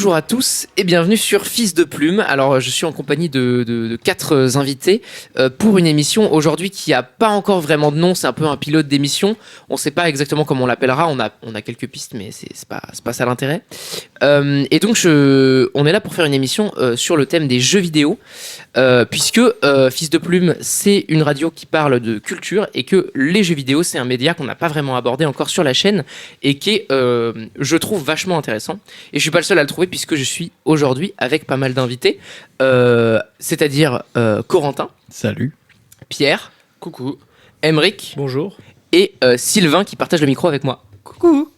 Bonjour à tous et bienvenue sur Fils de Plume. Alors je suis en compagnie de 4 invités pour une émission aujourd'hui qui a pas encore vraiment de nom, c'est un peu un pilote d'émission. On sait pas exactement comment on l'appellera, on a quelques pistes mais c'est pas ça l'intérêt. Et donc on est là pour faire une émission sur le thème des jeux vidéo puisque Fils de Plume c'est une radio qui parle de culture et que les jeux vidéo c'est un média qu'on n'a pas vraiment abordé encore sur la chaîne et qui est je trouve vachement intéressant. Et je suis pas le seul à le trouver puisque je suis aujourd'hui avec pas mal d'invités, c'est-à-dire Corentin. Salut. Pierre. Coucou. Emeric. Bonjour. Et Sylvain qui partage le micro avec moi. Coucou.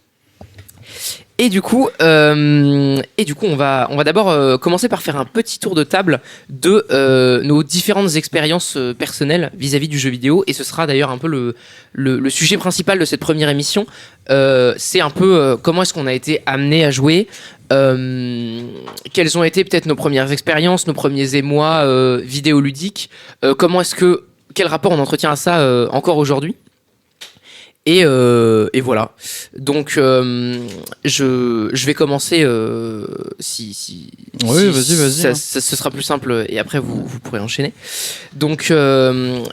Et du coup, on va d'abord commencer par faire un petit tour de table de nos différentes expériences personnelles vis-à-vis du jeu vidéo. Et ce sera d'ailleurs un peu le sujet principal de cette première émission. C'est un peu comment est-ce qu'on a été amené à jouer, quelles ont été peut-être nos premières expériences, nos premiers émois vidéoludiques, quel rapport on entretient à ça encore aujourd'hui. Et voilà. Donc, je vais commencer. Oui, vas-y. Ce sera plus simple et après vous pourrez enchaîner. Donc,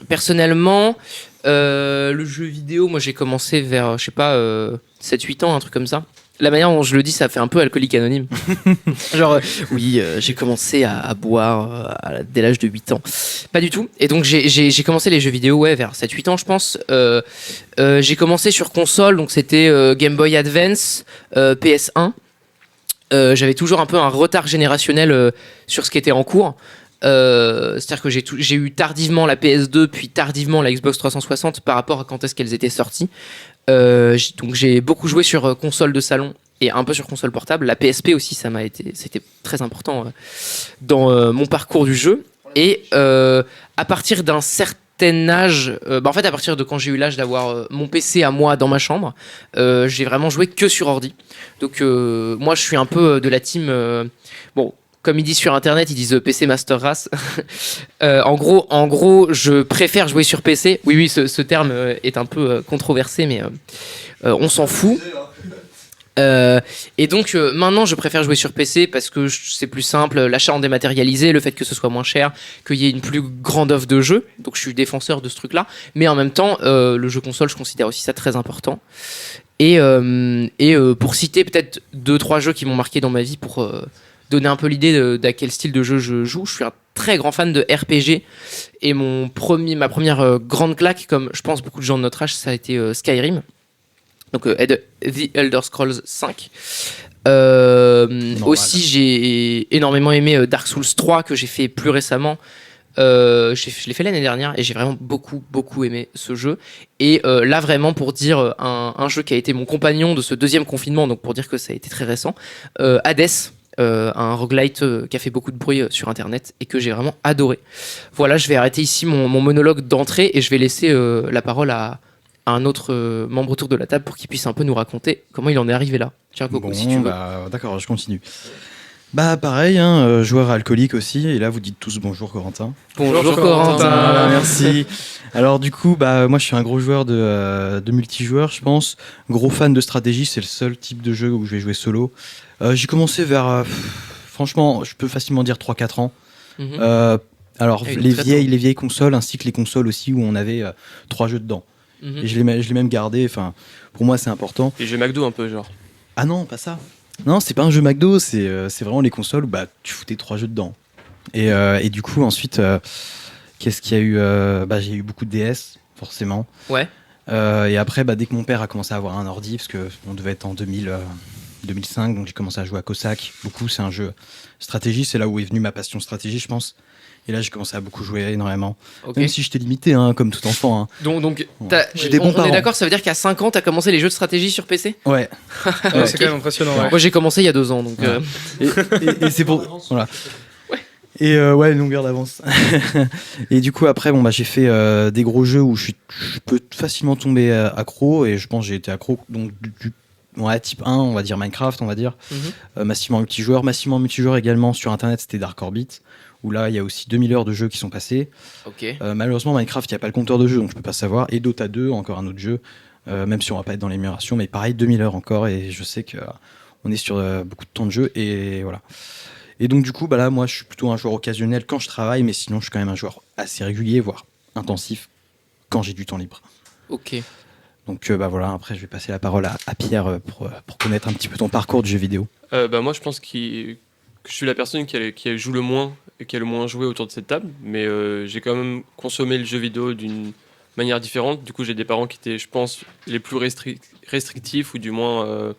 personnellement, le jeu vidéo, moi j'ai commencé vers, 7-8 ans, un truc comme ça. La manière dont je le dis, ça fait un peu alcoolique anonyme. Genre, j'ai commencé à boire dès l'âge de 8 ans. Pas du tout. Et donc, j'ai commencé les jeux vidéo vers 7-8 ans, je pense. J'ai commencé sur console, donc c'était Game Boy Advance, PS1. J'avais toujours un peu un retard générationnel sur ce qui était en cours. C'est-à-dire que j'ai eu tardivement la PS2, puis tardivement la Xbox 360 par rapport à quand est-ce qu'elles étaient sorties. Donc j'ai beaucoup joué sur console de salon et un peu sur console portable. La PSP aussi, c'était très important dans mon parcours du jeu. Et à partir d'un certain âge, en fait à partir de quand j'ai eu l'âge d'avoir mon PC à moi dans ma chambre, j'ai vraiment joué que sur ordi. Donc moi je suis un peu de la team... Comme ils disent sur internet, ils disent PC Master Race. En gros, je préfère jouer sur PC. Oui, ce terme est un peu controversé, mais on s'en fout. Et donc maintenant, je préfère jouer sur PC parce que c'est plus simple, l'achat en dématérialisé, le fait que ce soit moins cher, qu'il y ait une plus grande offre de jeux. Donc je suis défenseur de ce truc-là. Mais en même temps, le jeu console, je considère aussi ça très important. Et pour citer peut-être 2-3 jeux qui m'ont marqué dans ma vie pour... donner un peu l'idée d'à quel style de jeu je joue. Je suis un très grand fan de RPG et ma première grande claque, comme je pense beaucoup de gens de notre âge, ça a été Skyrim. Donc The Elder Scrolls 5. Aussi, j'ai énormément aimé Dark Souls 3 que j'ai fait plus récemment. Je l'ai fait l'année dernière et j'ai vraiment beaucoup aimé ce jeu. Et là vraiment pour dire un jeu qui a été mon compagnon de ce deuxième confinement, donc pour dire que ça a été très récent, Hades. Un roguelite qui a fait beaucoup de bruit sur internet et que j'ai vraiment adoré. Voilà, je vais arrêter ici mon monologue d'entrée et je vais laisser la parole à un autre membre autour de la table pour qu'il puisse un peu nous raconter comment il en est arrivé là. Tiens, Coco, si tu veux. D'accord, je continue. Pareil, joueur alcoolique aussi, et là vous dites tous bonjour Corentin. Bonjour Corentin. Merci. Alors du coup, moi je suis un gros joueur de multijoueur, je pense. Gros fan de stratégie, c'est le seul type de jeu où je vais jouer solo. J'ai commencé vers, franchement, je peux facilement dire 3-4 ans. Alors les vieilles consoles, ainsi que les consoles aussi où on avait 3 jeux dedans. Et je l'ai même gardé, pour moi c'est important. Les jeux McDo un peu genre. Ah non, pas ça. Non, c'est pas un jeu McDo, c'est vraiment les consoles où tu foutais 3 jeux dedans. Et du coup, ensuite, qu'est-ce qu'il y a eu j'ai eu beaucoup de DS, forcément. Ouais. Et après, dès que mon père a commencé à avoir un ordi, parce qu'on devait être en 2005, donc j'ai commencé à jouer à Cossack. Beaucoup, c'est un jeu stratégie, c'est là où est venue ma passion stratégie, je pense. Et là, j'ai commencé à beaucoup jouer énormément. Okay. Même si j'étais limité, comme tout enfant. Donc j'ai des bons parents. On est d'accord, ça veut dire qu'à 5 ans, t'as commencé les jeux de stratégie sur PC ? Ouais. Okay. C'est quand même impressionnant. Ouais. Moi, j'ai commencé il y a 2 ans. Donc, et c'est pour... Voilà. Ouais. Et une longueur d'avance. Et du coup, après, j'ai fait des gros jeux où je peux facilement tomber accro. Et je pense que j'ai été accro, donc type 1, on va dire Minecraft, on va dire. Massivement multijoueur également sur Internet, c'était Dark Orbit. Où là, il y a aussi 2000 heures de jeux qui sont passées. Okay. Malheureusement, Minecraft, il n'y a pas le compteur de jeu, donc je ne peux pas savoir. Et Dota 2, encore un autre jeu, même si on ne va pas être dans l'émulation, mais pareil, 2000 heures encore. Et je sais qu'on on est sur beaucoup de temps de jeu et voilà. Et donc du coup, bah là, moi, je suis plutôt un joueur occasionnel quand je travaille, mais sinon, je suis quand même un joueur assez régulier, voire intensif quand j'ai du temps libre. Ok. Donc bah voilà, après, je vais passer la parole à Pierre pour connaître un petit peu ton parcours de jeu vidéo. Moi, je pense que je suis la personne qui joue le moins et qui a le moins joué autour de cette table, mais j'ai quand même consommé le jeu vidéo d'une manière différente. Du coup, j'ai des parents qui étaient, je pense, les plus restrictifs ou du moins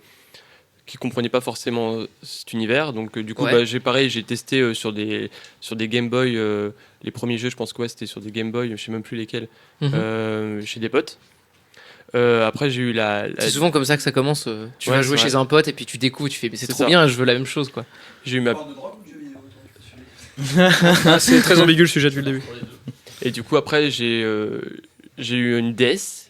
qui comprenaient pas forcément cet univers. Donc, du coup, j'ai testé sur des Game Boy. Les premiers jeux, je pense que c'était sur des Game Boy, je sais même plus lesquels, chez des potes. Après, j'ai eu C'est souvent comme ça que ça commence. Tu vas jouer chez un pote et puis tu découvres, tu fais mais c'est trop bien, je veux la même chose quoi. J'ai eu ma. C'est très ambigu le sujet depuis le début. Et du coup, après, j'ai eu une DS.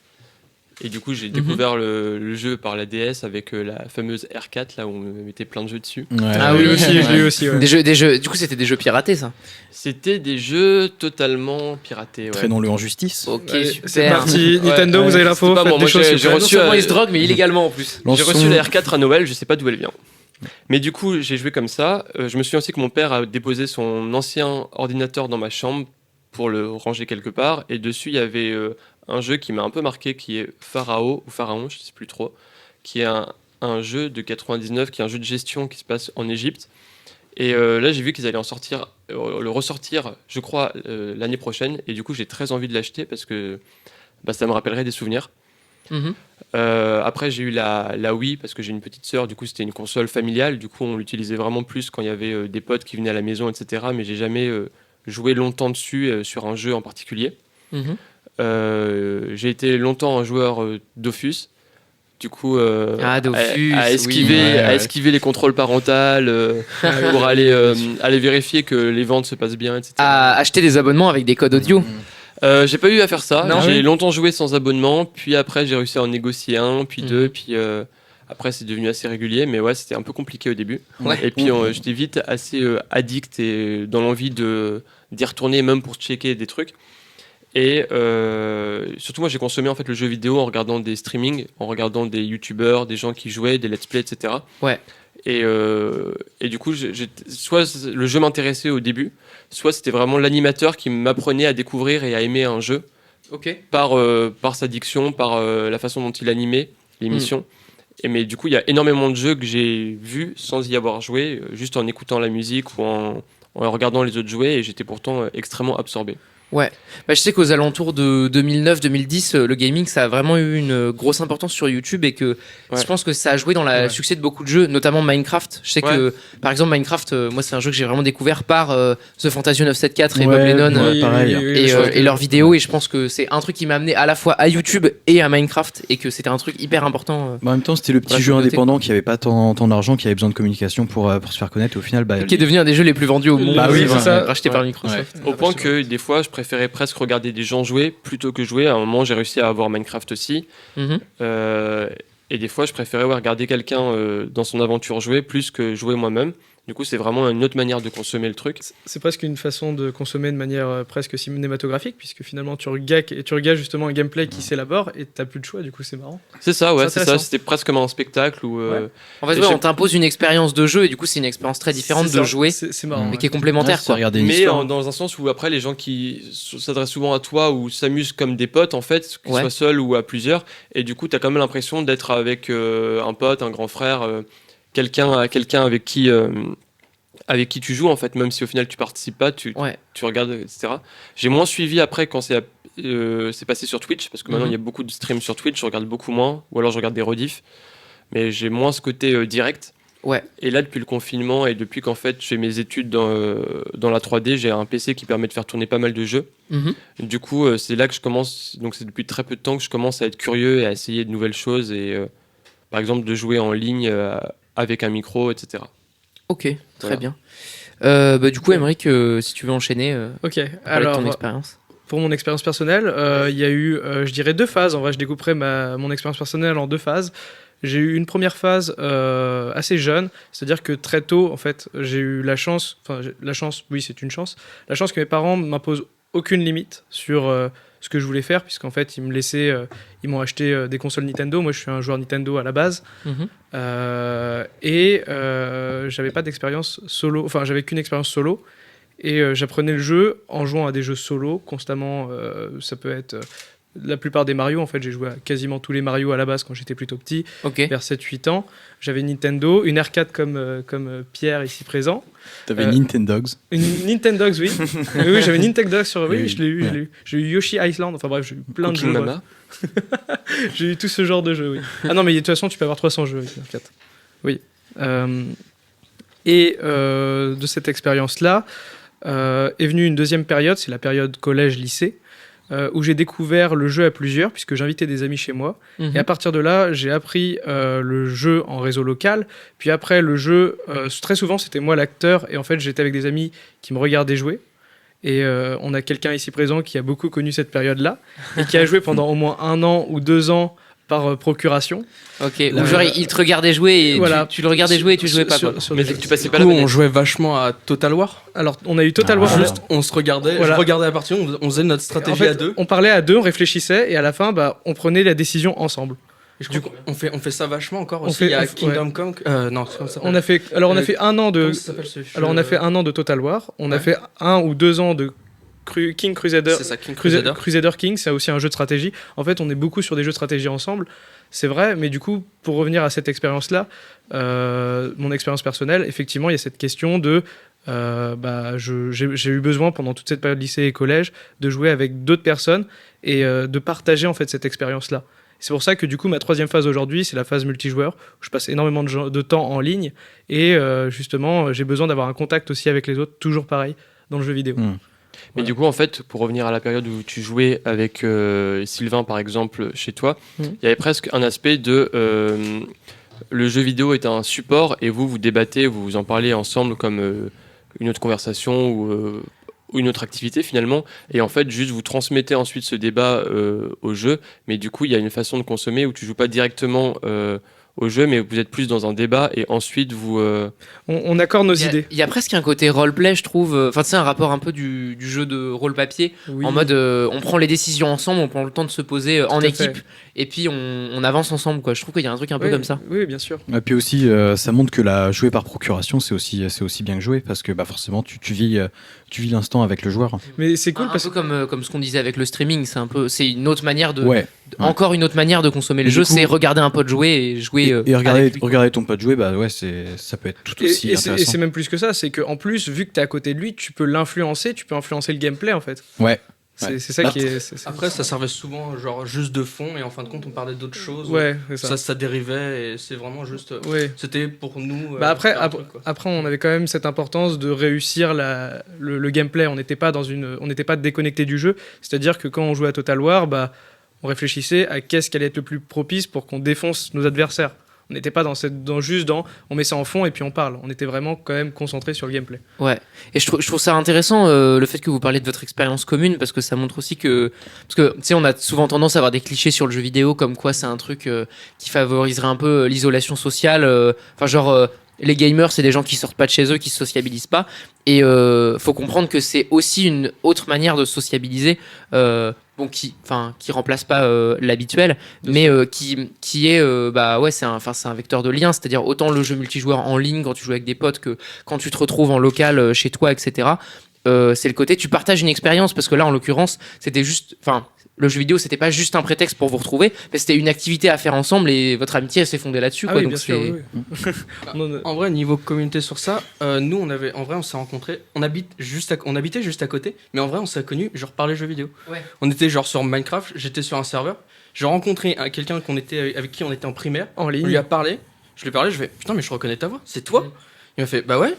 Et du coup, j'ai découvert le jeu par la DS avec la fameuse R4 là où on mettait plein de jeux dessus. Ouais. Ah oui, aussi, j'ai eu aussi. Ouais. Des jeux. Du coup, c'était des jeux piratés ça. C'était des jeux totalement piratés. Ouais. Traînons-le en justice. Ok, Allez, super. c'est parti. Nintendo, vous avez l'info. Pas Faites moi, des choses. j'ai s'il vous plaît. reçu Non seulement ils se droguent, mais illégalement en plus. J'ai reçu la R4 à Noël, je sais pas d'où elle vient. Mais du coup, j'ai joué comme ça. Je me souviens aussi que mon père a déposé son ancien ordinateur dans ma chambre pour le ranger quelque part. Et dessus, il y avait un jeu qui m'a un peu marqué, qui est Pharaon, je sais plus trop, qui est un jeu de 99, qui est un jeu de gestion qui se passe en Égypte. Et là, j'ai vu qu'ils allaient le ressortir, je crois, l'année prochaine. Et du coup, j'ai très envie de l'acheter parce que ça me rappellerait des souvenirs. Après, j'ai eu la Wii parce que j'ai une petite sœur. Du coup, c'était une console familiale. Du coup, on l'utilisait vraiment plus quand il y avait des potes qui venaient à la maison, etc. Mais j'ai jamais joué longtemps dessus sur un jeu en particulier. J'ai été longtemps un joueur Dofus. Du coup, Dofus, à esquiver les contrôles parentales pour aller vérifier que les ventes se passent bien, etc. À acheter des abonnements avec des codes audio. J'ai pas eu à faire ça. Non. J'ai longtemps joué sans abonnement, puis après j'ai réussi à en négocier un, puis deux, puis après c'est devenu assez régulier, mais ouais, c'était un peu compliqué au début. Ouais. Et puis j'étais vite assez addict et dans l'envie d'y retourner même pour checker des trucs. Et surtout moi j'ai consommé en fait le jeu vidéo en regardant des streamings, en regardant des youtubeurs, des gens qui jouaient, des let's play, etc. Ouais. Et du coup, soit le jeu m'intéressait au début, soit c'était vraiment l'animateur qui m'apprenait à découvrir et à aimer un jeu par sa diction, par la façon dont il animait l'émission. Mais du coup, il y a énormément de jeux que j'ai vus sans y avoir joué, juste en écoutant la musique ou en regardant les autres jouer, et j'étais pourtant extrêmement absorbé. Ouais, je sais qu'aux alentours de 2009-2010, le gaming ça a vraiment eu une grosse importance sur YouTube et que je pense que ça a joué dans le succès de beaucoup de jeux, notamment Minecraft. Je sais que par exemple Minecraft, moi c'est un jeu que j'ai vraiment découvert par The Fantasio 974 et Bob Lennon et leurs vidéos, et je pense que c'est un truc qui m'a amené à la fois à YouTube et à Minecraft et que c'était un truc hyper important. En même temps, c'était le petit jeu indépendant qui avait pas tant d'argent, qui avait besoin de communication pour se faire connaître, et au final qui est devenu un des jeux les plus vendus au monde, racheté par Microsoft. Au point que des fois je préférais presque regarder des gens jouer plutôt que jouer. À un moment, j'ai réussi à avoir Minecraft aussi. Et des fois, je préférais regarder quelqu'un dans son aventure jouer plus que jouer moi-même. Du coup, c'est vraiment une autre manière de consommer le truc. C'est presque une façon de consommer de manière presque cinématographique, puisque finalement, tu regardes justement un gameplay qui s'élabore et t'as plus de choix, du coup, c'est marrant. C'est ça, ouais, c'est ça. C'était presque comme un spectacle où... En fait, on t'impose une expérience de jeu et du coup, c'est une expérience très différente de jouer, c'est marrant, mais qui est complémentaire. Mais dans un sens où après, les gens qui s'adressent souvent à toi ou s'amusent comme des potes, en fait, qu'ils soient seuls ou à plusieurs, et du coup, t'as quand même l'impression d'être avec un pote, un grand frère... quelqu'un avec qui tu joues en fait, même si au final tu participes pas, tu regardes, etc. J'ai moins suivi après quand c'est passé sur Twitch, parce que maintenant il y a beaucoup de streams sur Twitch, je regarde beaucoup moins, ou alors je regarde des rediffs, mais j'ai moins ce côté direct. Et là, depuis le confinement et depuis qu'en fait je fais mes études dans la 3D, j'ai un PC qui permet de faire tourner pas mal de jeux. Du coup, c'est là que je commence, donc c'est depuis très peu de temps que je commence à être curieux et à essayer de nouvelles choses, et par exemple de jouer en ligne avec un micro, etc. Ok, très bien. Du coup, Aymeric, si tu veux enchaîner, parler de ton expérience. Pour mon expérience personnelle, il y a eu, je dirais, 2 phases. En vrai, je découperais mon expérience personnelle en 2 phases. J'ai eu une première phase assez jeune, c'est-à-dire que très tôt, en fait, j'ai eu la chance, oui, c'est une chance, la chance que mes parents m'imposent aucune limite sur ce que je voulais faire, puisqu'en fait, ils m'ont acheté des consoles Nintendo. Moi, je suis un joueur Nintendo à la base. J'avais pas d'expérience solo, enfin, j'avais qu'une expérience solo. Et j'apprenais le jeu en jouant à des jeux solo constamment. Ça peut être la plupart des Mario. En fait, j'ai joué à quasiment tous les Mario à la base quand j'étais plutôt petit, vers 7-8 ans. J'avais Nintendo, une arcade comme Pierre ici présent. T'avais Nintendogs. Une Nintendogs, oui. Oui, j'avais Nintendogs sur. Oui, je l'ai eu. J'ai eu Yoshi Island. Enfin bref, j'ai eu plein de jeux. J'ai eu tout ce genre de jeux, oui. Ah non, mais de toute façon, tu peux avoir 300 jeux avec une arcade. Oui. De cette expérience-là, est venue une deuxième période, c'est la période collège-lycée, où j'ai découvert le jeu à plusieurs, puisque j'invitais des amis chez moi. Et à partir de là, j'ai appris le jeu en réseau local. Puis après, le jeu, très souvent, c'était moi l'acteur. Et en fait, j'étais avec des amis qui me regardaient jouer. Et on a quelqu'un ici présent qui a beaucoup connu cette période-là, et qui a joué pendant au moins 1 an ou 2 ans par procuration. Ok, ou genre il te regardait jouer et voilà. tu le regardais jouer et tu jouais pas. Mais tu passais pas Du la coup, manette. on jouait vachement à Total War. Alors, on a eu Total War. Juste, on se regardait, Voilà. je regardais la partie, on faisait notre stratégie En fait, à deux. on parlait à deux, on réfléchissait, et à la fin, on prenait la décision ensemble. Du coup, on fait ça vachement encore On aussi. fait- Il y a on- Kingdom Come. Non, c'est comme ça. On a fait 1 an de. Comment ça s'appelle ce jeu Alors, on a fait 1 an de Total War. On a fait 1 ou 2 ans de King Crusader. C'est ça, King Crusader. Crusader King, c'est aussi un jeu de stratégie. En fait, on est beaucoup sur des jeux de stratégie ensemble. C'est vrai, mais du coup, pour revenir à cette expérience-là, mon expérience personnelle, effectivement, il y a cette question de. J'ai eu besoin pendant toute cette période lycée et collège de jouer avec d'autres personnes et de partager en fait cette expérience-là. C'est pour ça que du coup ma 3e phase aujourd'hui, c'est la phase multijoueur où je passe énormément de temps en ligne et justement j'ai besoin d'avoir un contact aussi avec les autres, toujours pareil dans le jeu vidéo. Mais du coup, en fait, pour revenir à la période où tu jouais avec Sylvain, par exemple, chez toi, il y avait presque un aspect de le jeu vidéo est un support et vous débattez, vous en parlez ensemble comme une autre conversation ou une autre activité finalement. Et en fait, juste vous transmettez ensuite ce débat au jeu. Mais du coup, il y a une façon de consommer où tu joues pas directement au jeu, mais vous êtes plus dans un débat et ensuite vous... On accorde nos idées. Il y a presque un côté roleplay, je trouve. Enfin, tu sais, un rapport un peu du jeu de rôle papier. Oui. En mode, on prend les décisions ensemble, on prend le temps de se poser en Tout à équipe. fait. Et puis, on avance ensemble, quoi. Je trouve qu'il y a un truc un peu Oui, comme ça. Oui, bien sûr. Et puis aussi, ça montre que jouer par procuration, c'est aussi bien que jouer, parce que forcément, tu vis l'instant avec le joueur. Mais c'est cool Un parce peu comme ce qu'on disait avec le streaming. C'est une autre manière de... Ouais. Encore une autre manière de consommer le Et jeu, du coup- c'est regarder un pote jouer et jouer Et regarder, avec lui, quoi. regarder ton pote jouer, ça peut être tout aussi et c'est intéressant. même plus que ça, c'est qu'en plus, vu que tu es à côté de lui, tu peux l'influencer, tu peux influencer le gameplay en fait. Ouais. C'est ça Bah, qui est. Après, ça servait souvent genre juste de fond et en fin de compte, on parlait d'autres choses. Ouais, c'est ça. Ça dérivait et c'est vraiment juste. Ouais. C'était pour nous. Après, faire un truc, quoi. après, on avait quand même cette importance de réussir le gameplay. On n'était pas déconnecté du jeu. C'est-à-dire que quand on jouait à Total War, on réfléchissait à qu'est-ce qui allait être le plus propice pour qu'on défonce nos adversaires. On n'était pas on met ça en fond et puis on parle. On était vraiment quand même concentré sur le gameplay. Ouais, et je trouve ça intéressant le fait que vous parlez de votre expérience commune parce que ça montre aussi que. Parce que tu sais, on a souvent tendance à avoir des clichés sur le jeu vidéo comme quoi c'est un truc qui favoriserait un peu l'isolation sociale. Enfin, genre. Les gamers, c'est des gens qui sortent pas de chez eux, qui se sociabilisent pas. Et faut comprendre que c'est aussi une autre manière de sociabiliser, qui remplace pas l'habituel, mais qui est, c'est un vecteur de lien. C'est-à-dire autant le jeu multijoueur en ligne quand tu joues avec des potes que quand tu te retrouves en local chez toi, etc. C'est le côté tu partages une expérience parce que là, en l'occurrence, c'était juste, le jeu vidéo, c'était pas juste un prétexte pour vous retrouver, mais c'était une activité à faire ensemble et votre amitié, elle s'est fondée là-dessus. Ah quoi. oui, Donc bien sûr. Oui. En vrai, niveau communauté sur ça, nous, on s'est rencontrés. On habitait juste à côté, mais en vrai, on s'est connus genre par les jeux vidéo. Ouais. On était genre sur Minecraft, j'étais sur un serveur. J'ai rencontré quelqu'un avec qui on était en primaire. En On ligne. lui a parlé. Je lui ai parlé, je fais putain, mais je reconnais ta voix, c'est toi. Il m'a fait bah ouais.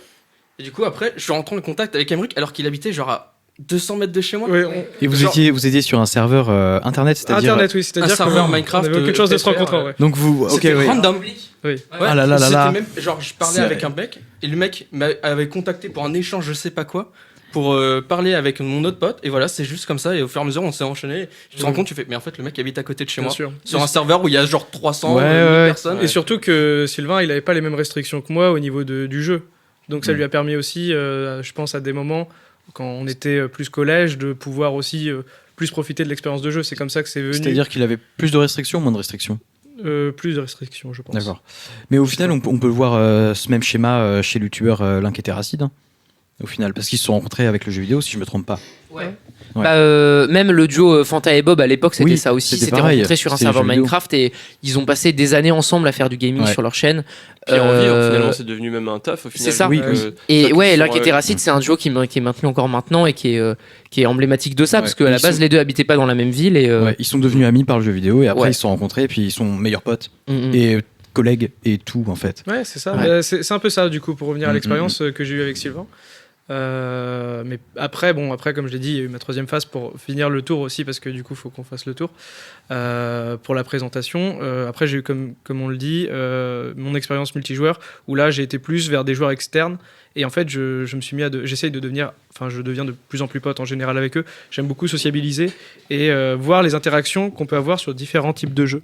Et du coup, après, je suis rentré en contact avec Emric alors qu'il habitait genre à 200 mètres de chez moi. Ouais, Et vous Genre- étiez sur un serveur internet, c'est-à-dire. Internet, oui, c'est-à-dire un serveur qu'on Minecraft, avait aucune chance de se FR, rencontrer. Ouais. Donc vous. Ok, C'était oui. random. Oui. Ouais, Ah là là là là. c'était même, genre, je parlais C'est- avec un mec, et le mec m'avait contacté pour un échange, je sais pas quoi, pour parler avec mon autre pote, et voilà, c'est juste comme ça, et au fur et à mesure, on s'est enchaîné. Tu te rends compte, tu fais, mais en fait, le mec habite à côté de chez Bien moi, sûr. sur un serveur où il y a genre 300 Ouais, 1000 ouais. personnes. Et surtout que Sylvain, il avait pas les mêmes restrictions que moi au niveau du jeu. Donc ça lui a permis aussi, je pense, à des moments, quand on était plus collège, de pouvoir aussi plus profiter de l'expérience de jeu. C'est comme ça que c'est venu. C'est-à-dire qu'il avait plus de restrictions ou moins de restrictions? Plus de restrictions, je pense. D'accord. Mais au final, on peut voir ce même schéma chez le youtubeur Link et Terracid, hein, au final, parce qu'ils se sont rencontrés avec le jeu vidéo, si je me trompe pas. Ouais. Ouais. Même le duo Fanta et Bob à l'époque, c'était Oui, ça aussi. c'était C'était pareil, rencontrés sur un c'était les serveur jeux vidéo. Minecraft et ils ont passé des années ensemble à faire du gaming Ouais. sur leur chaîne. Puis en vie, finalement, c'est devenu même un taf au final. C'est ça. Oui, Donc, Et ça, ouais, qui Link sont, et Terracid, c'est un duo qui est maintenu encore maintenant et qui est emblématique de ça, Ouais. parce qu'à la Ils base, sont- les deux habitaient pas dans la même ville et Ouais, ils sont devenus amis par le jeu vidéo et après Ouais. ils se sont rencontrés et puis ils sont meilleurs potes Mm, mm. et collègues et tout en fait. Ouais, c'est ça. Ouais. C'est un peu ça, du coup, pour revenir à Mm, l'expérience que j'ai eue avec Sylvain. Mais après, comme je l'ai dit, il y a eu ma troisième phase pour finir le tour aussi, parce que du coup, il faut qu'on fasse le tour pour la présentation. Après, j'ai eu, comme on le dit, mon expérience multijoueur, où là, j'ai été plus vers des joueurs externes. Et en fait, je me suis mis j'essaye de devenir, enfin, je deviens de plus en plus pote en général avec eux. J'aime beaucoup sociabiliser et voir les interactions qu'on peut avoir sur différents types de jeux.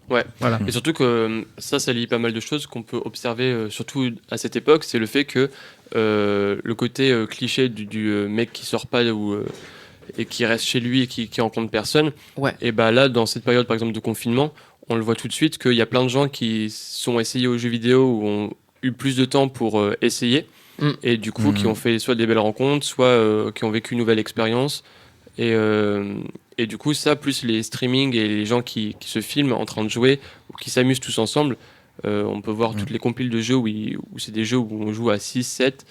Ouais. Voilà. Et surtout que ça lie pas mal de choses qu'on peut observer, surtout à cette époque, c'est le fait que le côté cliché du mec qui sort pas et qui reste chez lui et qui rencontre personne. Ouais. Et bah là, dans cette période par exemple de confinement, on le voit tout de suite qu'il y a plein de gens qui sont essayés aux jeux vidéo ou ont eu plus de temps pour essayer et du coup qui ont fait soit des belles rencontres, soit qui ont vécu une nouvelle expérience. Et du coup, ça, plus les streamings et les gens qui se filment en train de jouer ou qui s'amusent tous ensemble, on peut voir toutes les compiles de jeux où c'est des jeux où on joue à 6, 7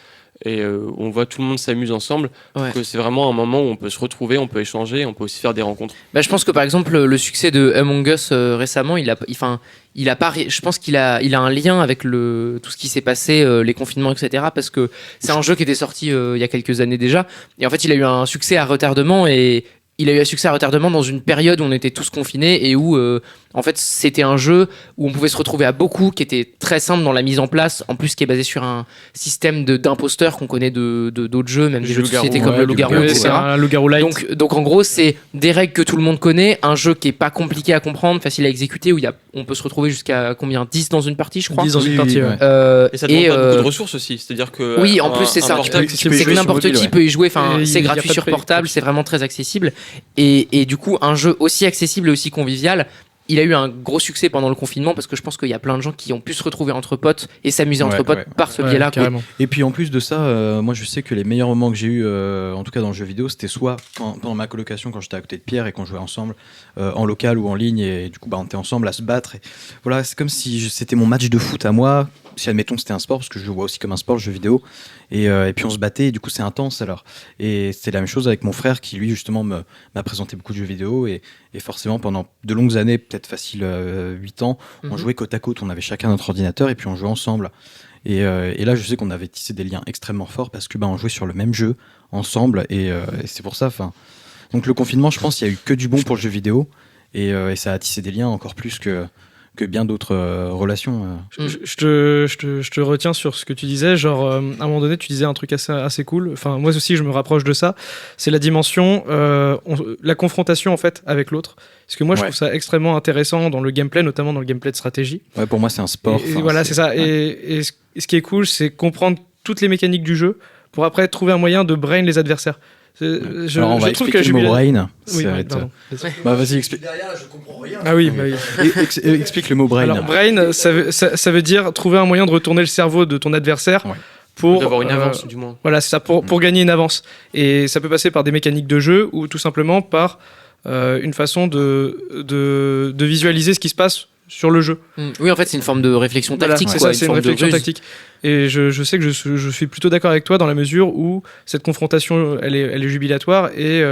et où on voit tout le monde s'amuse ensemble. Ouais. Donc, c'est vraiment un moment où on peut se retrouver, on peut échanger, on peut aussi faire des rencontres. Je pense que par exemple le succès de Among Us récemment, je pense qu'il a un lien avec tout ce qui s'est passé, les confinements, etc. Parce que c'est un jeu qui était sorti il y a quelques années déjà, et en fait il a eu un succès à retardement dans une période où on était tous confinés et où en fait c'était un jeu où on pouvait se retrouver à beaucoup, qui était très simple dans la mise en place, en plus qui est basé sur un système d'imposteurs qu'on connaît d'autres jeux, même des jeux de société comme le Loup-garou, Ouais, etc. c'est un loup-garou light. Donc en gros, c'est des règles que tout le monde connaît, un jeu qui est pas compliqué à comprendre, facile à exécuter, où on peut se retrouver jusqu'à combien, 10 dans une partie, je crois. 10 dans une partie, ouais. Et ça demande pas beaucoup de ressources aussi, c'est-à-dire que Oui, en plus c'est ça. portable, tu peux y C'est que jouer sur n'importe mobile, qui ouais. peut y jouer. Enfin, Et c'est il y a gratuit pas de sur prix. portable, c'est vraiment très accessible. Et du coup, un jeu aussi accessible et aussi convivial. Il a eu un gros succès pendant le confinement parce que je pense qu'il y a plein de gens qui ont pu se retrouver entre potes et s'amuser entre Ouais, potes ouais. par ce Ouais, biais-là. quoi. carrément. Et puis en plus de ça, moi je sais que les meilleurs moments que j'ai eu, en tout cas dans le jeu vidéo, c'était soit pendant ma colocation quand j'étais à côté de Pierre et qu'on jouait ensemble en local ou en ligne et du coup on était ensemble à se battre. Et voilà, c'est comme si c'était mon match de foot à moi. Si admettons c'était un sport, parce que je le vois aussi comme un sport, le jeu vidéo. Et puis on se battait et du coup c'est intense alors. Et c'était la même chose avec mon frère qui lui justement m'a présenté beaucoup de jeux vidéo et forcément pendant de longues années, peut-être facile 8 ans, on jouait côte à côte, on avait chacun notre ordinateur et puis on jouait ensemble. Et là, je sais qu'on avait tissé des liens extrêmement forts parce que on jouait sur le même jeu ensemble et c'est pour ça. Donc le confinement, je pense, il y a eu que du bon pour le jeu vidéo et ça a tissé des liens encore plus que bien d'autres relations. Je te retiens sur ce que tu disais, genre à un moment donné tu disais un truc assez cool, enfin moi aussi je me rapproche de ça, c'est la dimension, la confrontation en fait avec l'autre, parce que moi je Ouais. trouve ça extrêmement intéressant dans le gameplay, notamment dans le gameplay de stratégie. Ouais, pour moi, c'est un sport. Et Enfin, voilà, c'est ça, et ce qui est cool c'est comprendre toutes les mécaniques du jeu pour après trouver un moyen de brain les adversaires. Alors, on va trouve expliquer le mot brain. Oui, Ça va être- pardon. Bah, vas-y, explique. Derrière, je comprends rien. Ah oui, bah oui. Explique le mot brain. Alors, brain, ça veut dire trouver un moyen de retourner le cerveau de ton adversaire Ouais. pour d'avoir une avance du moins. Voilà, c'est ça, pour gagner une avance. Et ça peut passer par des mécaniques de jeu ou tout simplement par une façon de visualiser ce qui se passe sur le jeu. Oui, en fait, c'est une forme de réflexion Voilà, tactique. c'est quoi, ça, c'est une forme de réflexion ruse. tactique. Et je sais que je suis plutôt d'accord avec toi dans la mesure où cette confrontation, elle est jubilatoire et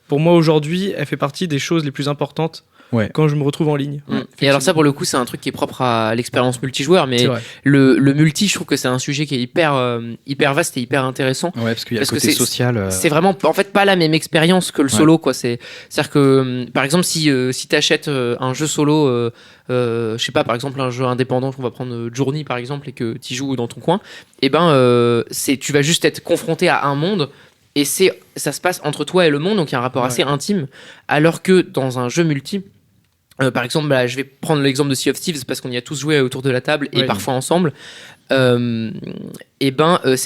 pour moi aujourd'hui, elle fait partie des choses les plus importantes Ouais. quand je me retrouve en ligne. Et alors ça, pour le coup, c'est un truc qui est propre à l'expérience multijoueur, mais C'est vrai. le multi, je trouve que c'est un sujet qui est hyper vaste et hyper intéressant. Ouais, parce qu'il y a Parce le que côté social. C'est vraiment en fait pas la même expérience que le solo, quoi. C'est-à-dire que par exemple, si t'achètes un jeu solo, je sais pas, par exemple un jeu indépendant, on va prendre Journey par exemple, et que tu joues dans ton coin, et tu vas juste être confronté à un monde. Et ça se passe entre toi et le monde, donc il y a un rapport assez intime. Alors que dans un jeu multi, Par exemple, je vais prendre l'exemple de Sea of Thieves parce qu'on y a tous joué autour de la table et Oui. parfois ensemble. C'est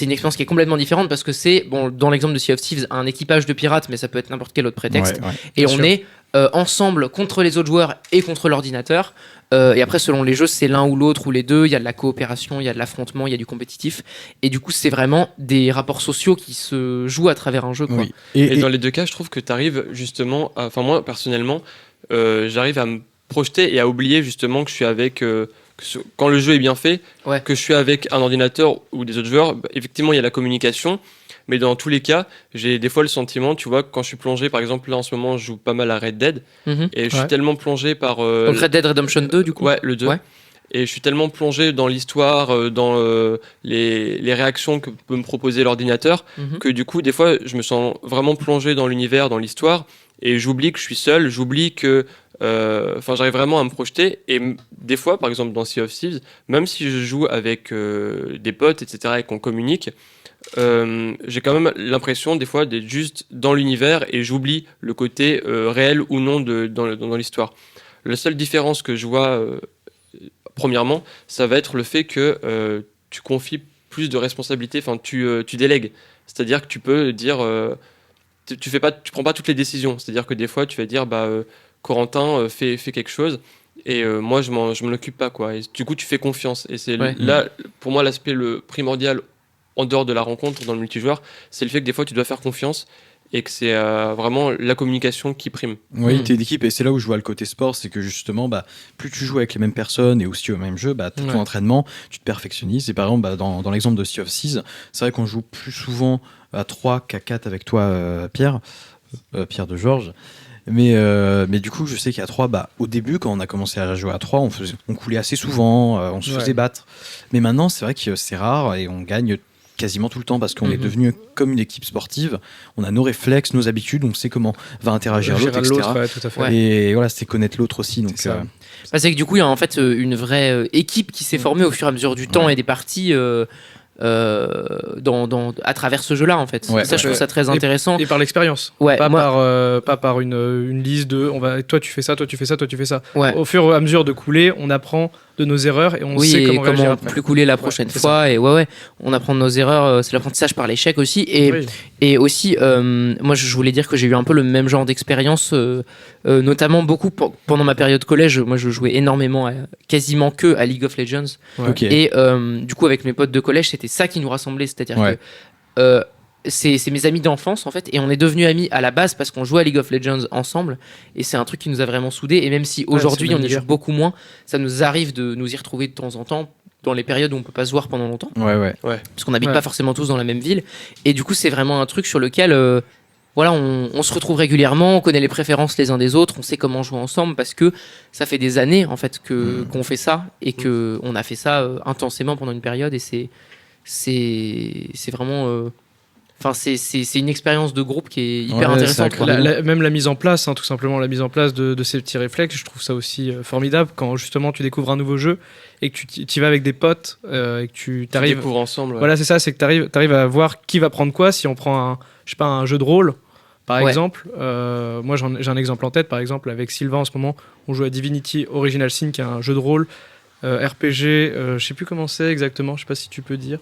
une expérience qui est complètement différente parce que c'est, dans l'exemple de Sea of Thieves, un équipage de pirates, mais ça peut être n'importe quel autre prétexte. Ouais, ouais. Et Bien on sûr. est ensemble contre les autres joueurs et contre l'ordinateur. Et après, selon les jeux, c'est l'un ou l'autre ou les deux. Il y a de la coopération, il y a de l'affrontement, il y a du compétitif. Et du coup, c'est vraiment des rapports sociaux qui se jouent à travers un jeu, quoi. Oui. Et dans les deux cas, je trouve que tu arrives justement, enfin moi personnellement, j'arrive à me projeter et à oublier justement que je suis avec, quand le jeu est bien fait, Ouais. que je suis avec un ordinateur ou des autres joueurs. Effectivement, il y a la communication, mais dans tous les cas, j'ai des fois le sentiment, tu vois, quand je suis plongé, par exemple là en ce moment, je joue pas mal à Red Dead, Mhm. et je suis Ouais. tellement plongé par... Donc Red Dead Redemption 2, du coup. Ouais, le 2. Ouais. Et je suis tellement plongé dans l'histoire, dans les réactions que peut me proposer l'ordinateur, Mhm. que du coup, des fois, je me sens vraiment plongé dans l'univers, dans l'histoire, et j'oublie que je suis seul, j'oublie que... j'arrive vraiment à me projeter, et des fois, par exemple dans Sea of Thieves, même si je joue avec des potes, etc., et qu'on communique, j'ai quand même l'impression des fois d'être juste dans l'univers, et j'oublie le côté réel ou non dans l'histoire. La seule différence que je vois... Premièrement, ça va être le fait que tu confies plus de responsabilités, enfin tu délègues. C'est-à-dire que tu peux dire, tu prends pas toutes les décisions. C'est-à-dire que des fois tu vas dire, Corentin fait quelque chose et moi je m'en occupe pas, quoi. Et du coup tu fais confiance. Et c'est Ouais. là pour moi l'aspect le primordial en dehors de la rencontre dans le multijoueur, c'est le fait que des fois tu dois faire confiance et que c'est vraiment la communication qui prime. Oui, Mm. t'es d'équipe, et c'est là où je vois le côté sport, c'est que justement, plus tu joues avec les mêmes personnes et aussi au même jeu, tout ton Ouais. entraînement, tu te perfectionnises. Et par exemple, dans l'exemple de Sea of Thieves, c'est vrai qu'on joue plus souvent à 3 qu'à 4 avec toi, Pierre de Georges. Mais du coup, je sais qu'à 3, au début, quand on a commencé à jouer à 3, on coulait assez souvent, on se Ouais. faisait battre. Mais maintenant, c'est vrai que c'est rare et on gagne quasiment tout le temps parce qu'on est Mhm. devenu comme une équipe sportive. On a nos réflexes, nos habitudes, on sait comment va interagir l'autre, Gérer etc. l'autre, ouais, tout à fait. Ouais. Et voilà, c'est connaître l'autre aussi. Donc, C'est ça. C'est que du coup, il y a en fait une vraie équipe qui s'est formée au fur et à mesure du temps Ouais. et des parties à travers ce jeu-là, en fait. Ouais. Ça, je trouve Ouais. ça très intéressant. Et par l'expérience. Ouais, Pas, moi- pas par une liste de toi tu fais ça, toi tu fais ça, toi tu fais ça. Ouais. Au fur et à mesure de couler, on apprend de nos erreurs et on Oui, sait et comment réagir comment après. plus couler la prochaine c'est fois. Et on apprend de nos erreurs. C'est l'apprentissage par l'échec aussi. Oui. Et aussi, moi, je voulais dire que j'ai eu un peu le même genre d'expérience, notamment beaucoup pendant ma période collège. Moi, je jouais énormément, quasiment que à League of Legends. Ouais. ok. Et du coup, avec mes potes de collège, c'était ça qui nous rassemblait. C'est-à-dire Ouais. que c'est mes amis d'enfance, en fait. Et on est devenus amis à la base parce qu'on jouait à League of Legends ensemble. Et c'est un truc qui nous a vraiment soudés. Et même si aujourd'hui, c'est on y l'univers. joue beaucoup moins, ça nous arrive de nous y retrouver de temps en temps dans les périodes où on peut pas se voir pendant longtemps. Ouais. Parce qu'on n'habite Ouais. pas forcément tous dans la même ville. Et du coup, c'est vraiment un truc sur lequel on se retrouve régulièrement, on connaît les préférences les uns des autres, on sait comment jouer ensemble parce que ça fait des années en fait qu'on fait ça et que on a fait ça intensément pendant une période et c'est vraiment c'est une expérience de groupe qui est hyper Ouais, intéressante. ça quoi. crée- Même la mise en place, tout simplement la mise en place de ces petits réflexes, je trouve ça aussi formidable quand justement tu découvres un nouveau jeu et que tu y vas avec des potes et que tu Tu arrives. découvres ensemble. Ouais. Voilà, c'est ça, c'est que tu arrives à voir qui va prendre quoi. Si on prend un jeu de rôle, par Ouais. exemple, moi j'ai un exemple en tête, par exemple, avec Sylvain en ce moment, on joue à Divinity Original Sin, qui est un jeu de rôle RPG, je sais plus comment c'est exactement, je sais pas si tu peux dire.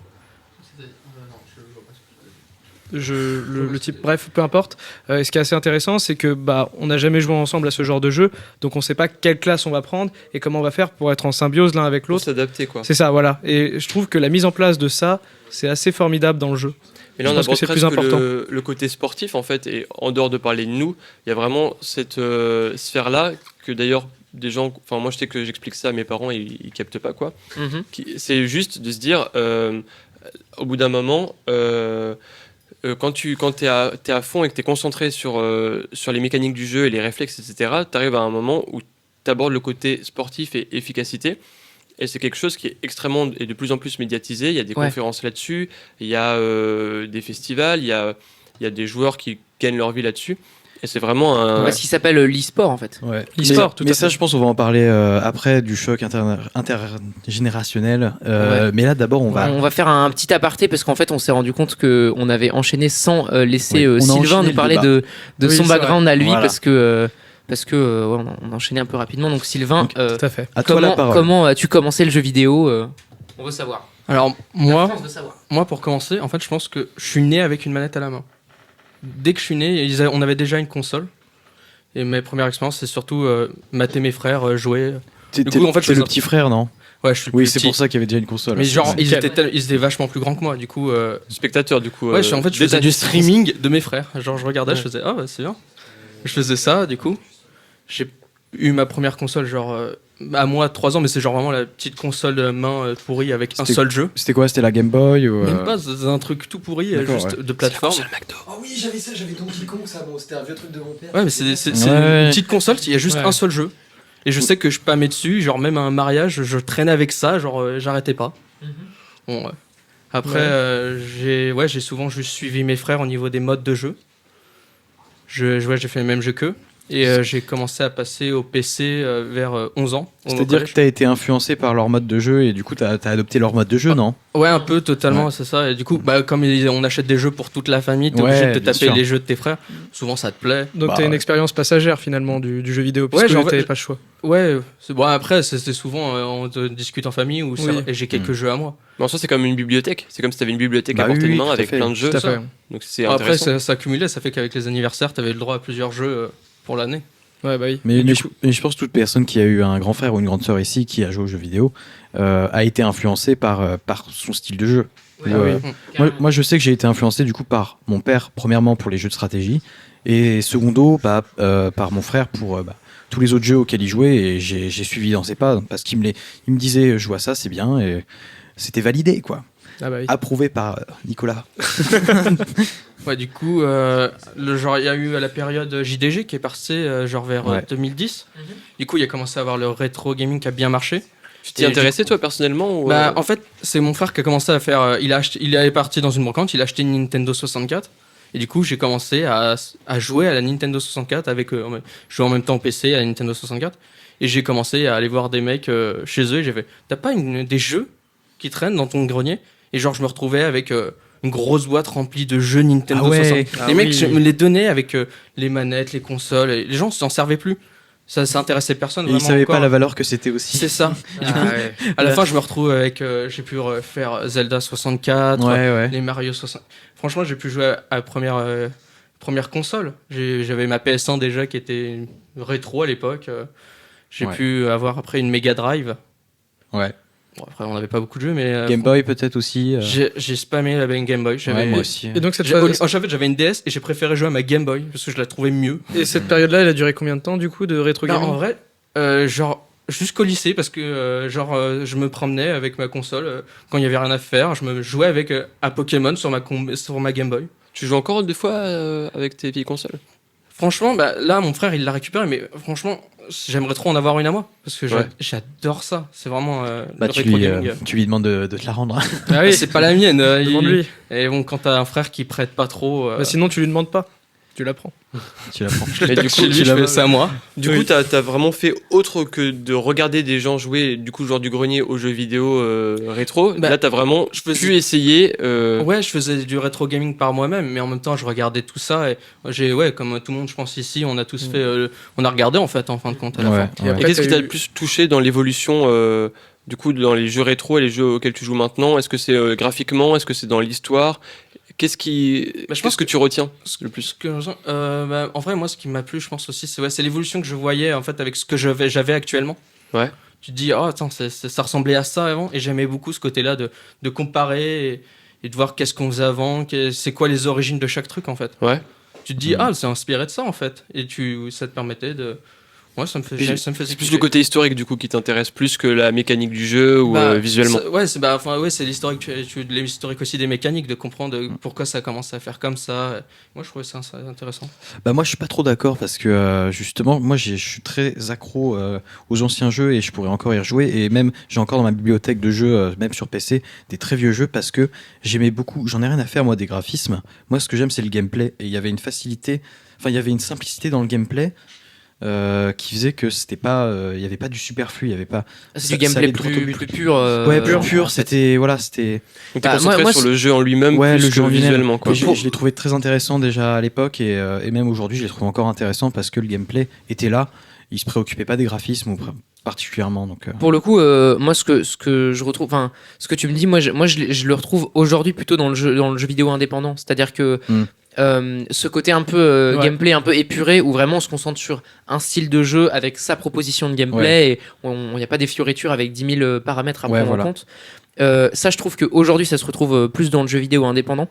Le type, bref, peu importe. Et ce qui est assez intéressant, c'est que on n'a jamais joué ensemble à ce genre de jeu, donc on sait pas quelle classe on va prendre et comment on va faire pour être en symbiose l'un avec Pour l'autre. s'adapter, quoi. C'est ça, voilà. Et je trouve que la mise en place de ça, c'est assez formidable dans le jeu. Mais là, Je on pense que aborde c'est presque plus important. le côté sportif, en fait, et en dehors de parler de nous, il y a vraiment cette sphère-là que d'ailleurs, des gens, enfin moi je sais que j'explique ça à mes parents, ils captent pas, quoi. Mhm. C'est juste de se dire, au bout d'un moment, quand t'es à fond et que t'es concentré sur les mécaniques du jeu et les réflexes, etc., t'arrives à un moment où t'abordes le côté sportif et efficacité. Et c'est quelque chose qui est extrêmement et de plus en plus médiatisé. Il y a des Ouais. conférences là-dessus, il y a des festivals, il y a des joueurs qui gagnent leur vie là-dessus. Et c'est vraiment un... Ce qui s'appelle l'e-sport en fait. Ouais. L'e-sport, tout mais à ça, fait. je pense, on va en parler après du choc intergénérationnel. Ouais. Mais là, d'abord, on va. On va faire un petit aparté parce qu'en fait on s'est rendu compte qu'on avait enchaîné sans laisser Oui, on a Sylvain enchaîné nous le parler débat. de Oui, son c'est background à lui Voilà. parce que parce que on a enchaîné un peu rapidement. Donc Sylvain, Tout à fait. À toi la parole. comment as-tu commencé le jeu vidéo On veut savoir. Alors La moi, France veut savoir. moi pour commencer, en fait, je pense que je suis né avec une manette à la main. Dès que je suis né, on avait déjà une console. Et mes premières expériences, c'est surtout mater mes frères, jouer. T'es Du coup, en fait, je le faisais- petit frère, non? Ouais, je suis le Oui, plus c'est petit. pour ça qu'il y avait déjà une console. Mais genre, ils Nickel. étaient vachement plus grands que moi. Du coup, Spectateur, du coup. ouais, en fait, je dès faisais ta du naissance. streaming de mes frères. Genre, je regardais, Ouais. je faisais, ah, bah, c'est bien. Je faisais ça, du coup. J'ai eu ma première console, genre, à moi, 3 ans, mais c'est genre vraiment la petite console main pourrie avec un C'était- seul jeu. C'était quoi? C'était la Game Boy ou, Même pas, c'est un truc tout pourri, D'accord, juste ouais. de plateforme. Oh oui, j'avais ça, j'avais Donkey Kong, ça, bon, c'était un vieux truc de mon père. Ouais, mais c'est Ouais. une petite console, il y a juste Ouais. un seul jeu. Et je sais que je pâmais dessus, genre même à un mariage, je traînais avec ça, genre j'arrêtais pas. Bon, après, j'ai souvent juste suivi mes frères au niveau des modes de jeu. J'ai fait le même jeu qu'eux. Et j'ai commencé à passer au PC vers 11 ans. au C'est-à-dire que collège. t'as été influencé par leur mode de jeu et du coup t'as adopté leur mode de jeu, non? Ouais, un peu, totalement, c'est ça. Et du coup, bah, comme on achète des jeux pour toute la famille, t'es Ouais, obligé de te bien taper sûr. les jeux de tes frères. Souvent, ça te plaît. Donc Bah, t'as une ouais. expérience passagère finalement du jeu vidéo, puisque genre, t'avais je- pas le choix. Ouais, bon, après, c'était souvent, on te discute en famille ou ça, Oui. et j'ai quelques jeux à moi. Mais en soi, c'est comme une bibliothèque. C'est comme si tu avais une bibliothèque Bah à portée oui, de oui, main tout à avec fait. plein de jeux. Tout à ça. fait. Donc c'est Après, intéressant. ça accumulait, ça fait qu'avec les anniversaires, t'avais le droit à plusieurs jeux pour l'année. Ouais, bah oui. Mais je pense que toute personne qui a eu un grand frère ou une grande sœur ici qui a joué aux jeux vidéo a été influencée par son style de jeu. Ouais, Ou, oui. moi, je sais que j'ai été influencé du coup par mon père, premièrement pour les jeux de stratégie, et secondo par mon frère pour tous les autres jeux auxquels il jouait, et j'ai suivi dans ses pas, parce qu'il me disait je vois ça, c'est bien, et c'était validé, quoi. Ah bah oui. Approuvé par Nicolas. Ouais, du coup, genre, il y a eu la période JDG qui est passée genre vers Ouais. 2010. Du coup, il a commencé à avoir le rétro gaming qui a bien marché. Tu t'y Et intéressé, toi, personnellement ou, Bah, en fait, c'est mon frère qui a commencé à faire. Il est parti dans une brocante, il a acheté une Nintendo 64. Et du coup, j'ai commencé à jouer à la Nintendo 64 avec eux. Je jouais en même temps au PC à la Nintendo 64. Et j'ai commencé à aller voir des mecs chez eux. Et j'ai fait, t'as pas des jeux qui traînent dans ton grenier? Et genre, je me retrouvais avec une grosse boîte remplie de jeux Nintendo Ah ouais. 64. Ah Les mecs, oui. je me les donnais avec les manettes, les consoles. Et les gens s'en servaient plus. Ça intéressait personne. Et il vraiment savait encore. pas la valeur que c'était aussi. C'est ça. Et du coup, à la fin, je me retrouve avec. J'ai pu faire Zelda 64, Ouais. les Mario 60. Franchement, j'ai pu jouer à la première console. J'avais ma PS1 déjà qui était rétro à l'époque. J'ai Ouais. pu avoir après une Mega Drive. Ouais. Bon, après, on n'avait pas beaucoup de jeux, mais. Game Boy peut-être aussi. J'ai spammé la Game Boy. Ouais, moi aussi. Et donc cette, J'ai- phase- en fait, j'avais une DS et j'ai préféré jouer à ma Game Boy parce que je la trouvais mieux. et cette période-là, elle a duré combien de temps du coup de rétro Non, gaming? en vrai, genre jusqu'au lycée parce que je me promenais avec ma console quand il y avait rien à faire, je me jouais avec un Pokémon sur ma Game Boy. Tu joues encore des fois avec tes vieilles consoles? Franchement, bah, là mon frère il l'a récupéré, mais franchement j'aimerais trop en avoir une à moi parce que Ouais. j'adore ça. C'est vraiment Bah, le tu, rétro lui, gaming. tu lui demandes de te la rendre. Ah oui, C'est pas la mienne. demande-lui. Et bon, quand t'as un frère qui prête pas trop, Bah, sinon, tu lui demandes pas. Tu la prends. Tu la prends. je le Mais tape du coup, chez lui, tu je l'as- fais ça à moi. Du coup, t'as vraiment fait autre que de regarder des gens jouer, du coup, genre du grenier aux jeux vidéo rétro. Bah, Là, t'as vraiment je faisais- pu essayer. Ouais, je faisais du rétro gaming par moi-même, mais en même temps, je regardais tout ça. Et comme tout le monde, je pense ici, on a tous fait. On a regardé en fait, en fin de compte, à la Ouais, fin. ouais. Et Après, qu'est-ce qui t'as t'a eu- le plus touché dans l'évolution, du coup, dans les jeux rétro et les jeux auxquels tu joues maintenant? Est-ce que c'est graphiquement? Est-ce que c'est dans l'histoire? Qu'est-ce je pense que tu retiens le plus? En vrai, moi, ce qui m'a plu, je pense aussi, c'est l'évolution que je voyais en fait avec ce que j'avais actuellement. Ouais. Tu te dis, oh, attends, ça ressemblait à ça avant, et j'aimais beaucoup ce côté-là de comparer et de voir qu'est-ce qu'on faisait avant, c'est quoi les origines de chaque truc en fait. Ouais. Tu te dis, ah, c'est inspiré de ça en fait, et ça te permettait de. Ouais, ça me faisait C'est plus kiffer. le côté historique, du coup, qui t'intéresse plus que la mécanique du jeu ou visuellement. C'est l'historique, l'historique aussi des mécaniques, de comprendre pourquoi ça commence à faire comme ça. Moi, je trouvais ça intéressant. Bah moi je suis pas trop d'accord parce que justement moi je suis très accro aux anciens jeux et je pourrais encore y rejouer et même j'ai encore dans ma bibliothèque de jeux même sur PC des très vieux jeux parce que j'aimais beaucoup, j'en ai rien à faire moi des graphismes, moi ce que j'aime c'est le gameplay et il y avait une facilité, enfin il y avait une simplicité dans le gameplay qui faisait que c'était pas, il y avait pas du superflu, il y avait pas. C'est ça- du ça gameplay allait droit au but. plus pur. Ouais, en pur. fait. C'était voilà, c'était. Donc t'es Bah, concentré moi, sur c'est- le jeu en lui-même Ouais, plus le que jeu en lui-même. visuellement, quoi. Et je l'ai trouvé très intéressant déjà à l'époque et même aujourd'hui, je l'ai trouvé encore intéressant parce que le gameplay était là. Il se préoccupait pas des graphismes particulièrement. Donc, Pour le coup, moi, ce que je retrouve, enfin, ce que tu me dis, moi, je le retrouve aujourd'hui plutôt dans le jeu vidéo indépendant. C'est-à-dire que ce côté un peu gameplay un peu épuré, où vraiment on se concentre sur un style de jeu avec sa proposition de gameplay, et il n'y a pas des fioritures avec 10 000 paramètres à prendre en compte. Ça, je trouve qu'aujourd'hui, ça se retrouve plus dans le jeu vidéo indépendant.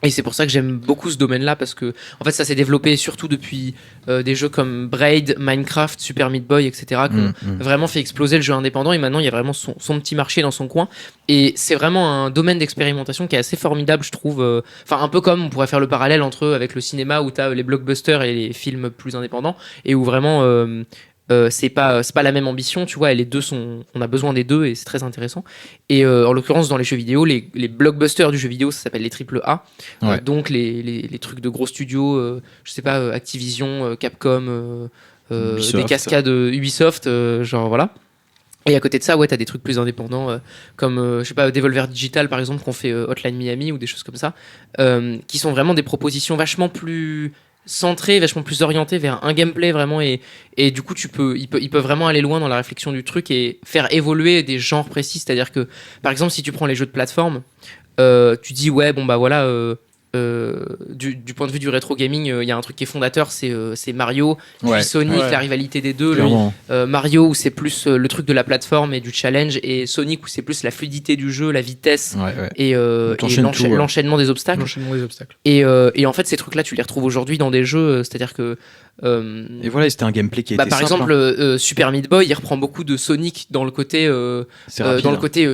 Et c'est pour ça que j'aime beaucoup ce domaine-là, parce que en fait ça s'est développé surtout depuis des jeux comme Braid, Minecraft, Super Meat Boy, etc. qui ont vraiment fait exploser le jeu indépendant, et maintenant il y a vraiment son petit marché dans son coin. Et c'est vraiment un domaine d'expérimentation qui est assez formidable, je trouve. Enfin, un peu comme on pourrait faire le parallèle avec le cinéma, où tu as les blockbusters et les films plus indépendants, et où vraiment c'est pas la même ambition, tu vois, et on a besoin des deux, et c'est très intéressant. Et en l'occurrence, dans les jeux vidéo, les blockbusters du jeu vidéo, ça s'appelle les AAA. Donc les trucs de gros studios, je sais pas, Activision, Capcom, des cascades Ubisoft, genre voilà. Et à côté de ça, ouais, t'as des trucs plus indépendants, comme, je sais pas, Devolver Digital, par exemple, qu'on fait Hotline Miami ou des choses comme ça, qui sont vraiment des propositions vachement plus centrées, vachement plus orientées vers un gameplay vraiment, et du coup, ils peuvent vraiment aller loin dans la réflexion du truc et faire évoluer des genres précis. C'est-à-dire que, par exemple, si tu prends les jeux de plateforme, tu dis, ouais, bon, bah voilà, du point de vue du rétro gaming, il y a un truc qui est fondateur, c'est Mario, puis Sonic, la rivalité des deux. Mario où c'est plus le truc de la plateforme et du challenge, et Sonic où c'est plus la fluidité du jeu, la vitesse et l'enchaînement des obstacles. Et en fait, ces trucs-là, tu les retrouves aujourd'hui dans des jeux, c'est-à-dire que et voilà, c'était un gameplay qui était par simple, exemple, Super Meat Boy, il reprend beaucoup de Sonic dans le côté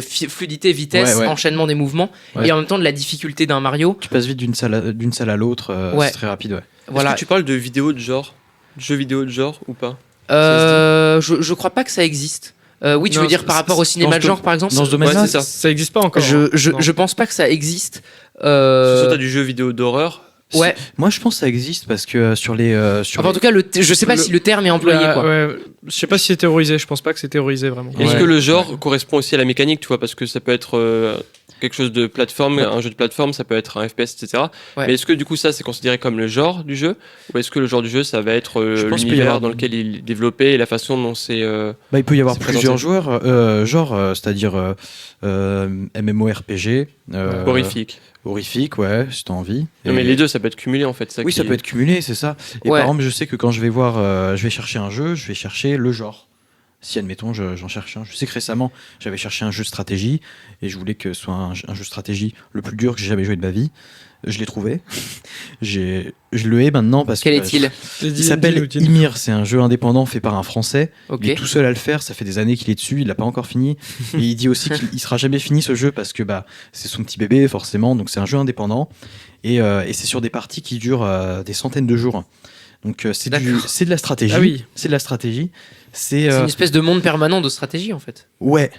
fluidité, vitesse, enchaînement des mouvements, et en même temps de la difficulté d'un Mario. Tu passes vite d'une salle à l'autre, c'est très rapide. Voilà. Est-ce que tu parles de vidéos de genre, jeux vidéo de genre ou pas? Je crois pas que ça existe. Oui, tu veux dire par rapport au cinéma de genre, par exemple? Dans ce domaine-là, ça existe pas encore. Je pense pas que ça existe. Soit t'as du jeu vidéo d'horreur. Ouais. Moi, je pense que ça existe parce que sur les. En tout cas, je sais pas si le terme est employé, quoi. Je sais pas si c'est théorisé. Je pense pas que c'est théorisé vraiment. Est-ce que le genre correspond aussi à la mécanique, tu vois, parce que ça peut être quelque chose de plateforme, un jeu de plateforme, ça peut être un FPS, etc. Mais est-ce que du coup ça c'est considéré comme le genre du jeu, ou est-ce que le genre du jeu ça va être l'univers dans lequel il est développé et la façon dont c'est il peut y avoir plusieurs joueurs, c'est-à-dire MMORPG, horrifique, si t'as envie. Non, mais les deux ça peut être cumulé en fait. Ça peut être cumulé, c'est ça. Et par exemple, je sais que quand je vais chercher un jeu, je vais chercher le genre. Si admettons j'en cherche un, je sais que récemment j'avais cherché un jeu de stratégie et je voulais que ce soit un jeu de stratégie le plus dur que j'ai jamais joué de ma vie. Je l'ai trouvé. Je le hais maintenant parce Quel est-il? Il s'appelle Ymir, c'est un jeu indépendant fait par un Français. Il est tout seul à le faire, ça fait des années qu'il est dessus, il l'a pas encore fini. Et il dit aussi qu'il sera jamais fini ce jeu parce que c'est son petit bébé forcément, donc c'est un jeu indépendant et c'est sur des parties qui durent des centaines de jours. Donc c'est de la stratégie. Ah oui. C'est de la stratégie. C'est une espèce de monde permanent de stratégie en fait. Ouais.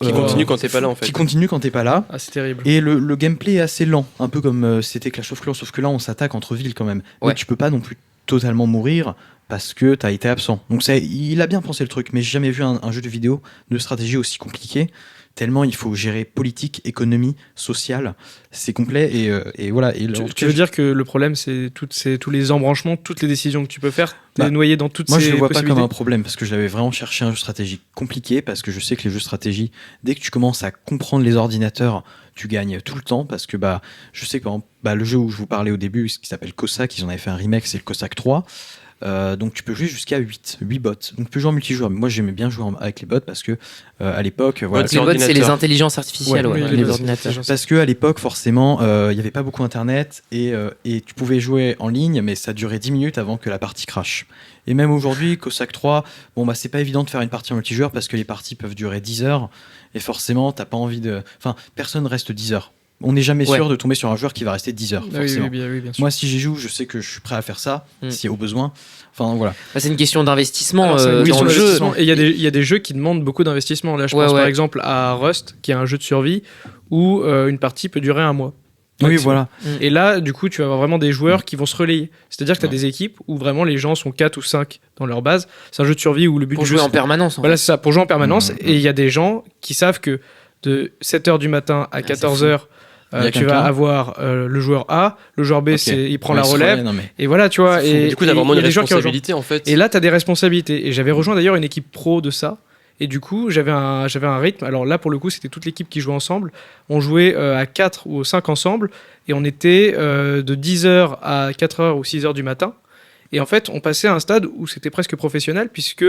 Qui continue quand t'es pas là en fait. Qui continue quand t'es pas là. Ah, c'est terrible. Et le gameplay est assez lent, un peu comme c'était Clash of Clans, sauf que là on s'attaque entre villes quand même. Mais tu peux pas non plus totalement mourir parce que t'as été absent. Donc il a bien pensé le truc, mais j'ai jamais vu un jeu de vidéo de stratégie aussi compliqué. Tellement il faut gérer politique, économie, sociale, c'est complet et voilà. Et tu veux dire que le problème c'est tous les embranchements, toutes les décisions que tu peux faire, t'es noyé dans toutes ces possibilités. Moi je le vois pas comme un problème parce que j'avais vraiment cherché un jeu stratégique compliqué parce que je sais que les jeux stratégie, dès que tu commences à comprendre les ordinateurs, tu gagnes tout le temps parce que je sais que par exemple, le jeu où je vous parlais au début, ce qui s'appelle Cossack, ils en avaient fait un remake, c'est le Cossack 3. Donc tu peux jouer jusqu'à 8 bots. Donc tu peux jouer en multijoueur. Mais moi j'aimais bien jouer avec les bots parce que à l'époque. Les bots c'est les intelligences artificielles, les ordinateurs. Parce que à l'époque forcément il n'y avait pas beaucoup internet et tu pouvais jouer en ligne mais ça durait 10 minutes avant que la partie crash. Et même aujourd'hui, Cossack 3, c'est pas évident de faire une partie en multijoueur parce que les parties peuvent durer 10 heures et forcément t'as pas envie de. Enfin, personne reste 10 heures. On n'est jamais sûr de tomber sur un joueur qui va rester 10 heures, forcément. Oui, bien sûr. Moi, si j'y joue, je sais que je suis prêt à faire ça, si au besoin. Enfin, voilà. C'est une question d'investissement dans le jeu. Et il y a des jeux qui demandent beaucoup d'investissement. Là, je pense par exemple à Rust, qui est un jeu de survie où une partie peut durer un mois. Oui, maximum. voilà. Et là, du coup, tu vas avoir vraiment des joueurs qui vont se relayer. C'est-à-dire que tu as Ouais. des équipes où vraiment les gens sont 4 ou 5 dans leur base. C'est un jeu de survie où le but Pour du jeu, jouer en c'est- permanence. Voilà, c'est ça, pour jouer en permanence. Mhm. Et il y a des gens qui savent que de 7h du matin à c'est 14h, Il y a tu quelqu'un. vas avoir le joueur A, le joueur B, Ok. il prend Ouais, la il se relève. relaie, non, mais- Et voilà, tu vois. C'est fou. Et Du coup, t'as et vraiment il y une a des gens qui rejoignent. responsabilité en fait. Et là, tu as des responsabilités. Et j'avais rejoint d'ailleurs une équipe pro de ça. Et du coup, j'avais un rythme. Alors là, pour le coup, c'était toute l'équipe qui jouait ensemble. On jouait à 4 ou 5 ensemble. Et on était de 10h à 4h ou 6h du matin. Et en fait, on passait à un stade où c'était presque professionnel, puisque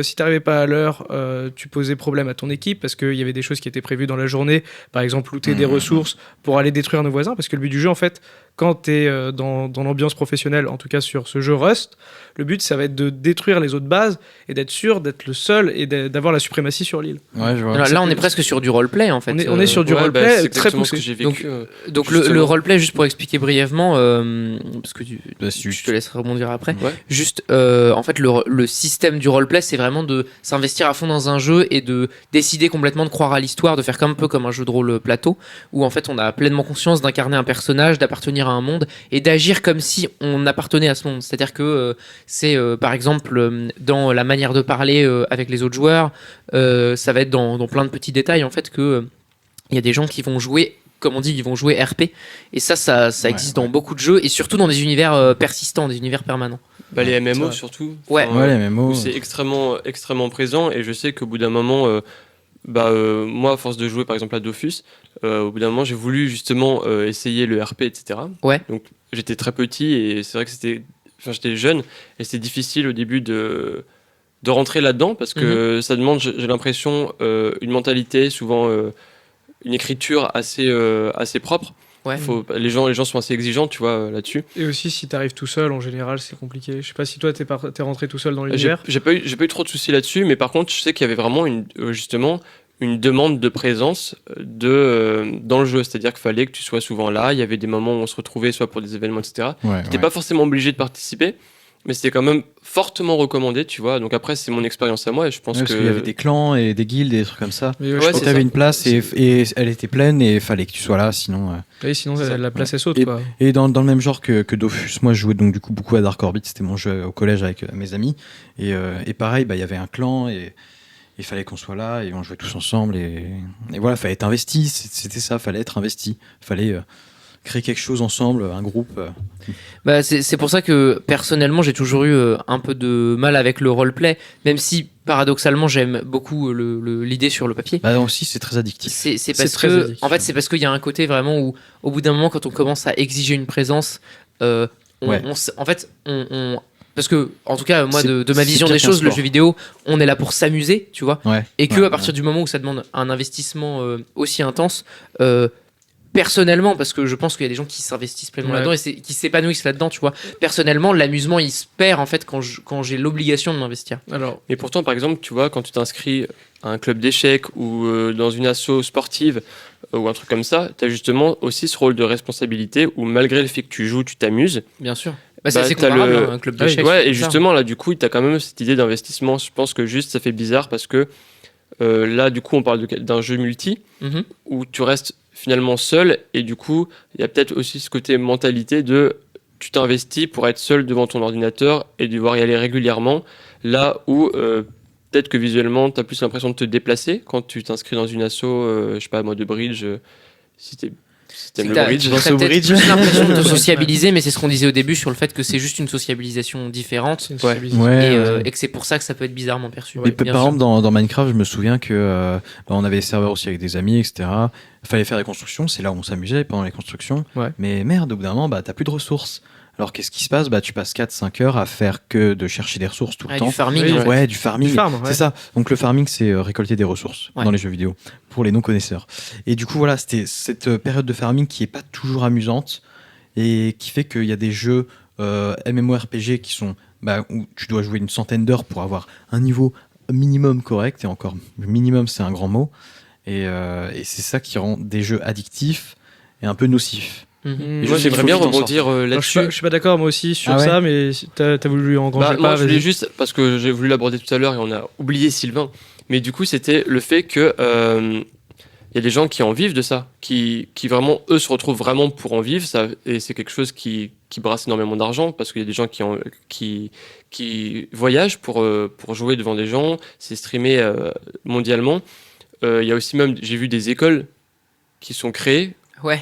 si tu n'arrivais pas à l'heure, tu posais problème à ton équipe, parce qu'il y avait des choses qui étaient prévues dans la journée, par exemple looter des ressources pour aller détruire nos voisins, parce que le but du jeu, en fait, quand tu es dans l'ambiance professionnelle, en tout cas sur ce jeu Rust, le but, ça va être de détruire les autres bases et d'être sûr d'être le seul et d'avoir la suprématie sur l'île. Ouais, je vois. Là, on est presque sur du roleplay en fait. On est sur du Ouais, roleplay bah, c'est très exactement ce poussé. que j'ai Donc, vécu. Donc Justement. le roleplay, juste pour expliquer brièvement, parce que Bah, si je te laisserai rebondir après. Ouais. Juste, en fait, le système du roleplay, c'est vraiment de s'investir à fond dans un jeu et de décider complètement de croire à l'histoire, de faire un peu comme un jeu de rôle plateau, où en fait on a pleinement conscience d'incarner un personnage, d'appartenir à un monde et d'agir comme si on appartenait à ce monde. C'est-à-dire que c'est par exemple dans la manière de parler avec les autres joueurs, ça va être dans plein de petits détails en fait que il y a des gens qui vont jouer, comme on dit, ils vont jouer RP. Et ça existe dans beaucoup de jeux et surtout dans des univers persistants, des univers permanents. Bah, les MMO Ça- surtout. Ouais. Enfin, Ouais, les MMO. où c'est extrêmement présent. Et je sais qu'au bout d'un moment, moi, à force de jouer par exemple à Dofus, au bout d'un moment, j'ai voulu justement essayer le RP, etc. Ouais. Donc j'étais très petit et c'est vrai que j'étais jeune et c'était difficile au début de rentrer là-dedans parce que ça demande, j'ai l'impression, une mentalité, souvent une écriture assez propre. Ouais. Les gens sont assez exigeants, tu vois, là-dessus. Et aussi, si tu arrives tout seul, en général, c'est compliqué. Je sais pas si toi, t'es rentré tout seul dans J'ai l'univers. j'ai pas eu trop de soucis là-dessus, mais par contre, je sais qu'il y avait vraiment justement une demande de présence dans le jeu. C'est-à-dire qu'il fallait que tu sois souvent là. Il y avait des moments où on se retrouvait, soit pour des événements, etc. Ouais, T'étais ouais. pas forcément obligé de participer, mais c'était quand même fortement recommandé, tu vois. Donc après, c'est mon expérience à moi et je pense Ouais, que. parce qu'il y avait des clans et des guildes et des trucs comme ça. Mais Ouais, je c'est pense Tu avais ça. une place et elle était pleine et il fallait que tu sois là, sinon. que sinon, C'est ça. la place elle saute. Et- Quoi. Et dans le même genre que Dofus, moi je jouais donc du coup beaucoup à Dark Orbit, c'était mon jeu au collège avec mes amis. Et pareil, bah, il y avait un clan et il fallait qu'on soit là et on jouait tous ensemble. Et voilà, fallait être investi, c'était ça, fallait être investi. Fallait créer quelque chose ensemble, un groupe. Bah, c'est pour ça que personnellement j'ai toujours eu un peu de mal avec le roleplay, même si paradoxalement j'aime beaucoup l'idée sur le papier. Bah aussi, c'est très addictif. C'est parce très que addictif. en fait c'est parce qu'il y a un côté vraiment où au bout d'un moment quand on commence à exiger une présence, Ouais. en fait parce que en tout cas moi C'est- de ma c'est vision pire des qu'un choses, le sport. jeu vidéo on est là pour s'amuser, tu vois, Ouais. et que Ouais, à partir du moment où ça demande un investissement aussi intense, personnellement, parce que je pense qu'il y a des gens qui s'investissent pleinement Ouais. là-dedans et qui s'épanouissent là-dedans, tu vois. Personnellement, l'amusement, il se perd en fait quand j'ai l'obligation de m'investir. Alors, Mais pourtant, par exemple, tu vois, quand tu t'inscris à un club d'échecs ou dans une asso sportive ou un truc comme ça, tu as justement aussi ce rôle de responsabilité où malgré le fait que tu joues, tu t'amuses. Bien sûr. Bah, c'est Bah, assez t'as comparable, le- hein, un club Ouais, d'échecs. et c'est ça. justement, là, du coup, tu as quand même cette idée d'investissement. Je pense que juste, ça fait bizarre parce que là, du coup, on parle d'un jeu multi Mhm. où tu restes finalement seul et du coup, il y a peut-être aussi ce côté mentalité de tu t'investis pour être seul devant ton ordinateur et devoir y aller régulièrement, là où peut-être que visuellement, tu as plus l'impression de te déplacer quand tu t'inscris dans une asso, je sais pas, moi, de bridge, si t'aimes le bridge. Tu dans as ce peut-être bridge. plus l'impression de te sociabiliser, mais c'est ce qu'on disait au début sur le fait que c'est juste une sociabilisation différente c'est une Ouais. sociabilité. et que c'est pour ça que ça peut être bizarrement perçu. Mais Ouais, par bien sûr. exemple, dans Minecraft, je me souviens que on avait des serveurs aussi avec des amis, etc. Il fallait faire des constructions, c'est là où on s'amusait pendant les constructions. Ouais. Mais merde, au bout d'un moment, bah, t'as plus de ressources. Alors qu'est-ce qui se passe? Bah, tu passes 4-5 heures à faire que de chercher des ressources tout le Ouais, temps. du farming. Oui, en fait. Ouais, du farming. Du farm, ouais. C'est ça. Donc le farming, c'est récolter des ressources Ouais. dans les jeux vidéo pour les non-connaisseurs. Et du coup, voilà, c'était cette période de farming qui est pas toujours amusante et qui fait qu'il y a des jeux MMORPG qui sont où tu dois jouer une centaine d'heures pour avoir un niveau minimum correct. Et encore, minimum, c'est un grand mot. Et c'est ça qui rend des jeux addictifs et un peu nocifs. Mhm. Mmh. Et Moi, je- j'aimerais il faut bien que tu t'en rebondir Alors, là-dessus. je suis pas d'accord moi aussi sur Ah ouais ça, mais si t'as voulu engranger Moi, pas, je voulais vas-y. juste, parce que j'ai voulu l'aborder tout à l'heure et on a oublié Sylvain, mais du coup, c'était le fait que il y a des gens qui en vivent de ça, qui vraiment, eux, se retrouvent vraiment pour en vivre, ça, et c'est quelque chose qui brasse énormément d'argent, parce qu'il y a des gens qui voyagent pour jouer devant des gens, c'est streamé mondialement. Il y a aussi même, j'ai vu des écoles qui sont créées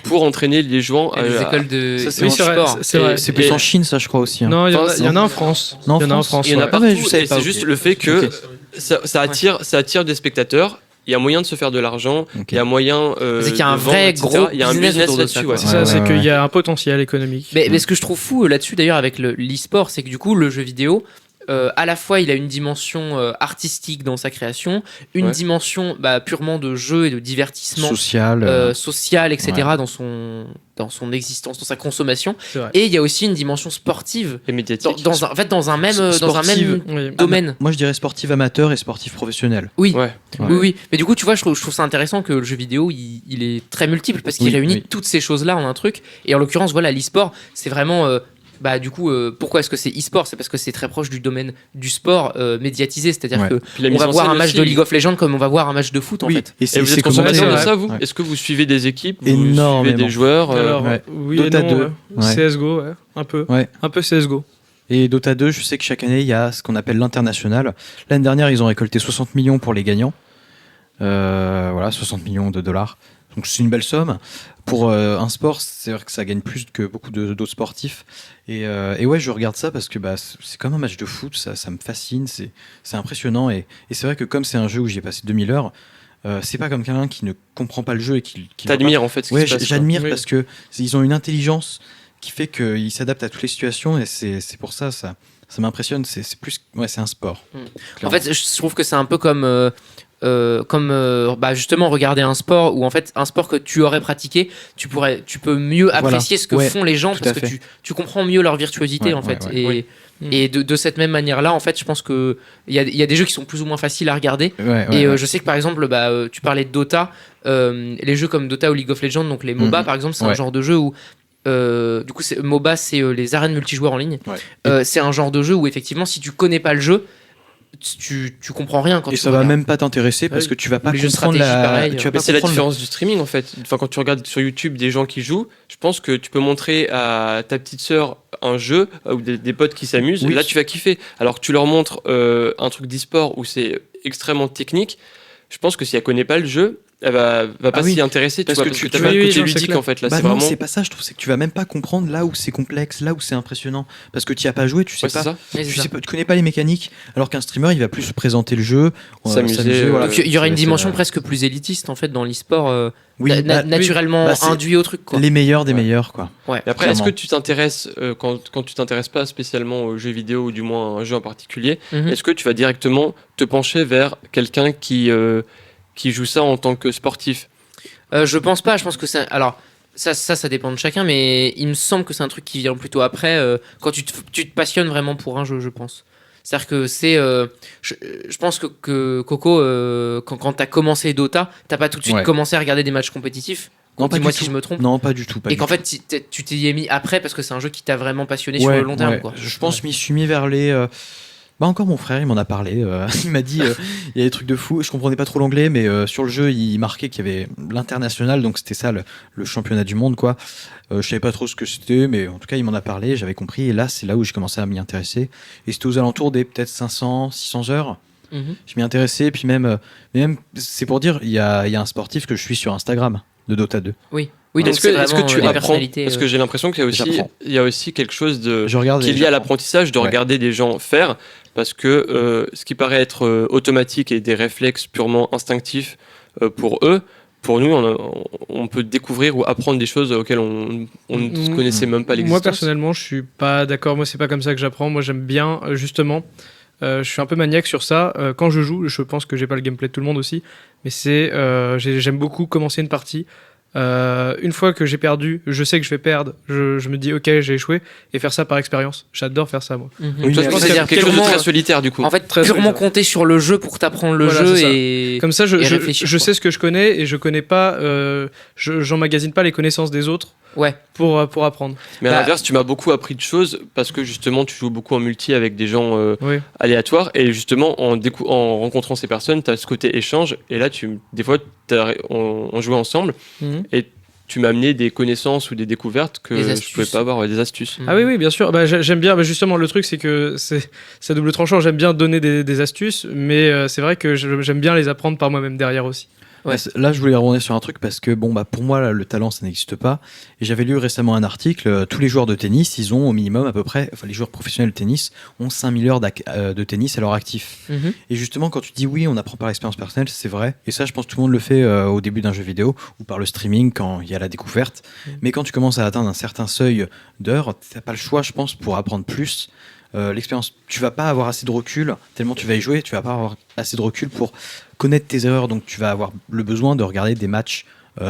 pour entraîner les joueurs à des écoles de sport. C'est plus en Chine, ça, je crois aussi. Hein. Non, il y en a en France. Non, il y en a en France. Il y en a partout. je savais pas, c'est juste le fait que ça attire des spectateurs. Il y a moyen de se faire de l'argent. Il y a moyen. C'est qu'il y a un vrai gros il y a un business là-dessus. C'est ça, c'est qu'il y a un potentiel économique. Mais ce que je trouve fou là-dessus d'ailleurs avec l'e-sport, c'est que du coup le jeu vidéo, à la fois il a une dimension artistique dans sa création, une dimension purement de jeu et de divertissement social, etc. dans son existence, dans sa consommation, et il y a aussi une dimension sportive et médiatique dans un même domaine. Moi je dirais sportif amateur et sportif professionnel. Oui, mais du coup tu vois, je trouve ça intéressant que le jeu vidéo il est très multiple parce qu'il réunit toutes ces choses là en un truc, et en l'occurrence voilà, l'e-sport c'est vraiment du coup, pourquoi est-ce que c'est e-sport ? C'est parce que c'est très proche du domaine du sport médiatisé, c'est-à-dire que on va voir un match de League of Legends comme on va voir un match de foot en fait. Et vous êtes consommateur de ça, vous ? Est-ce que vous suivez des équipes ? Vous suivez des joueurs oui, Dota 2, CSGO, un peu CSGO. Et Dota 2, je sais que chaque année il y a ce qu'on appelle l'international. L'année dernière, ils ont récolté 60 millions pour les gagnants. 60 millions de dollars. Donc c'est une belle somme. Pour un sport, c'est vrai que ça gagne plus que beaucoup d'autres sportifs. Et ouais, je regarde ça parce que c'est comme un match de foot, ça me fascine, c'est impressionnant. Et c'est vrai que comme c'est un jeu où j'ai passé 2000 heures, c'est pas comme quelqu'un qui ne comprend pas le jeu et qui t'admires en fait ce qui se passe. J'admire parce que ils ont une intelligence qui fait qu'ils s'adaptent à toutes les situations, et c'est pour ça m'impressionne. C'est plus, c'est un sport. En fait, je trouve que c'est un peu comme justement regarder un sport, où en fait un sport que tu aurais pratiqué, tu peux mieux apprécier ce que font les gens parce que tu comprends mieux leur virtuosité en fait. Et de cette même manière là, en fait, je pense que il y a des jeux qui sont plus ou moins faciles à regarder. Je sais que par exemple, tu parlais de Dota, les jeux comme Dota ou League of Legends, donc les MOBA par exemple, c'est un genre de jeu où du coup MOBA c'est les arènes multijoueurs en ligne. C'est un genre de jeu où effectivement si tu connais pas le jeu, tu comprends rien quand et tu ça regardes. va même pas t'intéresser parce que tu vas pas comprendre c'est la différence du streaming en fait. Enfin, quand tu regardes sur YouTube des gens qui jouent, je pense que tu peux montrer à ta petite sœur un jeu ou des potes qui s'amusent, et là tu vas kiffer. Alors que tu leur montres un truc d'e-sport où c'est extrêmement technique, je pense que si elle connaît pas le jeu, elle va pas s'y intéresser, parce que tu as pas le côté ludique en fait. Là, non, c'est pas ça, je trouve, c'est que tu vas même pas comprendre là où c'est complexe, là où c'est impressionnant, parce que tu y as pas joué, tu sais pas, tu connais pas les mécaniques, alors qu'un streamer il va plus présenter le jeu, s'amuser. Donc il y aurait une dimension presque plus élitiste en fait dans l'e-sport, naturellement induit au truc quoi. Les meilleurs des meilleurs quoi. Et après, est-ce que tu t'intéresses quand tu t'intéresses pas spécialement aux jeux vidéo ou du moins à un jeu en particulier, est-ce que tu vas directement te pencher vers quelqu'un qui joue ça en tant que sportif? Je pense pas, je pense que ça... Alors, ça dépend de chacun, mais il me semble que c'est un truc qui vient plutôt après, quand tu te passionnes vraiment pour un jeu, je pense. C'est-à-dire que c'est... je pense que Coco, quand t'as commencé Dota, t'as pas tout de suite commencé à regarder des matchs compétitifs. Non, dis-moi si je me trompe. Non, pas du tout. Et qu'en fait, tu t'y es mis après parce que c'est un jeu qui t'a vraiment passionné sur le long terme. Quoi. Je pense que je m'y suis mis vers les... encore mon frère, il m'en a parlé. Il m'a dit, il y a des trucs de fou. Je comprenais pas trop l'anglais, mais sur le jeu, il marquait qu'il y avait l'international, donc c'était ça le championnat du monde, quoi. Je savais pas trop ce que c'était, mais en tout cas, il m'en a parlé, j'avais compris. Et là, c'est là où j'ai commencé à m'y intéresser. Et c'était aux alentours des peut-être 500, 600 heures. Je m'y intéressais, puis même, c'est pour dire, il y a un sportif que je suis sur Instagram de Dota 2. Oui, donc est-ce que tu apprends, parce que j'ai l'impression qu'il y a aussi quelque chose qui est lié à l'apprentissage, de regarder des gens faire, parce que ce qui paraît être automatique et des réflexes purement instinctifs pour eux, pour nous, on peut découvrir ou apprendre des choses auxquelles on ne connaissait même pas l'existence. Moi personnellement, je suis pas d'accord. Moi, c'est pas comme ça que j'apprends. Moi, j'aime bien justement. Je suis un peu maniaque sur ça. Quand je joue, je pense que j'ai pas le gameplay de tout le monde aussi, mais j'aime beaucoup commencer une partie. Une fois que j'ai perdu, je sais que je vais perdre, je me dis ok, j'ai échoué, et faire ça par expérience. J'adore faire ça moi. Donc toi, je pense qu'il y a quelque chose de très solitaire du coup. En fait, purement compter sur le jeu pour t'apprendre le jeu et comme ça je sais ce que je connais, et je connais pas, j'emmagasine pas les connaissances des autres Ouais. pour apprendre. Mais à Bah, l'inverse, tu m'as beaucoup appris de choses parce que justement, tu joues beaucoup en multi avec des gens Oui. aléatoires. Et justement, en rencontrant ces personnes, tu as ce côté échange. Et là, des fois, on jouait ensemble. Mhm. Et tu m'as amené des connaissances ou des découvertes que Des je astuces. pouvais pas avoir, ouais, des astuces. Mhm. Ah oui, bien sûr. Bah, j'aime bien. Bah, justement, le truc, c'est que c'est à double tranchant. J'aime bien donner des astuces, mais c'est vrai que j'aime bien les apprendre par moi-même derrière aussi. Ouais. Là, je voulais rebondir sur un truc parce que bon, bah, pour moi, là, le talent, ça n'existe pas. Et j'avais lu récemment un article. Tous les joueurs de tennis, ils ont au minimum à peu près, enfin, les joueurs professionnels de tennis ont 5000 heures de tennis à leur actif. Mhm. Et justement, quand tu dis oui, on apprend par l'expérience personnelle, c'est vrai. Et ça, je pense que tout le monde le fait au début d'un jeu vidéo ou par le streaming quand il y a la découverte. Mais quand tu commences à atteindre un certain seuil d'heures, t'as pas le choix, je pense, pour apprendre plus. L'expérience, tu vas pas avoir assez de recul, tellement tu vas y jouer, tu vas pas avoir assez de recul pour connaître tes erreurs, donc tu vas avoir le besoin de regarder des matchs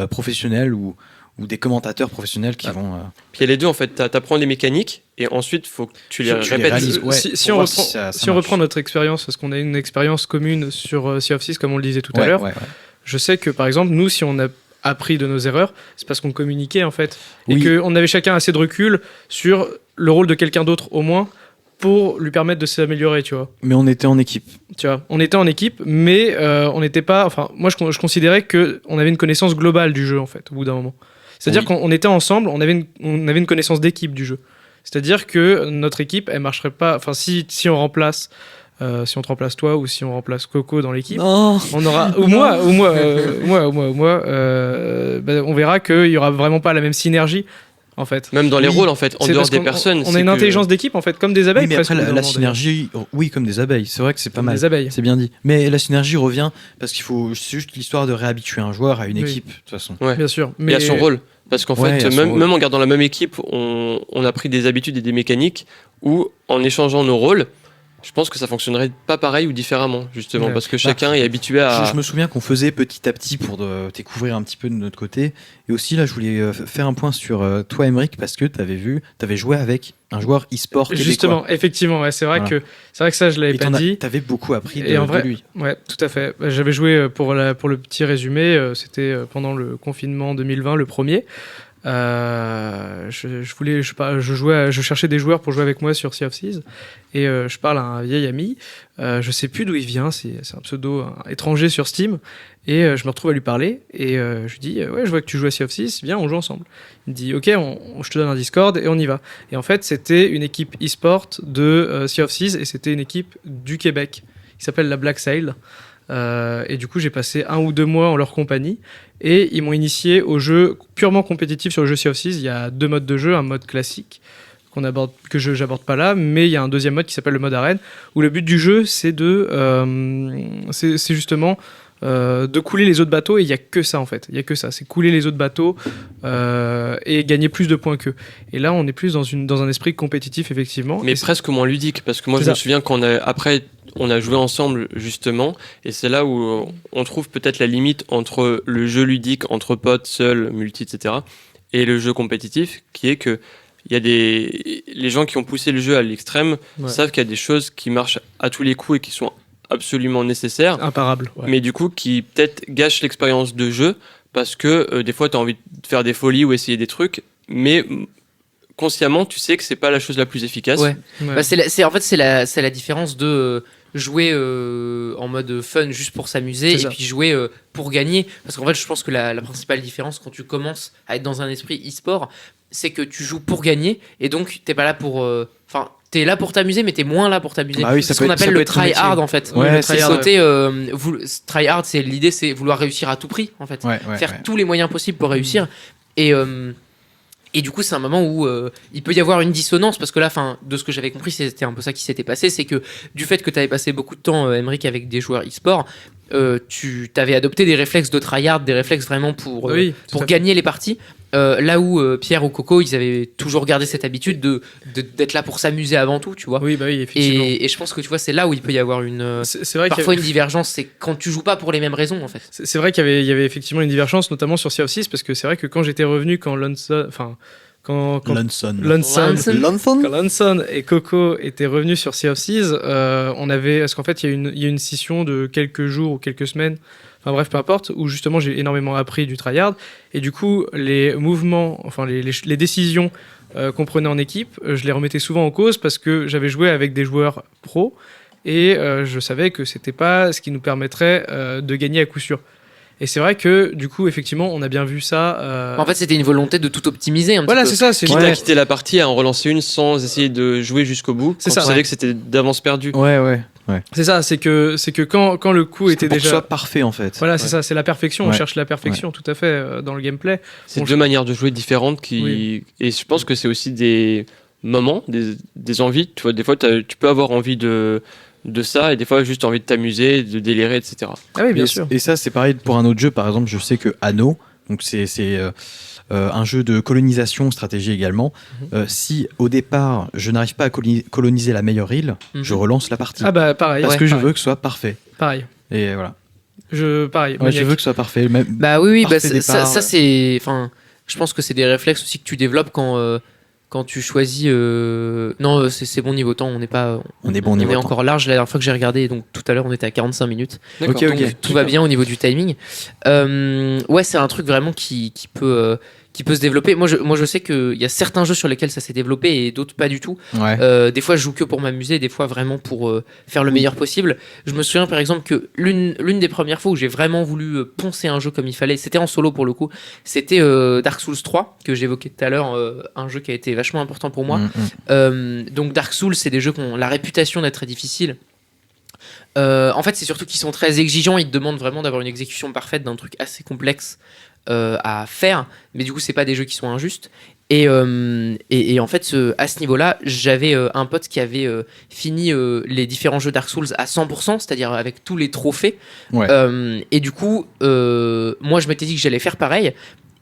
professionnels ou des commentateurs professionnels qui vont... Puis il y a les deux, en fait. T'apprends les mécaniques et ensuite, faut que tu les Tu les répètes. réalises. Ouais, si pour on voir reprend, si ça si on marche. reprend notre expérience, parce qu'on a une expérience commune sur Sea of Thieves, comme on le disait tout à Ouais, l'heure, ouais, ouais. je sais que par exemple, nous, si on a appris de nos erreurs, c'est parce qu'on communiquait en fait. Oui. Et qu'on avait chacun assez de recul sur le rôle de quelqu'un d'autre au moins pour lui permettre de s'améliorer, tu vois. Mais on était en équipe. Tu vois, on était en équipe, mais on n'était pas. Enfin, moi, je considérais que on avait une connaissance globale du jeu en fait, au bout d'un moment. C'est-à-dire Oui. qu'on était ensemble, on avait une connaissance d'équipe du jeu. C'est-à-dire que notre équipe, elle marcherait pas. Enfin, si on remplace. Si on te remplace toi ou si on remplace Coco dans l'équipe, Non. on aura ou moi, on verra qu'il y aura vraiment pas la même synergie en fait. Même dans les Oui. rôles, en fait, en C'est dehors parce des qu'on- personnes. On c'est a une que- intelligence d'équipe en fait, comme des abeilles. Oui, mais presque, après, au bout d'un la moment, synergie, oui, comme des abeilles. C'est vrai que c'est pas d'ailleurs. mal. Des abeilles. C'est bien dit. Mais la synergie revient parce qu'il faut. C'est juste l'histoire de réhabituer un joueur à une Oui. équipe, de toute façon. Ouais. Bien sûr. Il y a son rôle. Parce qu'en Ouais, il y fait, a son même, rôle. même en gardant la même équipe, on a pris des habitudes et des mécaniques où, en échangeant nos rôles, je pense que ça fonctionnerait pas pareil ou différemment, justement, Ouais. parce que chacun est habitué à. Je me souviens qu'on faisait petit à petit pour découvrir un petit peu de notre côté. Et aussi, là, je voulais faire un point sur toi, Emeric, parce que t'avais joué avec un joueur e-sport québécois. Justement, effectivement, ouais, c'est vrai Voilà. que ça, je l'avais Et pas dit. t'avais beaucoup appris Et en vrai, de lui. Ouais, tout à fait. Bah, j'avais joué pour le petit résumé, c'était pendant le confinement 2020, le premier. Je cherchais des joueurs pour jouer avec moi sur Sea of Thieves et je parle à un vieil ami. Je sais plus d'où il vient, c'est un pseudo étranger sur Steam et je me retrouve à lui parler et je lui dis ouais, je vois que tu joues à Sea of Thieves, viens, on joue ensemble. Il me dit ok, je te donne un Discord et on y va. Et en fait, c'était une équipe e-sport de Sea of Thieves et c'était une équipe du Québec qui s'appelle la Black Sail. Et du coup, j'ai passé 1 ou 2 mois en leur compagnie et ils m'ont initié au jeu purement compétitif sur le jeu Sea of Thieves. Il y a 2 modes de jeu, un mode classique que j'aborde pas là, mais il y a un deuxième mode qui s'appelle le mode arène où le but du jeu c'est justement de couler les autres bateaux et il y a que ça en fait. Il y a que ça, c'est couler les autres bateaux et gagner plus de points qu'eux. Et là, on est plus dans un esprit compétitif effectivement. Mais Et c'est- presque moins ludique, parce que moi, C'est je me ça. souviens après, on a joué ensemble, justement, et c'est là où on trouve peut-être la limite entre le jeu ludique, entre potes, seul, multi, etc., et le jeu compétitif, qui est que les gens qui ont poussé le jeu à l'extrême Ouais. savent qu'il y a des choses qui marchent à tous les coups et qui sont absolument nécessaires, imparable. Ouais. mais du coup qui peut-être gâchent l'expérience de jeu parce que des fois tu as envie de faire des folies ou essayer des trucs, mais consciemment tu sais que c'est pas la chose la plus efficace. Ouais. Ouais. Bah, en fait, c'est la différence de jouer en mode fun juste pour s'amuser C'est et ça. puis jouer pour gagner. Parce qu'en fait, je pense que la principale différence quand tu commences à être dans un esprit e-sport, c'est que tu joues pour gagner et donc t'es pas là pour. Enfin, t'es là pour t'amuser, mais t'es moins là pour t'amuser. Bah oui, c'est ça ce peut qu'on être- ça appelle peut le être ton try métier. hard en fait. Ouais, Le c'est try ça. côté, try hard, c'est l'idée, c'est vouloir réussir à tout prix en fait. Ouais, ouais, Faire ouais. tous les moyens possibles pour réussir. Et du coup, c'est un moment où il peut y avoir une dissonance parce que là, de ce que j'avais compris, c'était un peu ça qui s'était passé. C'est que du fait que tu avais passé beaucoup de temps, Emeric, avec des joueurs e-sport, tu t'avais adopté des réflexes de tryhard, des réflexes vraiment pour Oui, tout pour à fait. gagner les parties. Là où Pierre ou Coco, ils avaient toujours gardé cette habitude d'être là pour s'amuser avant tout, tu vois. Oui, bah oui, effectivement. Et je pense que tu vois, c'est là où il peut y avoir C'est vrai qu'il y parfois avait- une divergence. C'est quand tu joues pas pour les mêmes raisons, en fait. C'est vrai qu'il y avait effectivement une divergence, notamment sur Sea of Thieves, parce que c'est vrai que quand j'étais revenu, quand quand Lanson. Quand Lanson et Coco étaient revenus sur Sea of Thieves, on avait, parce qu'en fait il y a une scission de quelques jours ou quelques semaines, enfin bref peu importe, où justement j'ai énormément appris du tryhard, et du coup les mouvements, enfin les décisions qu'on prenait en équipe, je les remettais souvent en cause parce que j'avais joué avec des joueurs pros et je savais que c'était pas ce qui nous permettrait de gagner à coup sûr. Et c'est vrai que du coup effectivement on a bien vu ça. En fait c'était une volonté de tout optimiser un petit Voilà peu. c'est ça, c'est Quitte à quitter la partie, à en relancer une sans essayer de jouer jusqu'au bout. C'est Quand ça. tu savais que c'était d'avance perdu. Ouais. C'est ça, c'est que quand le coup était Pour que ce déjà soit parfait en fait. voilà, c'est ça, c'est la perfection, on Ouais. cherche la perfection tout à fait dans le gameplay. C'est Bon, deux manières de jouer différentes qui Oui. et je pense que c'est aussi des moments, des envies. Tu vois, des fois tu peux avoir envie de ça et des fois juste envie de t'amuser, de délirer, etc. Ah oui, bien et, sûr. et ça, c'est pareil pour un autre jeu. Par exemple, je sais que Anno, donc c'est un jeu de colonisation, stratégie également. Si au départ, je n'arrive pas à coloniser la meilleure île, je relance la partie. Ah bah pareil. parce ouais, que je pareil. veux que ce soit parfait. Pareil. Et voilà. Pareil. Ouais, je maniaque. veux que ce soit parfait. Même... Bah oui, bah, Parfait départ, ça c'est. Enfin, je pense que c'est des réflexes aussi que tu développes quand tu choisis. Non, c'est bon niveau temps, on n'est pas. On est bon niveau temps. encore large. La dernière fois que j'ai regardé, donc tout à l'heure, on était à 45 minutes. D'accord. Ok, Donc tout va bien au niveau du timing. Ouais, c'est un truc vraiment qui peut se développer. Moi, je sais qu'il y a certains jeux sur lesquels ça s'est développé et d'autres pas du tout. Ouais. Des fois, je joue que pour m'amuser, des fois vraiment pour faire le meilleur possible. Je me souviens par exemple que l'une des premières fois où j'ai vraiment voulu poncer un jeu comme il fallait, c'était en solo pour le coup, c'était Dark Souls 3 que j'évoquais tout à l'heure, un jeu qui a été vachement important pour moi. Donc Dark Souls, c'est des jeux qui ont la réputation d'être très difficiles. En fait, c'est surtout qu'ils sont très exigeants, ils te demandent vraiment d'avoir une exécution parfaite d'un truc assez complexe à faire, mais du coup, c'est pas des jeux qui sont injustes. Et en fait, à ce niveau-là, j'avais un pote qui avait fini les différents jeux Dark Souls à 100%, c'est-à-dire avec tous les trophées. Ouais. Et du coup, moi, je m'étais dit que j'allais faire pareil.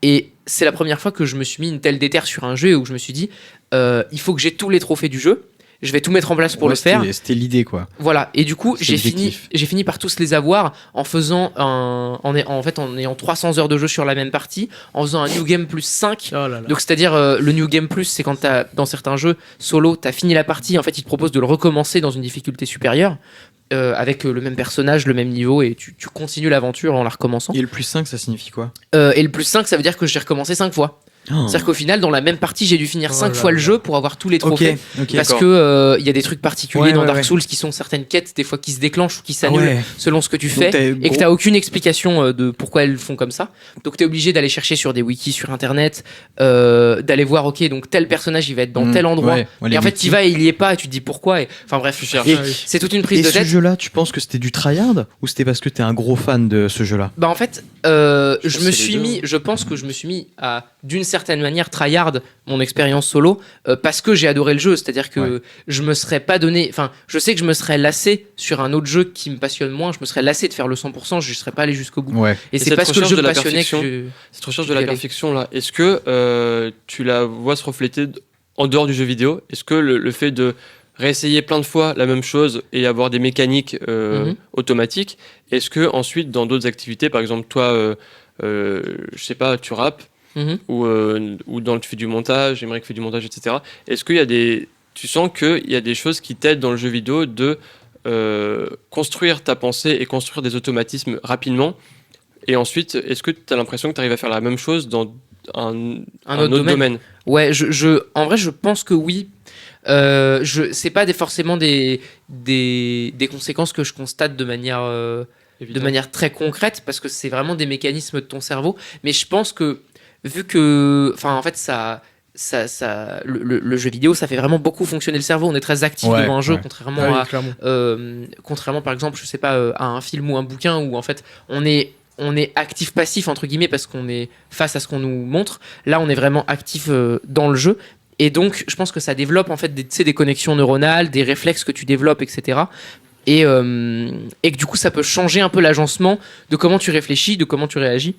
Et c'est la première fois que je me suis mis une telle déterre sur un jeu et où je me suis dit, il faut que j'ai tous les trophées du jeu. Je vais tout mettre en place pour le faire. C'était l'idée, quoi. Voilà, et du coup, C'est j'ai fini par tous les avoir en faisant en ayant 300 heures de jeu sur la même partie, en faisant un New Game plus 5. Oh là là. Donc, c'est-à-dire, le New Game plus, c'est quand dans certains jeux solo, t'as fini la partie, en fait, ils te proposent de le recommencer dans une difficulté supérieure, avec le même personnage, le même niveau, et tu continues l'aventure en la recommençant. Et le plus 5, ça signifie quoi? Et le plus 5, ça veut dire que j'ai recommencé 5 fois. C'est-à-dire qu'au final, dans la même partie, j'ai dû finir 5 fois le jeu pour avoir tous les trophées. Ok. Parce que il y a des trucs particuliers dans Dark ouais. Souls qui sont certaines quêtes, des fois qui se déclenchent ou qui s'annulent selon ce que tu fais, t'as et que t'as aucune explication de pourquoi elles font comme ça. Donc t'es obligé d'aller chercher sur des wikis sur internet, d'aller voir, ok, donc tel personnage il va être dans tel endroit. Et en fait, tu vas et il y est pas, et tu te dis pourquoi. Enfin bref, Tu cherches. et c'est toute une prise Et de ce tête. jeu-là, tu penses que c'était du tryhard ou c'était parce que t'es un gros fan de ce jeu-là? Bah en fait, je pense que je me suis mis à, d'une certaine manière, tryhard mon expérience solo parce que j'ai adoré le jeu. C'est-à-dire que je me serais pas donné. Enfin, je sais que je me serais lassé sur un autre jeu qui me passionne moins. Je me serais lassé de faire le 100%. Je serais pas allé jusqu'au bout. Ouais. Et c'est cette parce que le recherche jeu de me la passionnait perfection, que Cette recherche de y la aller. perfection là, est-ce que tu la vois se refléter en dehors du jeu vidéo? Est-ce que le fait de réessayer plein de fois la même chose et avoir des mécaniques automatiques, est-ce que ensuite dans d'autres activités, par exemple toi, je sais pas, tu rappes ou tu fais du montage, Émeric fait du montage, etc. Est-ce qu'il y a tu sens qu'il y a des choses qui t'aident dans le jeu vidéo de construire ta pensée et construire des automatismes rapidement? Et ensuite, est-ce que tu as l'impression que tu arrives à faire la même chose dans un autre domaine? Ouais, en vrai, je pense que oui. C'est pas forcément des conséquences que je constate de manière très concrète, parce que c'est vraiment des mécanismes de ton cerveau. Mais je pense que, vu que, enfin, en fait, le jeu vidéo, ça fait vraiment beaucoup fonctionner le cerveau. On est très actif devant un jeu, contrairement par exemple, je sais pas, à un film ou un bouquin où en fait on est actif-passif entre guillemets parce qu'on est face à ce qu'on nous montre. Là, on est vraiment actif dans le jeu. Et donc, je pense que ça développe en fait des connexions neuronales, des réflexes que tu développes, etc. Et que du coup, ça peut changer un peu l'agencement de comment tu réfléchis, de comment tu réagis.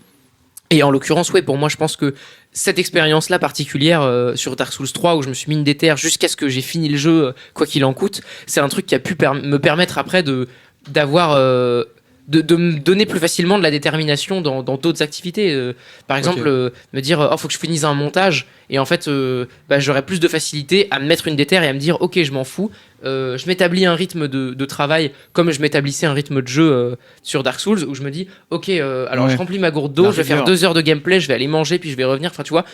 Et en l'occurrence, ouais, pour moi, je pense que cette expérience-là particulière sur Dark Souls 3, où je me suis mis une déterre jusqu'à ce que j'ai fini le jeu, quoi qu'il en coûte, c'est un truc qui a pu me permettre après d'avoir de me donner plus facilement de la détermination dans d'autres activités. Par exemple, me dire faut que je finisse un montage, et en fait j'aurais plus de facilité à me mettre une déter et à me dire ok, je m'en fous, je m'établis un rythme de travail comme je m'établissais un rythme de jeu sur Dark Souls, où je me dis ok, alors je remplis ma gourde d'eau, je vais faire 2 heures de gameplay, je vais aller manger, puis je vais revenir, enfin tu vois,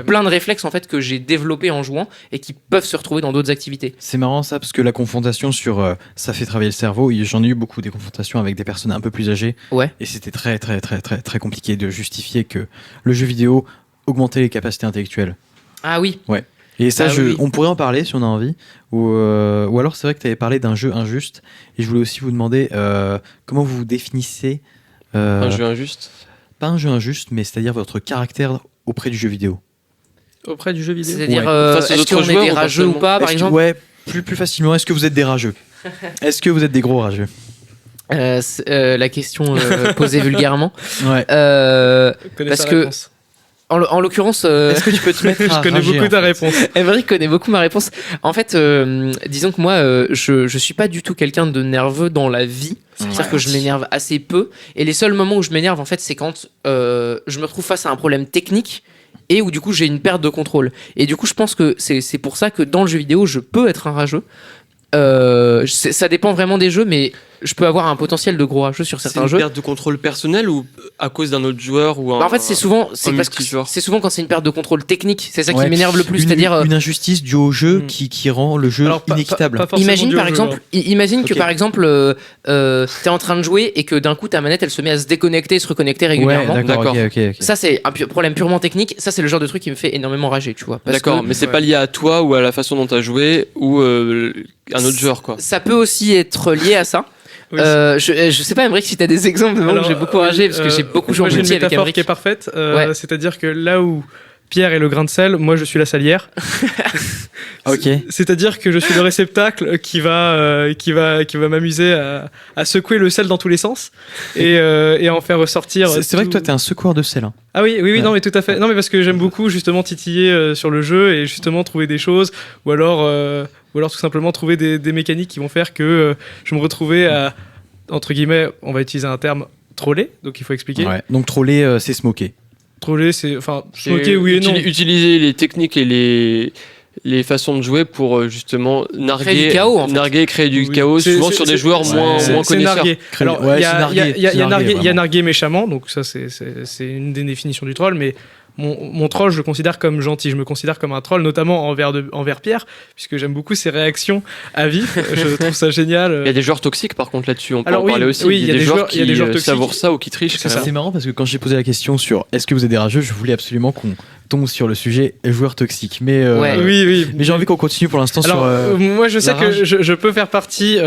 plein de réflexes en fait que j'ai développés en jouant et qui peuvent se retrouver dans d'autres activités. C'est marrant ça, parce que la confrontation sur ça fait travailler le cerveau, j'en ai eu beaucoup des confrontations avec des personnes un peu plus âgées, et c'était très très très très très compliqué de justifier que le jeu vidéo augmentait les capacités intellectuelles. Ah oui. Ouais. Et ça, on pourrait en parler si on a envie, ou alors c'est vrai que tu avais parlé d'un jeu injuste, et je voulais aussi vous demander comment vous définissez un jeu injuste. Pas un jeu injuste, mais c'est-à-dire votre caractère auprès du jeu vidéo. Auprès du jeu vidéo. C'est-à-dire, Face aux est-ce autres qu'on est joueurs, des rageux ou pas, par exemple? Ouais, plus facilement. Est-ce que vous êtes des rageux? Est-ce que vous êtes des gros rageux? La question posée vulgairement. Ouais. Parce que en l'occurrence, est-ce que tu peux te mettre je connais beaucoup ta réponse. Emery connaît beaucoup ma réponse. En fait, disons que moi, je suis pas du tout quelqu'un de nerveux dans la vie. C'est-à-dire que je m'énerve assez peu. Et les seuls moments où je m'énerve, en fait, c'est quand je me retrouve face à un problème technique et où du coup j'ai une perte de contrôle. Et du coup, je pense que c'est pour ça que dans le jeu vidéo, je peux être un rageux. Ça dépend vraiment des jeux, mais je peux avoir un potentiel de gros rageux sur certains jeux. C'est une perte de contrôle personnel ou à cause d'un autre joueur ou en fait, c'est souvent quand c'est une perte de contrôle technique. C'est ça qui m'énerve le plus, c'est-à-dire une injustice due au jeu qui rend le jeu inéquitable. Imagine par exemple, par exemple, t'es en train de jouer et que d'un coup ta manette elle se met à se déconnecter et se reconnecter régulièrement. Ouais, d'accord. Okay. Ça c'est un problème purement technique. Ça c'est le genre de truc qui me fait énormément rager, tu vois. D'accord, mais c'est pas lié à toi ou à la façon dont t'as joué ou un autre joueur quoi. Ça peut aussi être lié à ça. Oui. Je sais pas, Emric, si t'as des exemples de moments où j'ai beaucoup ragé, parce que j'ai beaucoup joué en multi avec Emric. J'ai une métaphore qui est parfaite, c'est-à-dire que là où Pierre est le grain de sel, moi je suis la salière. Ok. C'est-à-dire que je suis le réceptacle qui va m'amuser à secouer le sel dans tous les sens et à en faire ressortir. C'est vrai que toi t'es un secoueur de sel. Hein. Ah oui, non mais tout à fait. Non mais parce que j'aime beaucoup justement titiller sur le jeu et justement trouver des choses ou alors tout simplement trouver des mécaniques qui vont faire que je me retrouvais à, entre guillemets, on va utiliser un terme, troller, donc il faut expliquer. Ouais. Donc troller, c'est se moquer. Troller, c'est moquer, oui et non. Utiliser les techniques et les façons de jouer pour justement narguer, créer du chaos, en fait. Narguer, créer du chaos, souvent sur des joueurs moins connaisseurs. Narguer. Alors, il y a narguer méchamment, donc ça c'est une des définitions du troll, mais mon troll, je le considère comme gentil. Je me considère comme un troll, notamment envers Pierre, puisque j'aime beaucoup ses réactions à vif. Je trouve ça génial. Il y a des joueurs toxiques, par contre, là-dessus. On peut en parler aussi. Oui, il y a des joueurs qui savourent ça ou qui trichent. C'est marrant parce que quand j'ai posé la question sur est-ce que vous êtes des rageux, je voulais absolument qu'on tombe sur le sujet joueurs toxiques. Mais oui. Mais j'ai envie qu'on continue pour l'instant sur. Moi, je sais que je peux faire partie.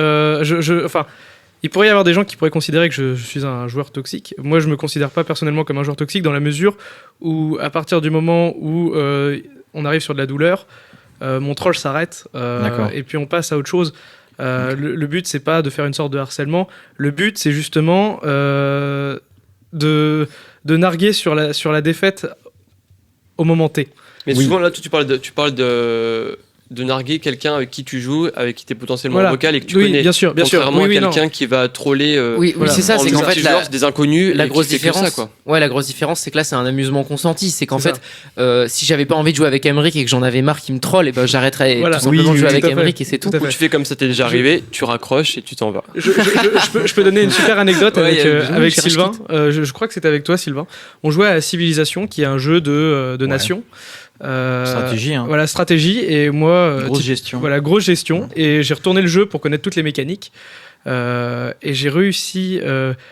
Il pourrait y avoir des gens qui pourraient considérer que je suis un joueur toxique. Moi, je me considère pas personnellement comme un joueur toxique dans la mesure où, à partir du moment où on arrive sur de la douleur, mon troll s'arrête et puis on passe à autre chose. Le but, c'est pas de faire une sorte de harcèlement. Le but, c'est justement de narguer sur la défaite au moment T. Mais souvent, là, tu parles de narguer quelqu'un avec qui tu joues, avec qui tu es potentiellement vocal et que tu connais. Bien sûr. Contrairement à quelqu'un qui va troller c'est ça, c'est qu'en fait des inconnus, la grosse différence, ça, quoi. Ouais, la grosse différence, c'est que là c'est un amusement consenti, c'est qu'en fait si j'avais pas envie de jouer avec Emric et que j'en avais marre qu'il me troll, et ben j'arrêterais tout simplement de jouer avec Emric et c'est tout. Ou tu fais comme ça t'est déjà arrivé, tu raccroches et tu t'en vas. Je peux donner une super anecdote avec Sylvain. Je crois que c'était avec toi, Sylvain. On jouait à Civilisation, qui est un jeu de nation. Stratégie, hein. Voilà, stratégie, et moi grosse gestion. Voilà, grosse gestion, et j'ai retourné le jeu pour connaître toutes les mécaniques, et j'ai réussi.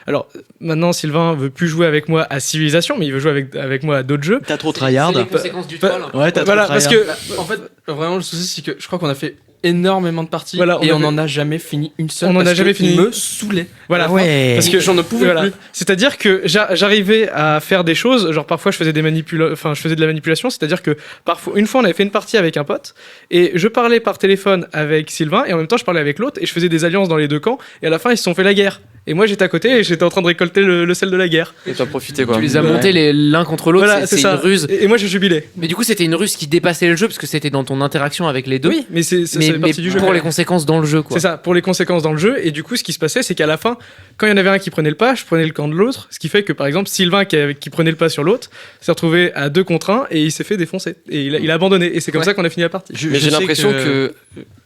Alors maintenant, Sylvain veut plus jouer avec moi à Civilisation, mais il veut jouer avec moi à d'autres jeux. T'as trop tryhard. C'est les conséquences du troll. Ouais, t'as trop tryhard. Parce que en fait, vraiment, le souci, c'est que je crois qu'on a fait énormément de parties et on n'en a jamais fini une seule. On en a jamais fini. Il me saoulait. Voilà, parce que j'en ne pouvais plus. C'est-à-dire que j'arrivais à faire des choses, genre parfois je faisais de la manipulation, c'est-à-dire que parfois, une fois on avait fait une partie avec un pote et je parlais par téléphone avec Sylvain et en même temps je parlais avec l'autre et je faisais des alliances dans les deux camps et à la fin ils se sont fait la guerre. Et moi, j'étais à côté et j'étais en train de récolter le sel de la guerre. Et t'as profité quoi. Tu les as montés l'un contre l'autre, Voilà, c'est ça. une ruse. Et moi, je jubilais. Mais du coup, c'était une ruse qui dépassait le jeu parce que c'était dans ton interaction avec les deux. Oui, mais ça fait partie du jeu. Pour les conséquences dans le jeu, quoi. C'est ça, pour les conséquences dans le jeu. Et du coup, ce qui se passait, c'est qu'à la fin, quand il y en avait un qui prenait le pas, je prenais le camp de l'autre. Ce qui fait que, par exemple, Sylvain qui prenait le pas sur l'autre s'est retrouvé à 2 contre 1 et il s'est fait défoncer. Et il a abandonné. Et c'est comme ça qu'on a fini la partie. Mais j'ai l'impression que.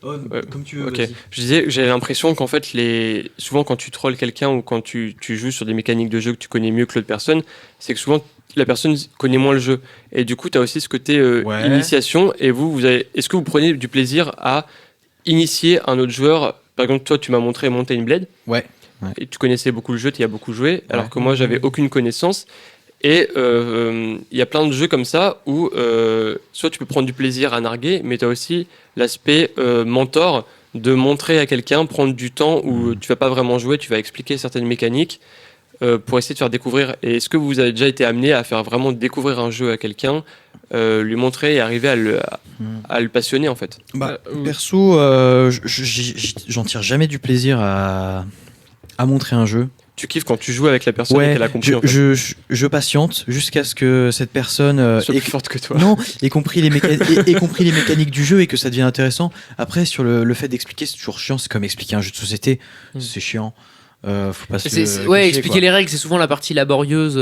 Comme tu veux. Ok. Vas-y. Je disais, j'ai l'impression qu'en fait, souvent quand tu trolls quelqu'un ou quand tu joues sur des mécaniques de jeu que tu connais mieux que l'autre personne, c'est que souvent la personne connaît moins le jeu. Et du coup, tu as aussi ce côté initiation. Et est-ce que vous prenez du plaisir à initier un autre joueur? Par exemple, toi, tu m'as montré Mountain Blade. Ouais. Et tu connaissais beaucoup le jeu, tu y as beaucoup joué, alors que moi, j'avais aucune connaissance. Et il y a plein de jeux comme ça où soit tu peux prendre du plaisir à narguer, mais tu as aussi l'aspect mentor de montrer à quelqu'un, prendre du temps où tu vas pas vraiment jouer, tu vas expliquer certaines mécaniques pour essayer de faire découvrir. Et est-ce que vous avez déjà été amené à faire vraiment découvrir un jeu à quelqu'un, lui montrer et arriver à le passionner en fait? Perso, j'en tire jamais du plaisir à montrer un jeu. Tu kiffes quand tu joues avec la personne et qu'elle a compris. Je patiente jusqu'à ce que cette personne soit plus forte que toi. Non, ait compris les mécaniques du jeu et que ça devient intéressant. Après, sur le fait d'expliquer, c'est toujours chiant. C'est comme expliquer un jeu de société. C'est chiant. Faut pas expliquer les règles, c'est souvent la partie laborieuse.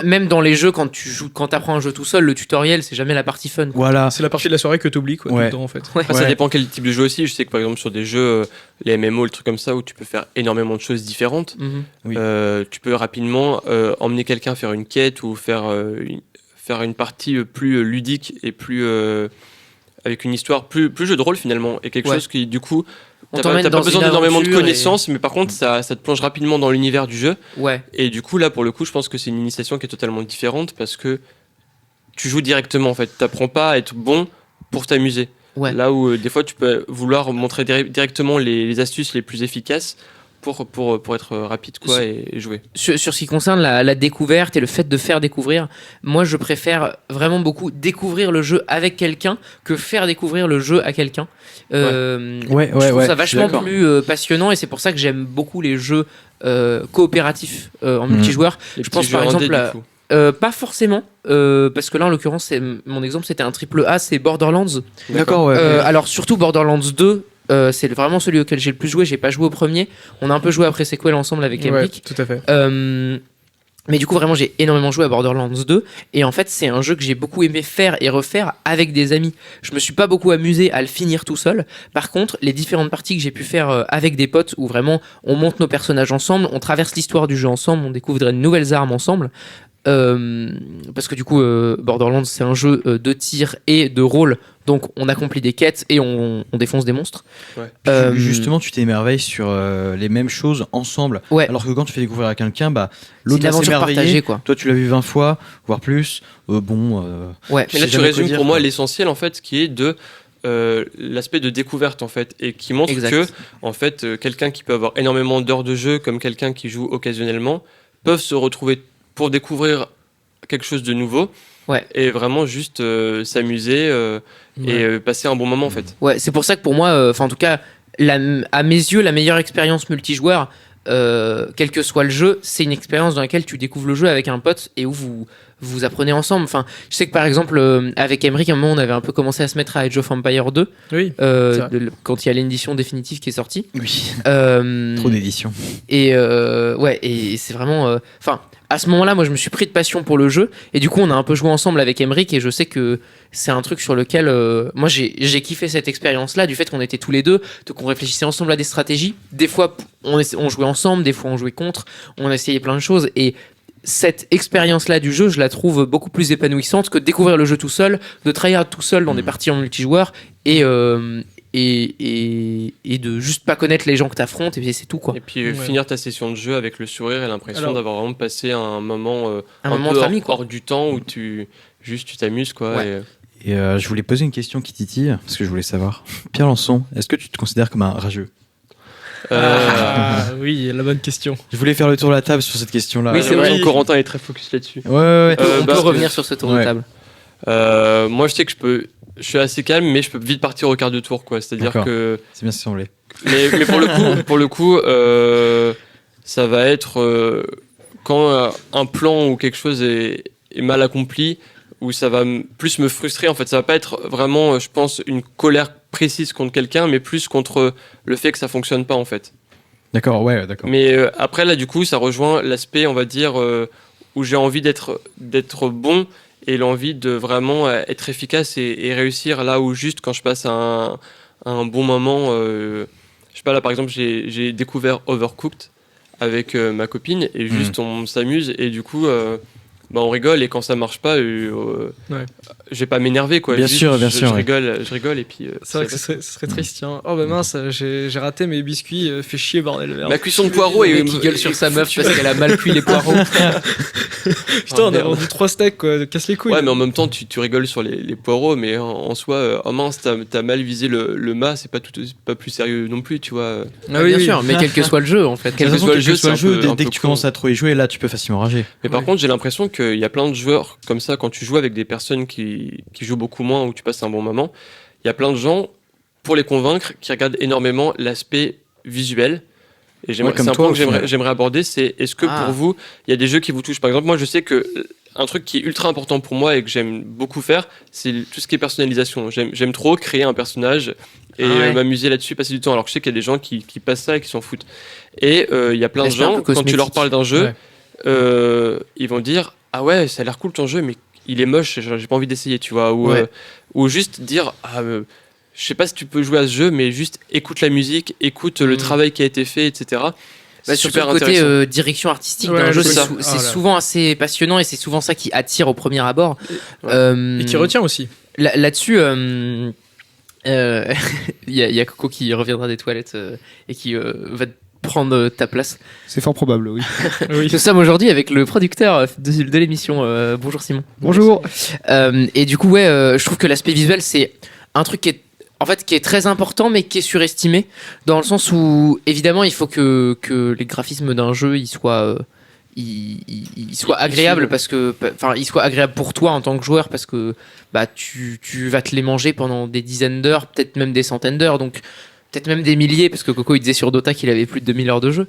Même dans les jeux, quand t'apprends un jeu tout seul, le tutoriel, c'est jamais la partie fun. Voilà. C'est la partie de la soirée que t'oublies, quoi, tout le temps, en fait. Après, ça dépend quel type de jeu aussi. Je sais que par exemple, sur des jeux, les MMO, le truc comme ça, où tu peux faire énormément de choses différentes, tu peux rapidement emmener quelqu'un faire une quête ou faire une partie plus ludique et plus avec une histoire plus jeu de rôle finalement, et quelque chose qui, du coup, t'as pas besoin d'énormément de connaissances, mais par contre, ça te plonge rapidement dans l'univers du jeu. Ouais. Et du coup, là, pour le coup, je pense que c'est une initiation qui est totalement différente parce que tu joues directement, en fait. T'apprends pas à être bon pour t'amuser. Ouais. Là où, des fois, tu peux vouloir montrer directement les astuces les plus efficaces pour être rapide et jouer. Sur ce qui concerne la découverte et le fait de faire découvrir, moi je préfère vraiment beaucoup découvrir le jeu avec quelqu'un que faire découvrir le jeu à quelqu'un. Je trouve ça vachement plus passionnant et c'est pour ça que j'aime beaucoup les jeux coopératifs en multijoueur. Je pense par exemple pas forcément, parce que là en l'occurrence mon exemple c'était un triple A, c'est Borderlands. D'accord. Alors surtout Borderlands 2. C'est vraiment celui auquel j'ai le plus joué. J'ai pas joué au premier. On a un peu joué après Sequel ensemble avec Emric. Tout à fait. Mais du coup, vraiment, j'ai énormément joué à Borderlands 2. Et en fait, c'est un jeu que j'ai beaucoup aimé faire et refaire avec des amis. Je me suis pas beaucoup amusé à le finir tout seul. Par contre, les différentes parties que j'ai pu faire avec des potes, où vraiment on monte nos personnages ensemble, on traverse l'histoire du jeu ensemble, on découvre de nouvelles armes ensemble. Parce que du coup Borderlands c'est un jeu de tir et de rôle, donc on accomplit des quêtes et on défonce des monstres. Justement tu t'émerveilles sur les mêmes choses ensemble, alors que quand tu fais découvrir à quelqu'un, l'autre s'est émerveillé, toi tu l'as vu 20 fois voire plus, mais là tu résumes pour moi l'essentiel en fait, qui est de l'aspect de découverte en fait, et qui montre que en fait quelqu'un qui peut avoir énormément d'heures de jeu comme quelqu'un qui joue occasionnellement peuvent se retrouver pour découvrir quelque chose de nouveau et vraiment juste s'amuser et passer un bon moment en fait. Ouais, c'est pour ça que pour moi, en tout cas, à mes yeux, la meilleure expérience multijoueur, quel que soit le jeu, c'est une expérience dans laquelle tu découvres le jeu avec un pote et où vous apprenez ensemble. Enfin, je sais que par exemple, avec Emric, à un moment, on avait un peu commencé à se mettre à Age of Empires 2, quand il y a l'édition définitive qui est sortie. Oui. Trop d'éditions. Et c'est vraiment... à ce moment-là, moi, je me suis pris de passion pour le jeu. Et du coup, on a un peu joué ensemble avec Emric. Et je sais que c'est un truc sur lequel... moi, j'ai kiffé cette expérience-là, du fait qu'on était tous les deux, qu'on réfléchissait ensemble à des stratégies. Des fois, on jouait ensemble. Des fois, on jouait contre. On essayait plein de choses. Et cette expérience-là du jeu, je la trouve beaucoup plus épanouissante que de découvrir le jeu tout seul, de tryhard tout seul dans des parties en multijoueur. Et de juste pas connaître les gens que t'affrontes, et puis c'est tout quoi. Et puis finir ta session de jeu avec le sourire et l'impression d'avoir vraiment passé un moment un peu famille, hors du temps où tu t'amuses quoi. Et je voulais poser une question qui titille, parce que je voulais savoir. Pierre Lançon, est-ce que tu te considères comme un rageux? Oui, la bonne question. Je voulais faire le tour de la table sur cette question-là. Oui, c'est vrai que Corentin est très focus là-dessus. Ouais. On peut revenir sur ce tour de table. Moi, je sais que je suis assez calme, mais je peux vite partir au quart de tour, quoi. C'est-à-dire que c'est bien semblé. Mais pour le coup, ça va être quand un plan ou quelque chose est mal accompli, où ça va plus me frustrer. En fait, ça va pas être vraiment, je pense, une colère précise contre quelqu'un, mais plus contre le fait que ça fonctionne pas, en fait. D'accord, ouais, d'accord. Mais après, là, du coup, ça rejoint l'aspect, on va dire, où j'ai envie d'être bon et l'envie de vraiment être efficace et réussir là où juste quand je passe un bon moment. Je sais pas, là, par exemple, j'ai découvert Overcooked avec ma copine et juste on s'amuse et du coup on rigole et quand ça marche pas je vais pas m'énerver quoi. Bien sûr, je rigole et puis c'est vrai que ce serait triste tiens. Oh bah mince, j'ai raté mes biscuits, fait chier bordel merde. Ma cuisson de poireaux et qui gueule sur sa meuf parce qu'elle a mal cuit les poireaux. Putain, on a vendu 3 steaks quoi, casse les couilles. Ouais, mais en même temps tu rigoles sur les poireaux, mais en soi oh mince, t'as mal visé le mât, c'est pas plus sérieux non plus, tu vois. Bien sûr, mais quel que soit le jeu en fait. Quel que soit le jeu, dès que tu commences à trop y jouer, là tu peux facilement rager. Mais par contre, j'ai l'impression qu'il y a plein de joueurs comme ça, quand tu joues avec des personnes qui jouent beaucoup moins, où tu passes un bon moment, il y a plein de gens, pour les convaincre, qui regardent énormément l'aspect visuel. Et c'est un point que j'aimerais aborder, c'est est-ce que pour vous, il y a des jeux qui vous touchent? Par exemple, moi je sais que un truc qui est ultra important pour moi et que j'aime beaucoup faire, c'est tout ce qui est personnalisation. J'aime trop créer un personnage et m'amuser là-dessus, passer du temps. Alors que je sais qu'il y a des gens qui passent ça et qui s'en foutent. Et il y a plein de gens, quand tu leur parles d'un jeu, ils vont dire « Ah ouais, ça a l'air cool ton jeu, mais il est moche, j'ai pas envie d'essayer, tu vois. » Ou juste dire « je sais pas si tu peux jouer à ce jeu, mais juste écoute la musique, écoute le travail qui a été fait, etc. » C'est super intéressant. Sur le côté direction artistique d'un jeu, c'est souvent assez passionnant et c'est souvent ça qui attire au premier abord. Et qui retient aussi. Là-dessus, il y a Coco qui reviendra des toilettes et qui va prendre ta place. C'est fort probable, oui. Nous sommes aujourd'hui avec le producteur de l'émission. Bonjour Simon. Bonjour. Et du coup, je trouve que l'aspect visuel, c'est un truc qui est très important, mais qui est surestimé, dans le sens où, évidemment, il faut que les graphismes d'un jeu, ils soient agréables, parce que, enfin, ils soient agréables pour toi en tant que joueur, parce que tu vas te les manger pendant des dizaines d'heures, peut-être même des centaines d'heures, donc peut-être même des milliers, parce que Coco il disait sur Dota qu'il avait plus de 2000 heures de jeu.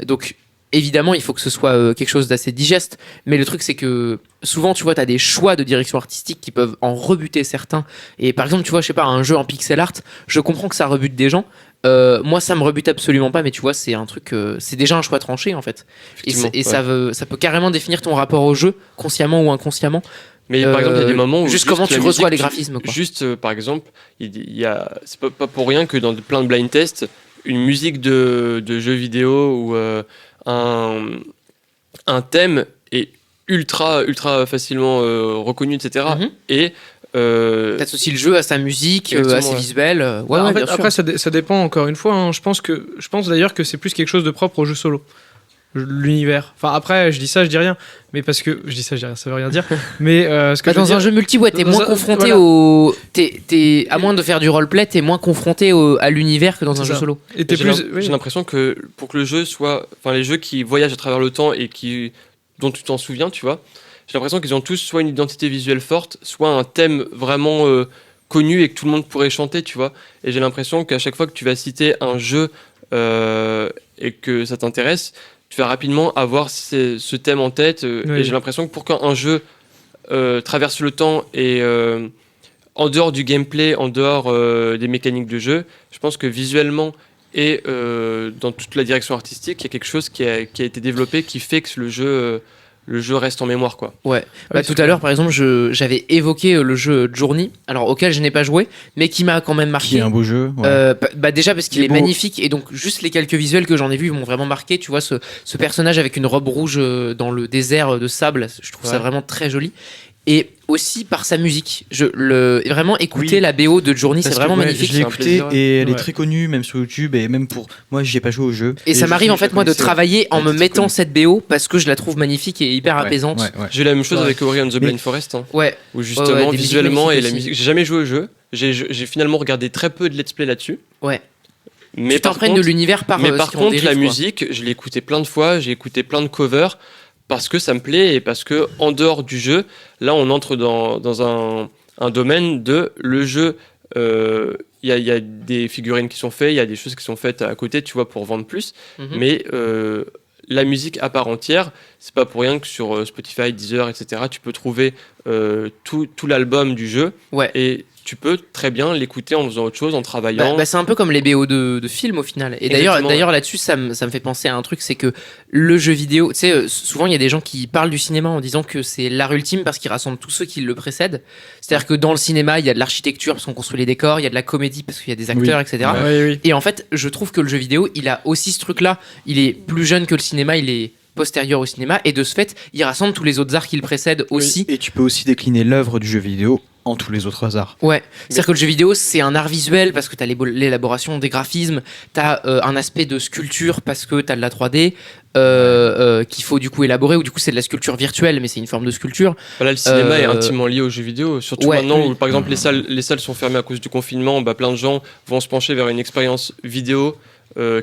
Donc évidemment, il faut que ce soit quelque chose d'assez digeste, mais le truc c'est que souvent, tu vois, t'as des choix de direction artistique qui peuvent en rebuter certains. Et par exemple, tu vois, je sais pas, un jeu en pixel art, je comprends que ça rebute des gens. Moi, ça me rebute absolument pas, mais tu vois, c'est un truc, c'est déjà un choix tranché en fait. Et ça peut carrément définir ton rapport au jeu, consciemment ou inconsciemment. Mais par exemple, il y a des moments où juste comment tu reçois les graphismes, quoi. Juste, par exemple, c'est pas pour rien que dans plein de blind tests, une musique de jeux vidéo ou un thème est ultra facilement reconnu, etc. Et t'associes le jeu à sa musique, à ses visuels. En fait, après, ça dépend encore une fois. Hein. Je pense d'ailleurs que c'est plus quelque chose de propre au jeu solo. L'univers. Enfin, après, je dis ça, je dis rien. Mais parce que. Je dis ça, je dis rien, ça veut rien dire. Mais ce que dans un jeu multi, t'es moins confronté à moins de faire du roleplay, t'es moins confronté à l'univers que dans un jeu solo. Et j'ai l'impression que pour que le jeu soit. Enfin, les jeux qui voyagent à travers le temps et dont tu t'en souviens, tu vois, j'ai l'impression qu'ils ont tous soit une identité visuelle forte, soit un thème vraiment connu et que tout le monde pourrait chanter, tu vois. Et j'ai l'impression qu'à chaque fois que tu vas citer un jeu et que ça t'intéresse, tu vas rapidement avoir ce thème en tête. Et j'ai l'impression que pour qu'un jeu traverse le temps et en dehors du gameplay, en dehors des mécaniques de jeu, je pense que visuellement et dans toute la direction artistique, il y a quelque chose qui a été développé qui fait que le jeu reste en mémoire, quoi. Ouais. Tout à l'heure, par exemple, j'avais évoqué le jeu Journey, alors auquel je n'ai pas joué, mais qui m'a quand même marqué. Qui est un beau jeu. Ouais. Déjà parce qu'il est magnifique, et donc juste les quelques visuels que j'en ai vus ils m'ont vraiment marqué. Tu vois ce personnage avec une robe rouge dans le désert de sable, je trouve ça vraiment très joli. Et aussi par sa musique. Vraiment écouter la BO de Journey, c'est vraiment magnifique. Je l'ai écouté et elle est très connue, même sur YouTube, et même pour moi, j'y ai pas joué au jeu. Et ça m'arrive en fait, moi, de travailler en me mettant cette BO parce que je la trouve magnifique et hyper apaisante. J'ai eu la même chose avec Ori and the Blind Forest. Hein, où justement, visuellement et la musique. J'ai jamais joué au jeu. J'ai finalement regardé très peu de let's play là-dessus. Ouais. Mais tu t'imprègnes de l'univers par contre, la musique, je l'ai écouté plein de fois, j'ai écouté plein de covers. Parce que ça me plaît et parce que en dehors du jeu, là on entre dans un domaine de le jeu y a des figurines qui sont faites, il y a des choses qui sont faites à côté, tu vois, pour vendre plus. Mais la musique à part entière, c'est pas pour rien que sur Spotify, Deezer, etc., tu peux trouver tout l'album du jeu. Ouais. Et tu peux très bien l'écouter en faisant autre chose, en travaillant. Bah, c'est un peu comme les BO de films au final. Et Exactement. d'ailleurs là-dessus, ça me fait penser à un truc, c'est que le jeu vidéo, tu sais, souvent il y a des gens qui parlent du cinéma en disant que c'est l'art ultime parce qu'il rassemble tous ceux qui le précèdent. C'est-à-dire que dans le cinéma, il y a de l'architecture parce qu'on construit les décors, il y a de la comédie parce qu'il y a des acteurs, etc. Oui. Et en fait, je trouve que le jeu vidéo, il a aussi ce truc-là. Il est plus jeune que le cinéma, il est postérieur au cinéma, et de ce fait, il rassemble tous les autres arts qui le précèdent aussi. Et tu peux aussi décliner l'œuvre du jeu vidéo en tous les autres arts. Ouais, c'est-à-dire que le jeu vidéo, c'est un art visuel parce que t'as l'élaboration des graphismes, t'as un aspect de sculpture parce que t'as de la 3D qu'il faut du coup élaborer, ou du coup c'est de la sculpture virtuelle, mais c'est une forme de sculpture. Voilà, le cinéma est intimement lié aux jeux vidéo, surtout maintenant où par exemple les salles sont fermées à cause du confinement, plein de gens vont se pencher vers une expérience vidéo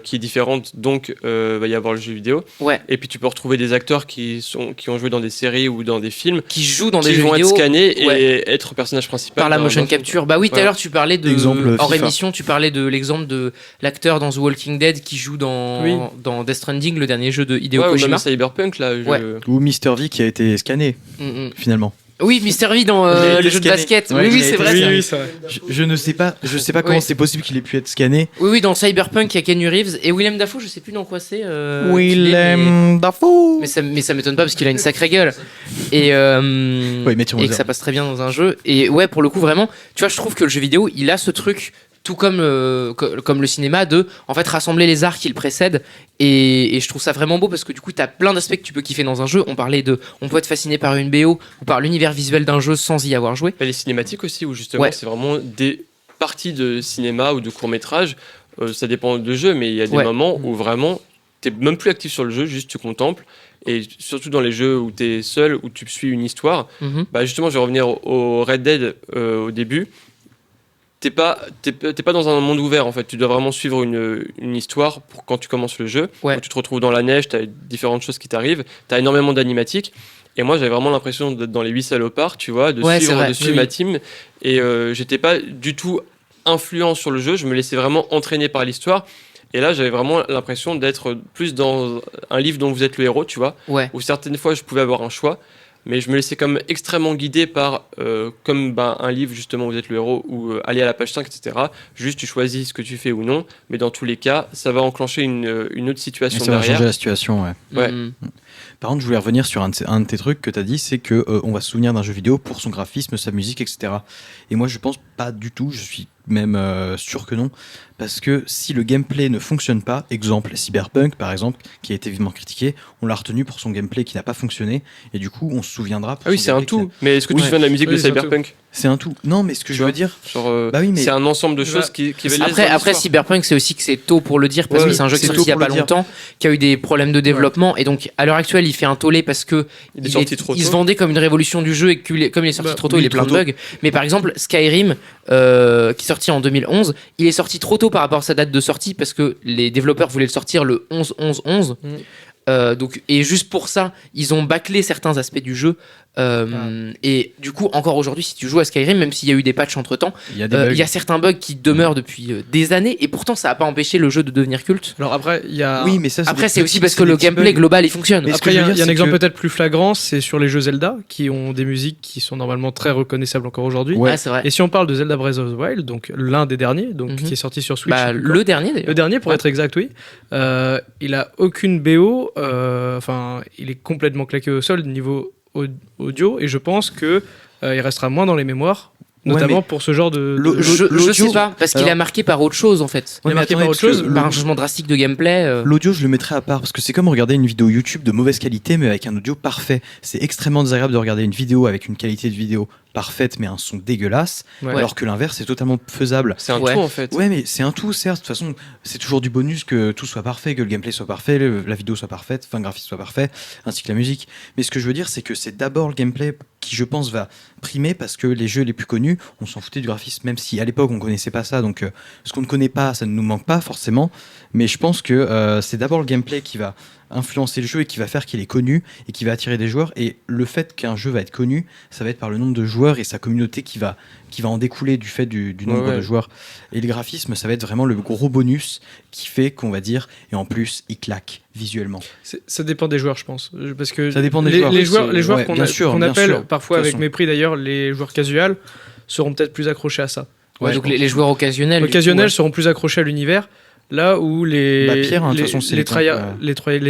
qui est différente, donc va y avoir le jeu vidéo. Ouais. Et puis tu peux retrouver des acteurs qui ont joué dans des séries ou dans des films, qui jouent dans des qui jeux vont vidéo, être scannés et être personnage principal par la d'un motion film. capture. Bah oui, tout à l'heure tu parlais de Exemple, hors FIFA. émission, tu parlais de l'exemple de l'acteur dans The Walking Dead qui joue dans Death Stranding, le dernier jeu de Hideo Ou Kojima. même Cyberpunk là. Ou Mr. V qui a été scanné, finalement. Oui, Mr. V dans Il a été le jeu de scanné. basket. Ouais, oui, il a c'est été vrai. scanné. ça. Oui, c'est vrai. Je ne sais pas comment c'est possible qu'il ait pu être scanné. Oui, dans Cyberpunk, il y a Keanu Reeves et Willem Dafoe, je sais plus dans quoi c'est. Willem Dafoe. Mais ça m'étonne pas parce qu'il a une sacrée gueule. Et, Oui, Matthew et que Modern. ça passe très bien dans un jeu. Et ouais, pour le coup, vraiment, tu vois, je trouve que le jeu vidéo, il a ce truc, tout comme le cinéma, de en fait rassembler les arts qui le précèdent. Et je trouve ça vraiment beau parce que du coup, t'as plein d'aspects que tu peux kiffer dans un jeu. On peut être fasciné par une BO ou par l'univers visuel d'un jeu sans y avoir joué. Les cinématiques aussi, où justement c'est vraiment des parties de cinéma ou de court-métrage. Ça dépend de jeu, mais il y a des moments où vraiment t'es même plus actif sur le jeu, juste tu contemples. Et surtout dans les jeux où t'es seul, où tu suis une histoire. Justement, je vais revenir au Red Dead au début. T'es pas dans un monde ouvert en fait, tu dois vraiment suivre une histoire pour quand tu commences le jeu. Où tu te retrouves dans la neige, t'as différentes choses qui t'arrivent, t'as énormément d'animatiques. Et moi j'avais vraiment l'impression d'être dans les 8 salopards, tu vois, de suivre ma team. Et j'étais pas du tout influent sur le jeu, je me laissais vraiment entraîner par l'histoire. Et là j'avais vraiment l'impression d'être plus dans un livre dont vous êtes le héros, tu vois. Où certaines fois je pouvais avoir un choix. Mais je me laissais comme extrêmement guider par un livre justement où vous êtes le héros, ou aller à la page 5, etc. Juste tu choisis ce que tu fais ou non, mais dans tous les cas ça va enclencher une autre situation ça va derrière. changer la situation, ouais. Par contre, je voulais revenir sur un de tes trucs que tu as dit, c'est que on va se souvenir d'un jeu vidéo pour son graphisme, sa musique, etc. Et moi je pense pas du tout, je suis même sûr que non, parce que si le gameplay ne fonctionne pas, exemple Cyberpunk par exemple, qui a été vivement critiqué, on l'a retenu pour son gameplay qui n'a pas fonctionné, et du coup on se souviendra. Ah oui, c'est un tout. Mais est-ce que tu te souviens de la musique de Cyberpunk ? C'est un tout. Non, mais ce que je veux dire, c'est un ensemble de choses qui Après Cyberpunk, c'est aussi que c'est tôt pour le dire parce que c'est un jeu qui est sorti il y a pas longtemps, qui a eu des problèmes de développement, et donc à l'heure actuelle il fait un tollé parce que il se vendait comme une révolution du jeu, et que comme il est sorti trop tôt, il est plein de bugs. Mais par exemple Skyrim, qui est sorti en 2011, il est sorti trop tôt par rapport à sa date de sortie parce que les développeurs voulaient le sortir le 11-11-11. Donc, et juste pour ça, ils ont bâclé certains aspects du jeu. Et du coup, encore aujourd'hui, si tu joues à Skyrim, même s'il y a eu des patchs entre temps, il y a certains bugs qui demeurent depuis des années, et pourtant ça n'a pas empêché le jeu de devenir culte. Alors après, il y a. Oui, mais ça, c'est aussi parce que le gameplay global il fonctionne. Mais après, il y a un exemple peut-être plus flagrant, c'est sur les jeux Zelda qui ont des musiques qui sont normalement très reconnaissables encore aujourd'hui. Ouais, c'est vrai. Et si on parle de Zelda Breath of the Wild, donc l'un des derniers, qui est sorti sur Switch. Le dernier d'ailleurs. Le dernier pour être exact, oui. Il a aucune BO, enfin, il est complètement claqué au sol niveau audio, et je pense que il restera moins dans les mémoires, notamment pour ce genre de. Je sais pas, parce qu'il est marqué par autre chose en fait. Il est marqué par autre chose, par un changement drastique de gameplay. L'audio, je le mettrais à part parce que c'est comme regarder une vidéo YouTube de mauvaise qualité mais avec un audio parfait. C'est extrêmement désagréable de regarder une vidéo avec une qualité de vidéo parfaite mais un son dégueulasse, alors que l'inverse est totalement faisable. C'est un tout en fait. Ouais, mais c'est un tout, certes. De toute façon, c'est toujours du bonus que tout soit parfait, que le gameplay soit parfait, la vidéo soit parfaite, enfin le graphisme soit parfait, ainsi que la musique. Mais ce que je veux dire, c'est que c'est d'abord le gameplay qui, je pense, va primer parce que les jeux les plus connus, on s'en foutait du graphisme, même si à l'époque on connaissait pas ça. Donc ce qu'on ne connaît pas, ça ne nous manque pas forcément. Mais je pense que c'est d'abord le gameplay qui va influencer le jeu et qui va faire qu'il est connu et qui va attirer des joueurs. Et le fait qu'un jeu va être connu, ça va être par le nombre de joueurs joueur et sa communauté qui va en découler du fait du nombre de joueurs. Et le graphisme, ça va être vraiment le gros bonus qui fait qu'on va dire, et en plus, il claque visuellement. Ça dépend des joueurs, je pense. Parce que ça dépend des joueurs. Les joueurs qu'on appelle parfois avec façon. mépris d'ailleurs les joueurs casuals seront peut-être plus accrochés à ça. Ouais, donc les joueurs occasionnels. Seront plus accrochés à l'univers. Là où les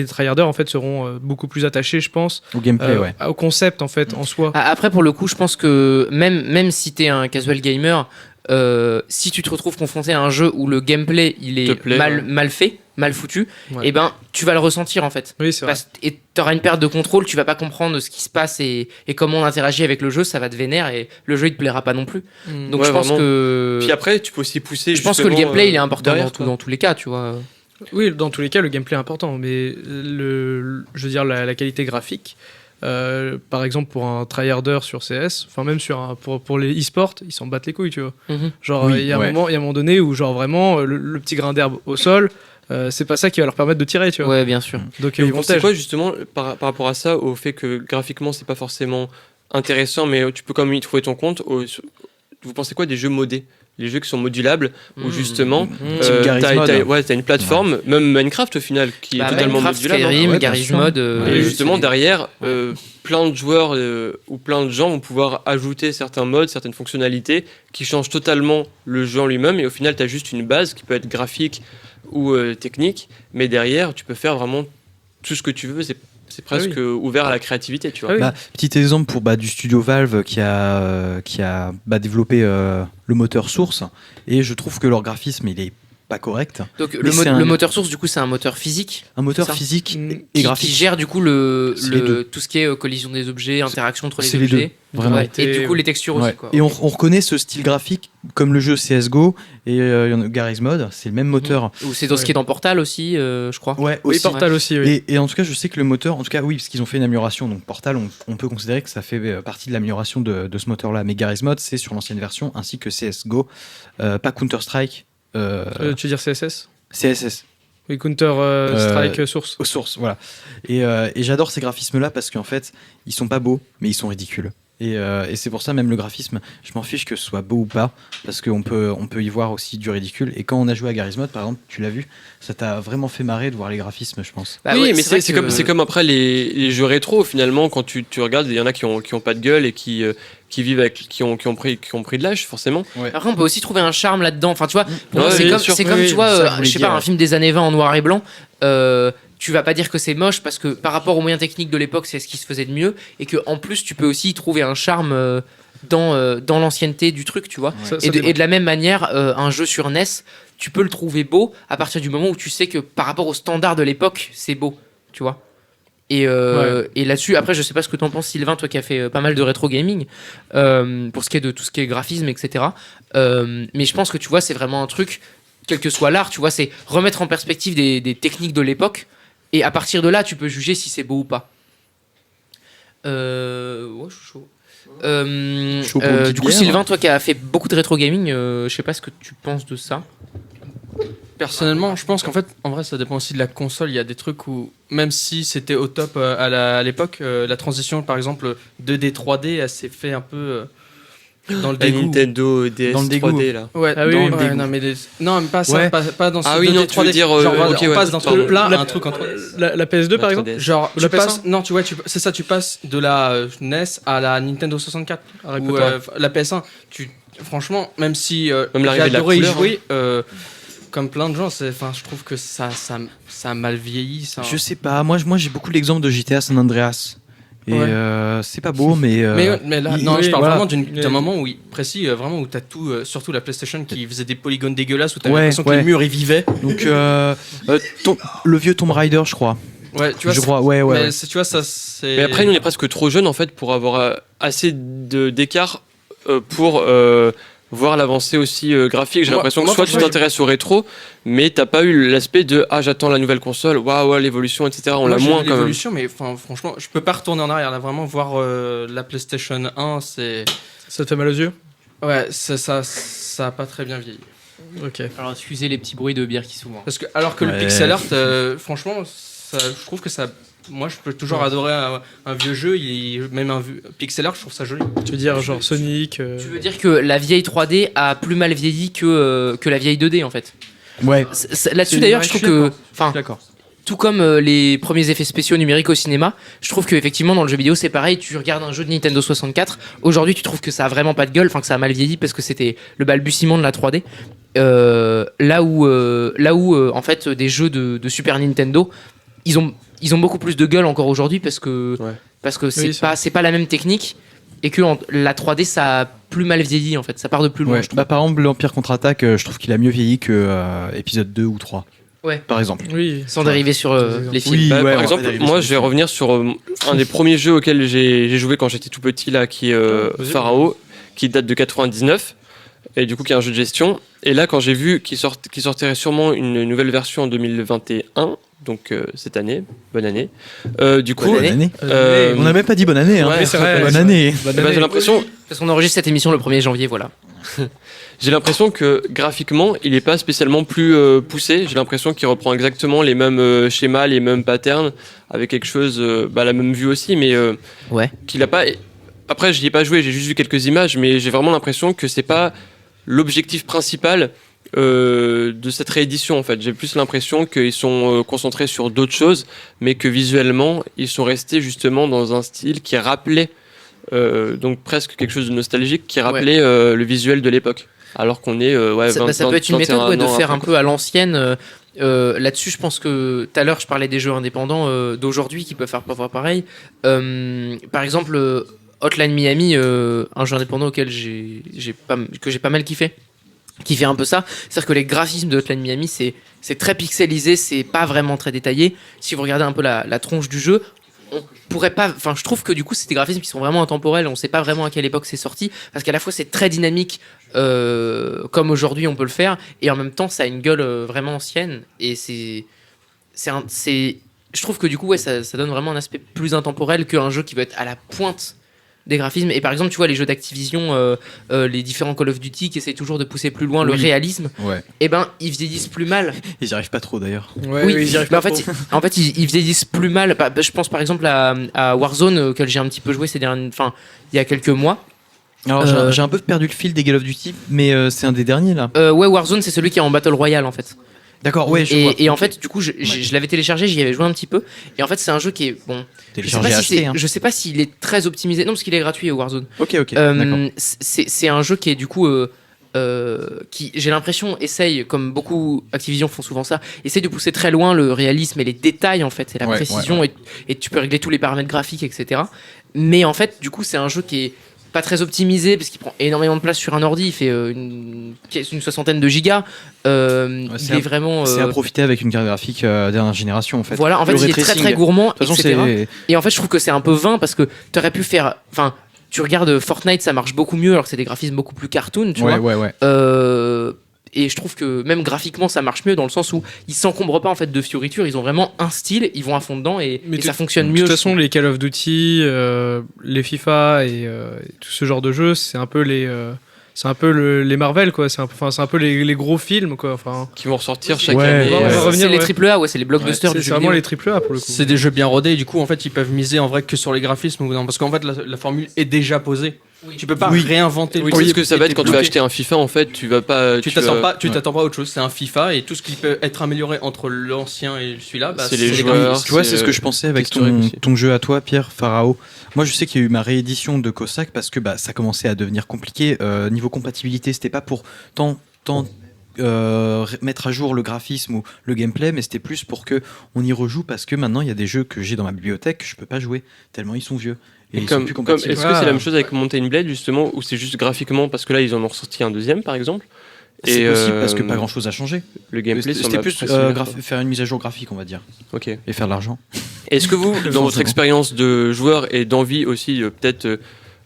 tryharders en fait seront beaucoup plus attachés, je pense, au gameplay, au concept en fait en soi. Après, pour le coup, je pense que même si t'es un casual gamer, si tu te retrouves confronté à un jeu où le gameplay il est mal fait, mal foutu, et ben tu vas le ressentir en fait. Oui, c'est vrai. Et t'auras une perte de contrôle, tu vas pas comprendre ce qui se passe et comment on interagit avec le jeu, ça va te vénère et le jeu il te plaira pas non plus. Donc je pense que. Puis après, tu peux aussi pousser. Je pense que le gameplay il est important dans tous les cas, tu vois. Oui, dans tous les cas, le gameplay est important, mais je veux dire la qualité graphique. Par exemple pour un tryharder sur CS, enfin même pour les e-sports, ils s'en battent les couilles, tu vois. Genre il y a un moment donné où genre vraiment le petit grain d'herbe au sol, c'est pas ça qui va leur permettre de tirer, tu vois. Ouais, bien sûr. Donc vous pensez quoi justement par rapport à ça, au fait que graphiquement c'est pas forcément intéressant, mais tu peux quand même y trouver ton compte. Vous pensez quoi des jeux modés? Les jeux qui sont modulables, où justement, t'as une plateforme, même Minecraft au final, qui est totalement modulable. Skyrim, Garry's Mod. Et justement, derrière, plein de joueurs ou plein de gens vont pouvoir ajouter certains modes, certaines fonctionnalités qui changent totalement le jeu en lui-même. Et au final, t'as juste une base qui peut être graphique ou technique, mais derrière, tu peux faire vraiment tout ce que tu veux. C'est presque ouvert à la créativité, tu vois. Petit exemple pour du studio Valve qui a développé le moteur Source, et je trouve que leur graphisme il est pas correct. Donc le moteur Source du coup c'est un moteur physique. Un moteur physique et graphique qui gère du coup tout ce qui est collision des objets, interaction entre les objets. Vraiment. Et du coup les textures aussi. Quoi. Et on reconnaît ce style graphique comme le jeu CSGO et Garry's Mod, c'est le même moteur. Ou c'est dans ce qui est dans Portal aussi, je crois. Ouais, aussi. Portal aussi. Oui. Et en tout cas, je sais que le moteur, en tout cas, oui, parce qu'ils ont fait une amélioration. Donc Portal, on peut considérer que ça fait partie de l'amélioration de ce moteur-là. Mais Garry's Mod, c'est sur l'ancienne version, ainsi que CSGO, pas Counter-Strike. Tu veux dire CSS? CSS. Oui, Counter Strike Source. Source, voilà. Et j'adore ces graphismes-là parce qu'en fait, ils sont pas beaux, mais ils sont ridicules. Et c'est pour ça, même le graphisme, je m'en fiche que ce soit beau ou pas, parce qu'on peut y voir aussi du ridicule. Et quand on a joué à Garry's Mod, par exemple, tu l'as vu, ça t'a vraiment fait marrer de voir les graphismes, je pense. Oui, mais c'est comme après les jeux rétro, finalement, quand tu regardes, il y en a qui ont pas de gueule et qui vivent avec, qui ont pris de l'âge, forcément. Ouais. Après, on peut aussi trouver un charme là-dedans. Enfin, tu vois, c'est comme tu vois, je sais pas, un film des années 20 en noir et blanc. Tu vas pas dire que c'est moche parce que par rapport aux moyens techniques de l'époque, c'est ce qui se faisait de mieux, et que en plus, tu peux aussi y trouver un charme dans l'ancienneté du truc, tu vois. Et de la même manière, un jeu sur NES, tu peux le trouver beau à partir du moment où tu sais que par rapport aux standards de l'époque, c'est beau, tu vois. Et là-dessus, après, je sais pas ce que t'en penses, Sylvain, toi qui as fait pas mal de rétro gaming, pour ce qui est de tout ce qui est graphisme, etc. Mais je pense que tu vois, c'est vraiment un truc, quel que soit l'art, tu vois, c'est remettre en perspective des techniques de l'époque. Et à partir de là, tu peux juger si c'est beau ou pas. Ouais, je suis chaud. Du coup, Sylvain, toi qui as fait beaucoup de rétro gaming, je sais pas ce que tu penses de ça. Personnellement, je pense qu'en fait, en vrai, ça dépend aussi de la console. Il y a des trucs où, même si c'était au top à l'époque, la transition, par exemple, 2D, 3D, elle s'est fait un peu dans le dégoût. Nintendo DS dans le 3D, là. Ouais, non, mais pas ça, ouais. pas dans ce 2D, non, 3D. tu veux dire, on passe d'un truc plat à un truc en 3D. La PS2, par exemple. Genre, c'est ça, tu passes de la NES à la Nintendo 64 ou la PS1. Franchement, même si j'ai adoré y jouer, comme plein de gens, je trouve que ça a mal vieilli. Ça. Je sais pas, moi j'ai beaucoup l'exemple de GTA San Andreas. Et c'est pas beau, mais là, je parle vraiment d'un moment où précis, vraiment où t'as tout, surtout la PlayStation qui faisait des polygones dégueulasses, où t'avais l'impression que le mur il vivait. Donc le vieux Tomb Raider, je crois. Ouais, tu vois. Je crois, ouais. Mais tu vois, ça c'est. Mais après, nous, on est presque trop jeunes en fait pour avoir assez d'écart pour voir l'avancée aussi graphique. J'ai l'impression que soit tu t'intéresses au rétro, mais t'as pas eu l'aspect de j'attends la nouvelle console, waouh, l'évolution, etc. On l'a moins quand même. L'évolution, mais franchement, je peux pas retourner en arrière là, vraiment voir la PlayStation 1, c'est. Ça te fait mal aux yeux? Ouais, ça a pas très bien vieilli. Ok. Alors excusez les petits bruits de bière qui s'ouvrent. Alors que le pixel art, franchement, je trouve que ça. Moi, je peux toujours adorer un vieux jeu, même un pixel art, je trouve ça joli. Tu veux dire genre Sonic Tu veux dire que la vieille 3D a plus mal vieilli que la vieille 2D en fait. Ouais. Là-dessus d'ailleurs, je trouve que, enfin, D'accord. tout comme les premiers effets spéciaux numériques au cinéma, je trouve que effectivement dans le jeu vidéo c'est pareil. Tu regardes un jeu de Nintendo 64, aujourd'hui tu trouves que ça a vraiment pas de gueule, enfin que ça a mal vieilli parce que c'était le balbutiement de la 3D. Là où en fait des jeux de Super Nintendo, ils ont beaucoup plus de gueule encore aujourd'hui parce que c'est pas la même technique et que la 3D ça a plus mal vieilli en fait, ça part de plus loin. Ouais. Je trouve. Bah, par exemple, l'Empire contre-attaque, je trouve qu'il a mieux vieilli que épisode 2 ou 3. Ouais. Par exemple. Oui. Sans dériver sur les films. Oui, Bah, ouais, par on exemple, va dériver moi sur je les vais revenir sur un des premiers jeux auxquels j'ai joué quand j'étais tout petit, là, qui est Pharaoh, qui date de 99, et du coup qui est un jeu de gestion. Et là, quand j'ai vu qu'il sortirait sûrement une nouvelle version en 2021, donc cette année, bonne année, du coup, Bonne année. Bonne année. On n'a même pas dit bonne année. Hein. Ouais, c'est vrai. Bonne année. j'ai l'impression. Parce qu'on enregistre cette émission le 1er janvier, voilà. J'ai l'impression que graphiquement, il n'est pas spécialement plus poussé. J'ai l'impression qu'il reprend exactement les mêmes schémas, les mêmes patterns, avec quelque chose, la même vue aussi, mais Ouais. qu'il a pas. Après, je n'y ai pas joué, j'ai juste vu quelques images, mais j'ai vraiment l'impression que c'est pas l'objectif principal de cette réédition. En fait, j'ai plus l'impression qu'ils sont concentrés sur d'autres choses, mais que visuellement, ils sont restés justement dans un style qui rappelait donc presque quelque chose de nostalgique, qui rappelait le visuel de l'époque. Alors qu'on est Ça peut être une méthode 21 de ans faire après, un peu à l'ancienne. Là-dessus, je pense que tout à l'heure, je parlais des jeux indépendants d'aujourd'hui qui peuvent faire parfois pareil. Par exemple, Hotline Miami, un jeu indépendant auquel j'ai pas mal kiffé. Qui fait un peu ça, c'est-à-dire que les graphismes de Hotline Miami, c'est très pixelisé, c'est pas vraiment très détaillé. Si vous regardez un peu la tronche du jeu, on pourrait pas. Enfin, je trouve que du coup, c'est des graphismes qui sont vraiment intemporels. On sait pas vraiment à quelle époque c'est sorti, parce qu'à la fois c'est très dynamique, comme aujourd'hui on peut le faire, et en même temps ça a une gueule vraiment ancienne. Et je trouve que du coup, ça donne vraiment un aspect plus intemporel qu'un jeu qui va être à la pointe des graphismes. Et par exemple, tu vois, les jeux d'Activision, les différents Call of Duty qui essayent toujours de pousser plus loin le réalisme, Ouais. et ben ils vieillissent plus mal. Ils n'y arrivent pas trop d'ailleurs. Ouais, Oui, j'y arrive mais pas en fait, ils vieillissent plus mal. Je pense par exemple à Warzone, auquel j'ai un petit peu joué il y a quelques mois. Alors j'ai un peu perdu le fil des Call of Duty, mais c'est un des derniers là. Ouais, Warzone, c'est celui qui est en Battle Royale en fait. D'accord, ouais, je vois. Et en fait, du coup, je l'avais téléchargé, j'y avais joué un petit peu. Et en fait, c'est un jeu qui est bon. Téléchargé acheté, hein. Je sais pas s'il est très optimisé. Non, parce qu'il est gratuit Warzone. Ok, d'accord. C'est un jeu qui est du coup qui, j'ai l'impression, essaye, comme beaucoup Activision font souvent ça, essaye de pousser très loin le réalisme et les détails en fait, et la précision, et tu peux régler tous les paramètres graphiques, etc. Mais en fait, du coup, c'est un jeu qui est pas très optimisé parce qu'il prend énormément de place sur un ordi, il fait une 60aine de gigas. Il est vraiment. C'est à profiter avec une carte graphique dernière génération en fait. Voilà, en fait, il est très très gourmand, De toute façon, etc. Et en fait, je trouve que c'est un peu vain parce que tu aurais pu faire. Enfin, tu regardes Fortnite, ça marche beaucoup mieux alors que c'est des graphismes beaucoup plus cartoon, tu vois. Ouais. Et je trouve que même graphiquement ça marche mieux dans le sens où ils s'encombrent pas en fait de fioritures, ils ont vraiment un style, ils vont à fond dedans et ça fonctionne mieux. De toute façon, les Call of Duty, les FIFA et tout ce genre de jeux, c'est un peu les Marvel quoi. C'est un peu les gros films quoi. Enfin, qui vont ressortir chaque Ouais, année. ouais. On va revenir, C'est les AAA, ouais, c'est les blockbusters du c'est jeu vraiment vidéo. les triple A pour le coup. C'est des jeux bien rodés, et du coup, en fait, ils peuvent miser en vrai que sur les graphismes ou non, parce qu'en fait, la formule est déjà posée. Tu peux pas réinventer Oui, le c'est ce que ça va et être quand tu vas acheter un FIFA en fait, tu vas pas. Tu t'attends pas à autre chose, c'est un FIFA et tout ce qui peut être amélioré entre l'ancien et celui-là, C'est les joueurs. Tu vois, c'est ce que je pensais avec historique aussi. ton jeu à toi, Pierre, Pharaoh. Moi, je sais qu'il y a eu ma réédition de Cossack parce que ça commençait à devenir compliqué. Niveau compatibilité, c'était pas pour tant mettre à jour le graphisme ou le gameplay, mais c'était plus pour que on y rejoue parce que maintenant il y a des jeux que j'ai dans ma bibliothèque que je peux pas jouer tellement ils sont vieux et ils sont plus compatibles. Est-ce que c'est la même chose avec Mountain Blade justement, ou c'est juste graphiquement parce que là ils en ont ressorti un deuxième par exemple? C'est possible parce que pas grand chose a changé. Le gameplay C'était plus faire une mise à jour graphique, on va dire, Ok. et faire de l'argent. Est-ce que vous, dans votre expérience de joueur et d'envie aussi, peut-être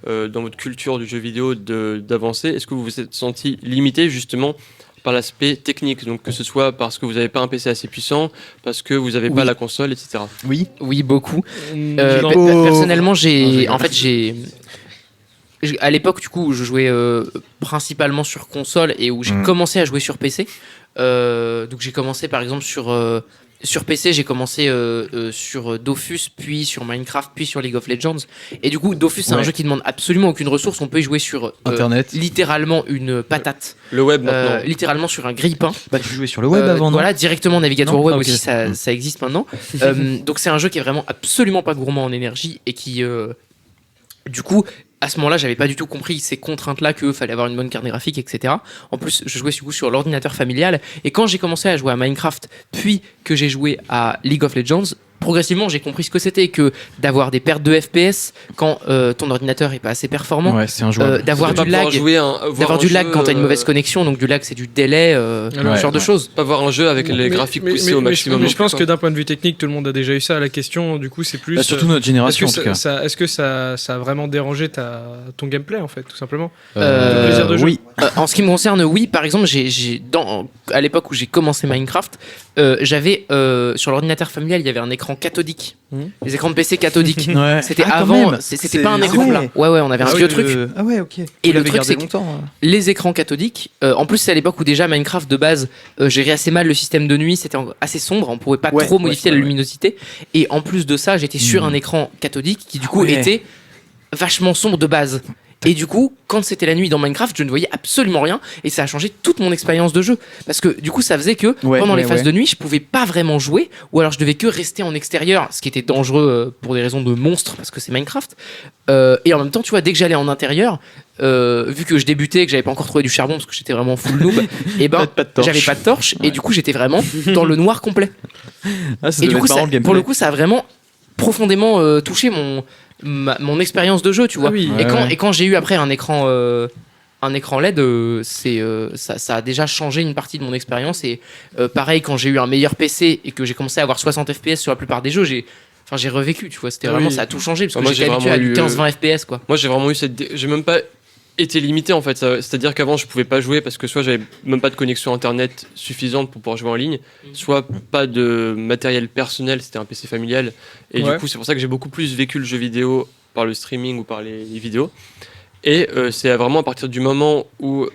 dans votre culture du jeu vidéo d'avancer, est-ce que vous vous êtes senti limité justement par l'aspect technique, donc que ce soit parce que vous n'avez pas un PC assez puissant, parce que vous n'avez pas la console, etc. Oui, beaucoup. Oh. Personnellement, à l'époque, du coup, où je jouais principalement sur console et où j'ai commencé à jouer sur PC. Donc j'ai commencé par exemple sur sur PC, j'ai commencé sur Dofus, puis sur Minecraft, puis sur League of Legends. Et du coup, Dofus, c'est un jeu qui demande absolument aucune ressource. On peut y jouer sur Internet, littéralement une patate. Le web maintenant. Littéralement sur un grille-pain. Bah, tu jouais sur le web avant, non? Voilà, directement navigateur Non, web ok. aussi, ça existe maintenant. Donc c'est un jeu qui est vraiment absolument pas gourmand en énergie et qui, du coup, à ce moment-là, j'avais pas du tout compris ces contraintes-là qu'il fallait avoir une bonne carte graphique, etc. En plus, je jouais du coup sur l'ordinateur familial. Et quand j'ai commencé à jouer à Minecraft, puis que j'ai joué à League of Legends, progressivement, j'ai compris ce que c'était que d'avoir des pertes de FPS quand ton ordinateur est pas assez performant, Ouais, c'est un joueur. d'avoir Pas du pouvoir lag, jouer d'avoir du lag quand t'as une mauvaise connexion. Donc du lag, c'est du délai, ce genre de choses. Pas voir un jeu avec les graphiques poussés au maximum. Mais je pense que d'un point de vue technique, tout le monde a déjà eu ça. La question, du coup, c'est plus. Bah, surtout notre génération, en tout cas. Est-ce que ça a vraiment dérangé ton gameplay, en fait, tout simplement? Le plaisir de jeu. Oui. En ce qui me concerne, oui. Par exemple, à l'époque où j'ai commencé Minecraft, j'avais sur l'ordinateur familial, il y avait un écran cathodique. Les écrans de PC cathodiques. Ouais. C'était Ah, quand avant, même. c'était pas un écran plat. Ouais, on avait un vieux truc. Ah ouais, ok. Et le truc, c'est que les écrans cathodiques, en plus, c'est à l'époque où déjà Minecraft de base gérait assez mal le système de nuit, c'était assez sombre, on pouvait pas trop modifier la luminosité. Et en plus de ça, j'étais sur un écran cathodique qui du coup était vachement sombre de base. Et du coup, quand c'était la nuit dans Minecraft, je ne voyais absolument rien et ça a changé toute mon expérience de jeu. Parce que du coup, ça faisait que pendant les phases de nuit, je pouvais pas vraiment jouer ou alors je devais que rester en extérieur, ce qui était dangereux pour des raisons de monstres parce que c'est Minecraft. Et en même temps, tu vois, dès que j'allais en intérieur, vu que je débutais, que j'avais pas encore trouvé du charbon parce que j'étais vraiment full noob, et ben j'avais pas de torche et du coup, j'étais vraiment dans le noir complet. Et du coup, pour le coup, ça a vraiment profondément touché mon expérience de jeu, tu vois. Et quand j'ai eu après un écran LED, ça a déjà changé une partie de mon expérience. Et pareil, quand j'ai eu un meilleur PC et que j'ai commencé à avoir 60 FPS sur la plupart des jeux, j'ai revécu, tu vois. C'était vraiment, ça a tout changé parce que j'étais habitué à du 15-20 FPS, quoi. Moi, j'ai vraiment eu j'ai même pas été limité en fait. C'est-à-dire qu'avant, je pouvais pas jouer parce que soit j'avais même pas de connexion internet suffisante pour pouvoir jouer en ligne, soit pas de matériel personnel, c'était un PC familial. Et du coup, c'est pour ça que j'ai beaucoup plus vécu le jeu vidéo par le streaming ou par les vidéos. Et c'est vraiment à partir du moment où,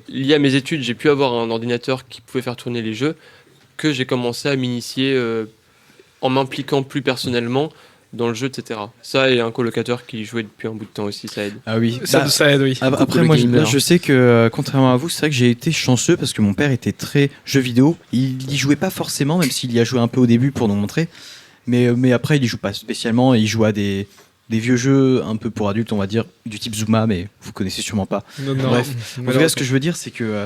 lié à mes études, j'ai pu avoir un ordinateur qui pouvait faire tourner les jeux, que j'ai commencé à m'initier en m'impliquant plus personnellement dans le jeu, etc. Ça et un colocateur qui jouait depuis un bout de temps aussi, ça aide. Ah oui, ça aide, oui. Après, moi, je sais que contrairement à vous, c'est vrai que j'ai été chanceux parce que mon père était très jeu vidéo. Il y jouait pas forcément, même s'il y a joué un peu au début pour nous montrer. Mais après, il y joue pas spécialement. Il joue à des vieux jeux un peu pour adultes, on va dire, du type Zuma, mais vous connaissez sûrement pas. Non, Bref, en tout cas, ce que je veux dire, c'est que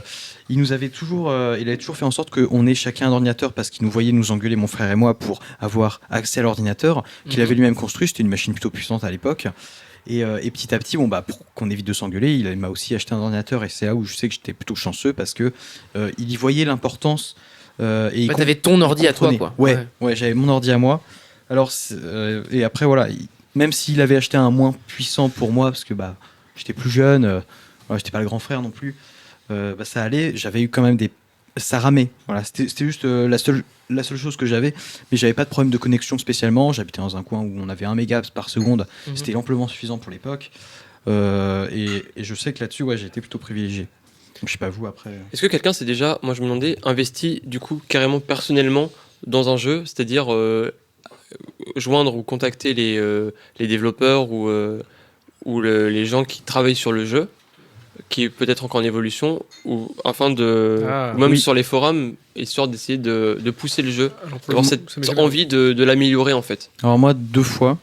il avait toujours fait en sorte qu'on ait chacun un ordinateur parce qu'il nous voyait nous engueuler, mon frère et moi, pour avoir accès à l'ordinateur qu'il avait lui-même construit. C'était une machine plutôt puissante à l'époque. Et petit à petit, pour qu'on évite de s'engueuler, il m'a aussi acheté un ordinateur. Et c'est là où je sais que j'étais plutôt chanceux parce que il y voyait l'importance. Et t'avais ton ordi à toi, quoi. Ouais, j'avais mon ordi à moi. Alors, et après, voilà. Même s'il avait acheté un moins puissant pour moi, parce que j'étais plus jeune, j'étais pas le grand frère non plus, ça allait, j'avais eu quand même ça ramait. Voilà, c'était juste la seule chose que j'avais, mais j'avais pas de problème de connexion spécialement. J'habitais dans un coin où on avait 1 méga par seconde, c'était amplement suffisant pour l'époque. Et je sais que là-dessus, j'ai été plutôt privilégié. Donc, je sais pas vous après. Est-ce que quelqu'un s'est déjà, moi je me demandais, investi du coup carrément personnellement dans un jeu, c'est-à-dire joindre ou contacter les développeurs ou les gens qui travaillent sur le jeu, qui est peut-être encore en évolution, ou afin ou même sur les forums, histoire d'essayer de pousser le jeu, avoir cette envie de l'améliorer en fait. Alors moi, 2 fois.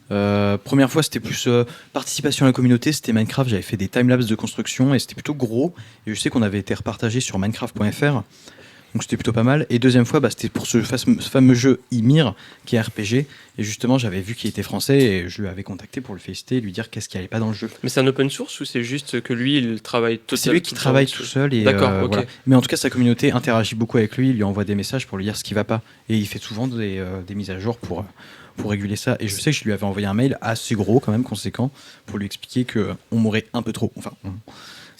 Première fois, c'était plus participation à la communauté, c'était Minecraft, j'avais fait des timelapses de construction et c'était plutôt gros. Et je sais qu'on avait été repartagé sur Minecraft.fr. Donc c'était plutôt pas mal. Et deuxième fois, c'était pour ce fameux jeu Ymir, qui est RPG. Et justement, j'avais vu qu'il était français et je lui avais contacté pour le féliciter et lui dire qu'est-ce qui allait pas dans le jeu. Mais c'est un open source ou c'est juste que lui, il travaille tout seul? C'est lui qui travaille tout seul. Et, d'accord, ok. Voilà. Mais en tout cas, sa communauté interagit beaucoup avec lui, il lui envoie des messages pour lui dire ce qui va pas. Et il fait souvent des mises à jour pour réguler ça. Et je sais que je lui avais envoyé un mail assez gros, quand même, conséquent, pour lui expliquer qu'on m'aurait un peu trop...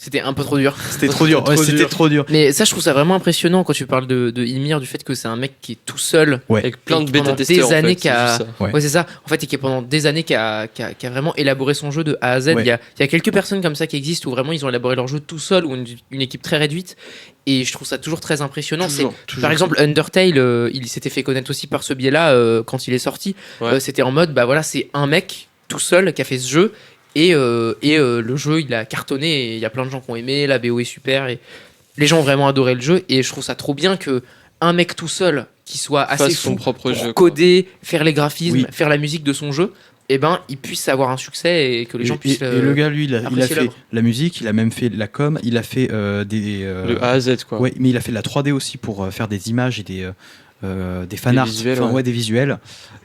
C'était un peu trop dur. C'était trop dur. Ouais, c'était trop dur. Mais ça, je trouve ça vraiment impressionnant quand tu parles de Ymir, du fait que c'est un mec qui est tout seul. Avec plein de pendant bêta-testeurs. des années en fait, c'est juste ça. Ouais. Ouais, c'est ça. En fait, et qui est pendant des années qui a vraiment élaboré son jeu de A à Z. Ouais. Il y a quelques personnes comme ça qui existent où vraiment ils ont élaboré leur jeu tout seul ou une équipe très réduite. Et je trouve ça toujours très impressionnant. Par exemple, Undertale, il s'était fait connaître aussi par ce biais-là quand il est sorti. Ouais. C'était en mode, bah voilà, c'est un mec tout seul qui a fait ce jeu. Et le jeu, il a cartonné. Et il y a plein de gens qui ont aimé. La BO est super. Et les gens ont vraiment adoré le jeu. Et je trouve ça trop bien que un mec tout seul qui soit assez Fasse son fou propre pour jeu, coder, faire les graphismes, Oui. faire la musique de son jeu, et ben il puisse avoir un succès et que les gens puissent. Et le gars, lui, il a apprécier fait l'œuvre. la musique, il a même fait la com, il a fait des. Le A à Z, quoi. Ouais, mais il a fait de la 3D aussi pour faire des images et des fanarts, visuels, enfin, ouais. des visuels.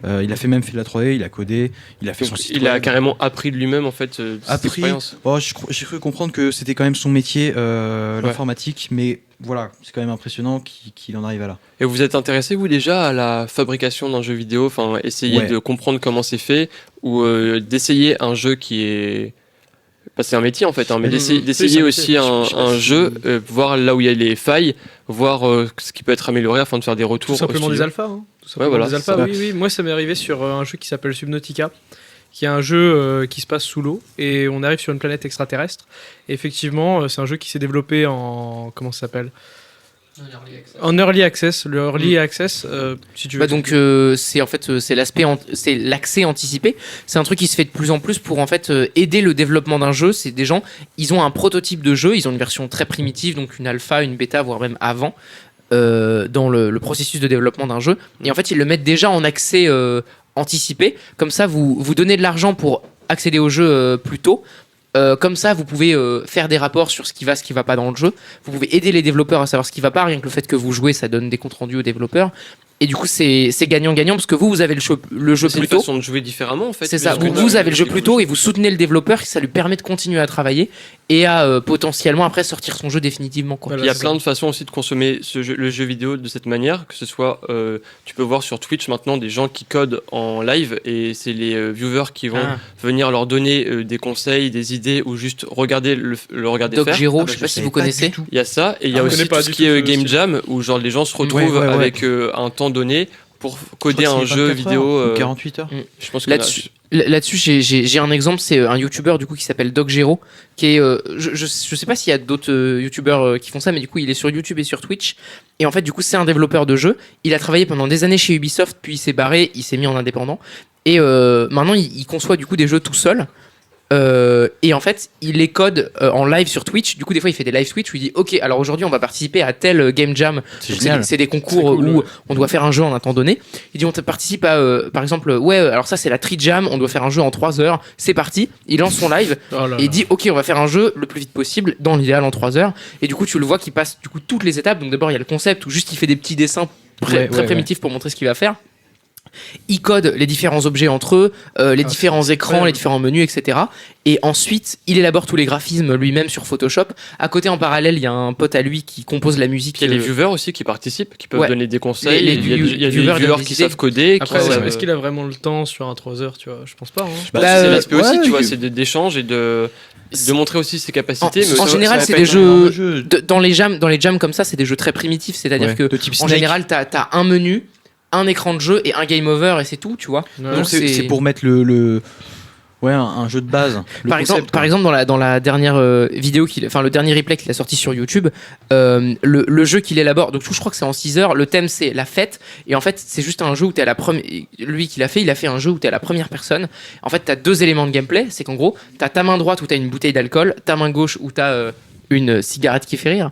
Il a même fait de la 3D, il a codé, il a fait son Donc, site il a web. carrément appris de lui-même, en fait, de cette Appris. expérience. Oh, j'ai cru comprendre que c'était quand même son métier, l'informatique, mais voilà, c'est quand même impressionnant qu'il en arrive à là. Et vous êtes intéressé, vous, déjà, à la fabrication d'un jeu vidéo, enfin, essayer Ouais. de comprendre comment c'est fait, ou d'essayer un jeu qui est... Bah, c'est un métier, en fait, hein, mais c'est d'essayer un aussi métier. un, Je sais pas un si- jeu, voir là où il y a les failles, voir ce qui peut être amélioré afin de faire des retours. Tout simplement au des studio. alphas. Tout simplement voilà, des alphas, ça. oui, oui. Moi, ça m'est arrivé sur un jeu qui s'appelle Subnautica, qui est un jeu qui se passe sous l'eau, et on arrive sur une planète extraterrestre. Et effectivement, c'est un jeu qui s'est développé en... Comment ça s'appelle ? En early access. Le early access, si tu veux. Bah donc c'est en fait c'est c'est l'accès anticipé. C'est un truc qui se fait de plus en plus pour en fait aider le développement d'un jeu. C'est des gens, ils ont un prototype de jeu, ils ont une version très primitive, donc une alpha, une bêta, voire même avant. Dans le processus de développement d'un jeu, et en fait ils le mettent déjà en accès anticipé, comme ça vous donnez de l'argent pour accéder au jeu plus tôt. Comme ça, vous pouvez faire des rapports sur ce qui va pas dans le jeu. Vous pouvez aider les développeurs à savoir ce qui va pas. Rien que le fait que vous jouez, ça donne des comptes rendus aux développeurs. Et du coup, c'est gagnant-gagnant parce que vous avez le jeu C'est une plus tôt. façon de jouer différemment, en fait. C'est ça. parce que Vous avez le jeu c'est plus tôt et vous soutenez le développeur, ça lui permet de continuer à travailler et à potentiellement après sortir son jeu définitivement, quoi. Voilà. Il y a c'est plein de façons aussi de consommer le jeu vidéo de cette manière, que ce soit, tu peux voir sur Twitch maintenant des gens qui codent en live et c'est les viewers qui vont venir leur donner des conseils, des idées ou juste regarder le regarder Doc faire. Giro, Ah bah, je sais pas si savais vous pas connaissez. du tout. Il y a ça et il y a je aussi connais pas tout ce du qui tout est ce Game style. Jam où genre les gens se retrouvent ouais. avec un temps donné pour coder Je crois un que c'est jeu 24 vidéo. heures ou 48 heures. Je pense que Là-dessus, j'ai un exemple, c'est un YouTuber du coup qui s'appelle Doc Gero, qui est, je sais pas s'il y a d'autres YouTubers qui font ça, mais du coup il est sur YouTube et sur Twitch. Et en fait, du coup, c'est un développeur de jeux. Il a travaillé pendant des années chez Ubisoft, puis il s'est barré, il s'est mis en indépendant. Et maintenant, il conçoit du coup des jeux tout seul. Et en fait, il les code en live sur Twitch. Du coup, des fois, il fait des live Twitch où il dit ok, alors aujourd'hui, on va participer à tel game jam. C'est Donc, génial. c'est des concours C'est cool, où ouais. on doit faire un jeu en un temps donné. Il dit on participe à, par exemple, ouais, alors ça, c'est la Tree Jam. On doit faire un jeu en 3 heures. C'est parti. Il lance son live Oh là et il là. dit ok, on va faire un jeu le plus vite possible, dans l'idéal en 3 heures. Et du coup, tu le vois qu'il passe du coup toutes les étapes. Donc d'abord, il y a le concept où juste il fait des petits dessins très primitifs pour montrer ce qu'il va faire. Il code les différents objets entre eux, les différents écrans, incroyable. les différents menus, etc. Et ensuite, il élabore tous les graphismes lui-même sur Photoshop. À côté, en parallèle, il y a un pote à lui qui compose la musique. il y a les viewers aussi qui participent, qui peuvent Ouais. donner des conseils. Les il y a des viewers viewers donnent des qui idées. savent coder. Après, qui savent- est-ce qu'il a vraiment le temps sur un 3 heures, tu vois? Je pense pas. Hein. Bah, Bah, c'est l'aspect aussi, ouais, tu vois, que- c'est d'échange et de montrer aussi ses capacités. mais En ça- général, ça c'est va des pas être un énorme jeux. Dans les jams comme ça, c'est des jeux très primitifs. C'est-à-dire Ouais. que De type en Snake. général, t'as un menu, un écran de jeu et un game over et c'est tout, tu vois. Ouais. Donc c'est pour mettre ouais, un jeu de base. Le Par concept, exemple, dans la dernière vidéo le dernier replay qu'il a sorti sur YouTube, le jeu qu'il élabore, donc je crois que c'est en 6 heures, le thème c'est la fête, et en fait c'est juste un jeu où t'es à la première, lui il a fait un jeu où t'es à la première personne. En fait t'as 2 éléments de gameplay, c'est qu'en gros t'as ta main droite où t'as une bouteille d'alcool, ta main gauche où t'as une cigarette qui fait rire,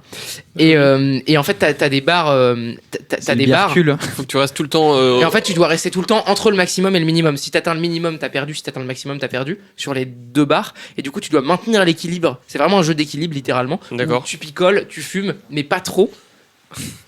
et en fait t'as des barres, c'est t'as une des bière barres. cul. Faut que tu restes tout le temps. Et en fait, tu dois rester tout le temps entre le maximum et le minimum. Si t'atteins le minimum, t'as perdu. Si t'atteins le maximum, t'as perdu. Sur les 2 barres. Et du coup, tu dois maintenir l'équilibre. C'est vraiment un jeu d'équilibre, littéralement. D'accord. Où tu picoles, tu fumes, mais pas trop.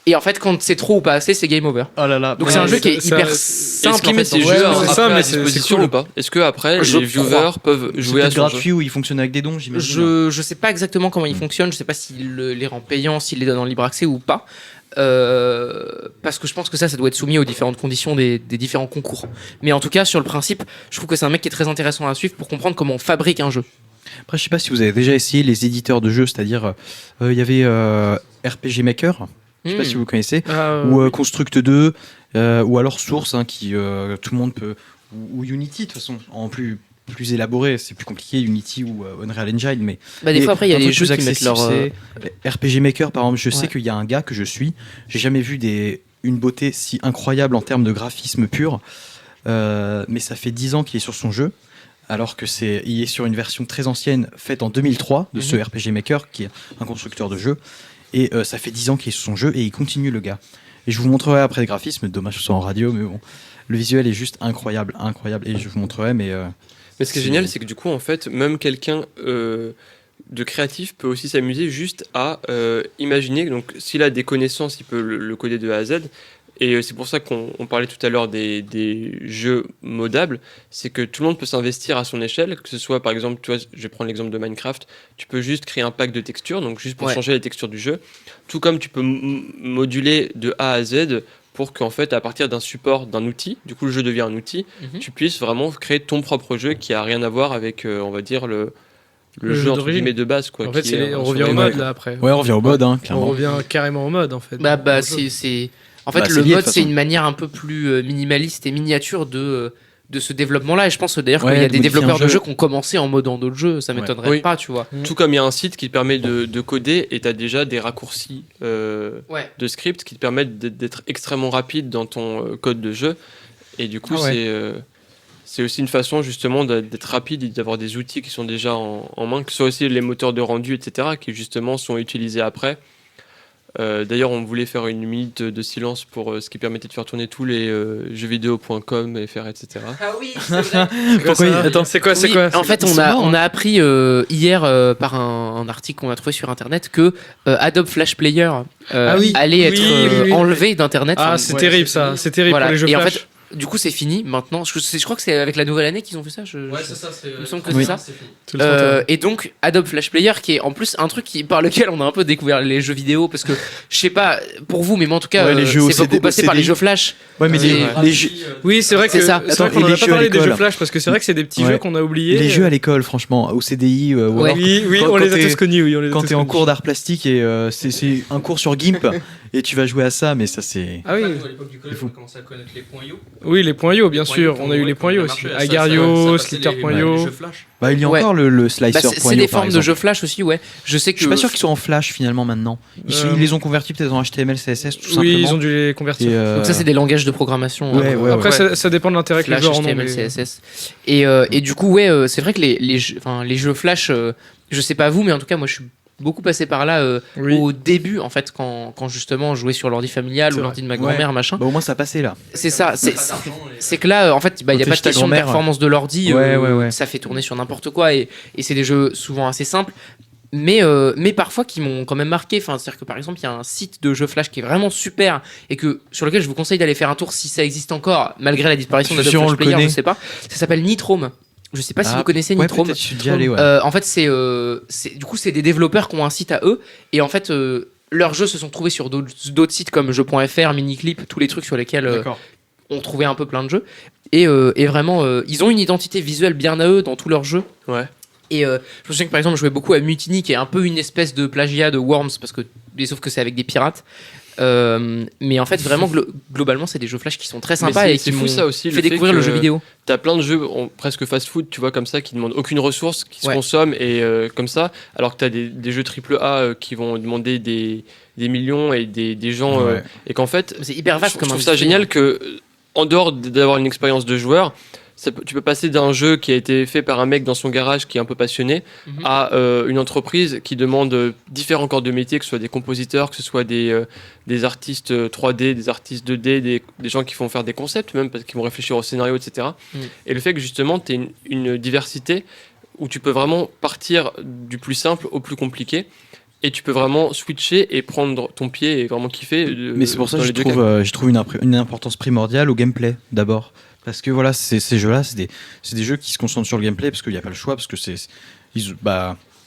Et en fait, quand c'est trop ou pas assez, c'est game over. Oh là là. Donc Ouais, c'est un jeu qui est ça- hyper Est-ce simple. qu'il en met fait, ses dans jeux le jeu. après ça, mais à c'est disposition cool. ou pas? Est-ce que après Je les viewers crois. peuvent C'est jouer à peut-être son jeu? gratuit ou il fonctionne avec des dons, j'imagine. Je sais pas exactement comment il fonctionne. Je sais pas s'il les rend payants, s'il les donne en libre accès ou pas. Parce que je pense que ça doit être soumis aux différentes conditions des différents concours. Mais en tout cas, sur le principe, je trouve que c'est un mec qui est très intéressant à suivre pour comprendre comment on fabrique un jeu. Après, je sais pas si vous avez déjà essayé les éditeurs de jeux, c'est-à-dire, il y avait RPG Maker, je sais pas si vous connaissez, ou Construct 2, ou alors Source, hein, qui tout le monde peut, ou Unity, de toute façon, en plus élaboré, c'est plus compliqué, Unity ou Unreal Engine, mais des fois après il y a des jeux qui mettent leur RPG Maker, par exemple. Je sais qu'il y a un gars que je suis, j'ai jamais vu une beauté si incroyable en termes de graphisme pur, mais ça fait 10 ans qu'il est sur son jeu, alors il est sur une version très ancienne faite en 2003 de ce RPG Maker, qui est un constructeur de jeux, et ça fait 10 ans qu'il est sur son jeu et il continue, le gars. Et je vous montrerai après le graphisme, dommage que ce soit en radio, mais bon, le visuel est juste incroyable, et je vous montrerai, mais ce qui est génial, c'est que du coup, en fait, même quelqu'un de créatif peut aussi s'amuser juste à imaginer. Donc, s'il a des connaissances, il peut le coder de A à Z. Et c'est pour ça qu'on parlait tout à l'heure des jeux modables. C'est que tout le monde peut s'investir à son échelle. Que ce soit, par exemple, tu vois, je vais prendre l'exemple de Minecraft. Tu peux juste créer un pack de textures, donc juste pour changer les textures du jeu. Tout comme tu peux moduler de A à Z pour qu'en fait, à partir d'un support, d'un outil, du coup le jeu devient un outil, tu puisses vraiment créer ton propre jeu qui a rien à voir avec, on va dire, le jeu entre guillemets de base, quoi. En fait, on revient au mode là après. Ouais, on revient au mode, hein, clairement. On revient carrément au mode en fait. C'est en fait le mode, c'est une manière un peu plus minimaliste et miniature de ce développement-là. Et je pense d'ailleurs qu'il y a des développeurs de jeux qui ont commencé en modant d'autres jeux. Ça m'étonnerait pas, tu vois. Tout comme il y a un site qui te permet de coder et tu as déjà des raccourcis de script qui te permettent d'être extrêmement rapide dans ton code de jeu. Et du coup, c'est aussi une façon justement d'être rapide et d'avoir des outils qui sont déjà en main, que ce soit aussi les moteurs de rendu, etc., qui justement sont utilisés après. D'ailleurs, on voulait faire une minute de silence pour ce qui permettait de faire tourner tous les jeuxvideo.com, FR, etc. Ah oui, c'est vrai. Attends, c'est quoi En fait, on a appris hier par un article qu'on a trouvé sur Internet que Adobe Flash Player allait être enlevé d'Internet. Ah, c'est terrible ça. C'est terrible pour les jeux Flash. En fait, du coup, c'est fini maintenant. Je crois que c'est avec la nouvelle année qu'ils ont fait ça. Ouais, c'est ça. Il me semble que c'est ça. Et donc, Adobe Flash Player, qui est en plus un truc par lequel on a un peu découvert les jeux vidéo, parce que je sais pas pour vous, mais en tout cas, c'est beaucoup passé par les jeux Flash. Ouais, mais les jeux. Oui, c'est vrai que c'est ça. Attends, on n'a pas parlé des jeux Flash parce que c'est vrai que c'est des petits jeux qu'on a oubliés. Les jeux à l'école, franchement, au CDI. Oui, on les a tous connus. Quand t'es en cours d'art plastique et c'est un cours sur GIMP et tu vas jouer à ça, mais ça c'est. Ah oui. À l'époque du collège, on a commencé à connaître les points yo. Oui, les points yo, bien sûr. On a eu les points yo aussi. Agario, Slitter.io. Bah, il y a encore le slicer.io. C'est des formes de jeux Flash aussi, ouais. Je sais que. Je suis pas sûr qu'ils soient en Flash finalement maintenant. Ils les ont convertis peut-être en HTML, CSS, tout simplement. Oui, ils ont dû les convertir. Donc ça, c'est des langages de programmation. Après, ça dépend de l'intérêt que les joueurs en ont. HTML, CSS. Et du coup, c'est vrai que les jeux Flash, je sais pas vous, mais en tout cas, moi, je suis beaucoup passé par là au début, en fait, quand justement je jouais sur l'ordi familial ou l'ordi de ma grand-mère, machin. Bah, au moins, ça passait là. C'est ça. C'est que là, en fait, il n'y a pas de question de performance de l'ordi. Ça fait tourner sur n'importe quoi. Et c'est des jeux souvent assez simples. Mais parfois qui m'ont quand même marqué. Enfin, c'est-à-dire que par exemple, il y a un site de jeux Flash qui est vraiment super et sur lequel je vous conseille d'aller faire un tour si ça existe encore, malgré la disparition de Adobe Flash Player, je sais pas. Ça s'appelle Nitrome. Je sais pas si vous connaissez Nitrome. Je suis déjà allé, en fait, du coup, c'est des développeurs qui ont un site à eux. Et en fait, leurs jeux se sont trouvés sur d'autres sites comme jeux.fr, Miniclip, tous les trucs sur lesquels on trouvait un peu plein de jeux. Et vraiment, ils ont une identité visuelle bien à eux dans tous leurs jeux. Ouais. Et je me souviens que par exemple, je jouais beaucoup à Mutiny, qui est un peu une espèce de plagiat de Worms, sauf que c'est avec des pirates. Mais en fait, vraiment, globalement, c'est des jeux Flash qui sont très sympas et qui m'ont fait découvrir le jeu vidéo. T'as plein de jeux presque fast-food, tu vois, comme ça, qui demandent aucune ressource, qui se consomment et comme ça, alors que t'as des jeux AAA qui vont demander des millions et des gens et qu'en fait, c'est hyper vaste. Je trouve ça génial que, en dehors d'avoir une expérience de joueur, tu peux passer d'un jeu qui a été fait par un mec dans son garage qui est un peu passionné à une entreprise qui demande différents corps de métier, que ce soit des compositeurs, que ce soit des artistes 3D, des artistes 2D, des gens qui vont faire des concepts même, parce qu'ils vont réfléchir au scénario, etc. Et le fait que justement tu aies une diversité où tu peux vraiment partir du plus simple au plus compliqué. Et tu peux vraiment switcher et prendre ton pied et vraiment kiffer. Mais c'est pour ça que je trouve une importance primordiale au gameplay d'abord. Parce que voilà, ces jeux-là, c'est des jeux qui se concentrent sur le gameplay parce qu'il n'y a pas le choix, parce que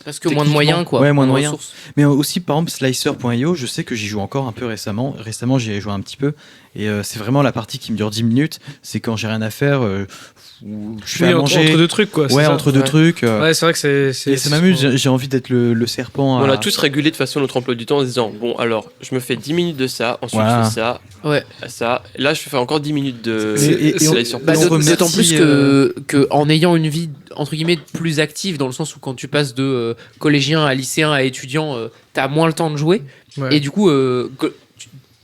Parce que moins de moyens, quoi. Ouais, moins de moyens. ressources. Mais aussi, par exemple, Slicer.io, je sais que j'y joue encore un peu récemment. Récemment, j'y ai joué un petit peu. Et c'est vraiment la partie qui me dure 10 minutes. C'est quand j'ai rien à faire, où je fais à manger. Entre deux trucs, quoi. Ouais, entre deux trucs. Ouais, c'est vrai que et ça m'amuse, j'ai envie d'être le serpent. On a tous régulé de façon notre emploi du temps en se disant bon, alors, je me fais 10 minutes de ça, ensuite je fais ça, ça. Là, je fais encore 10 minutes de Slicer. D'autant plus que en ayant une vie entre guillemets plus active, dans le sens où quand tu passes de collégien à lycéen à étudiant, t'as moins le temps de jouer. Ouais. Et du coup,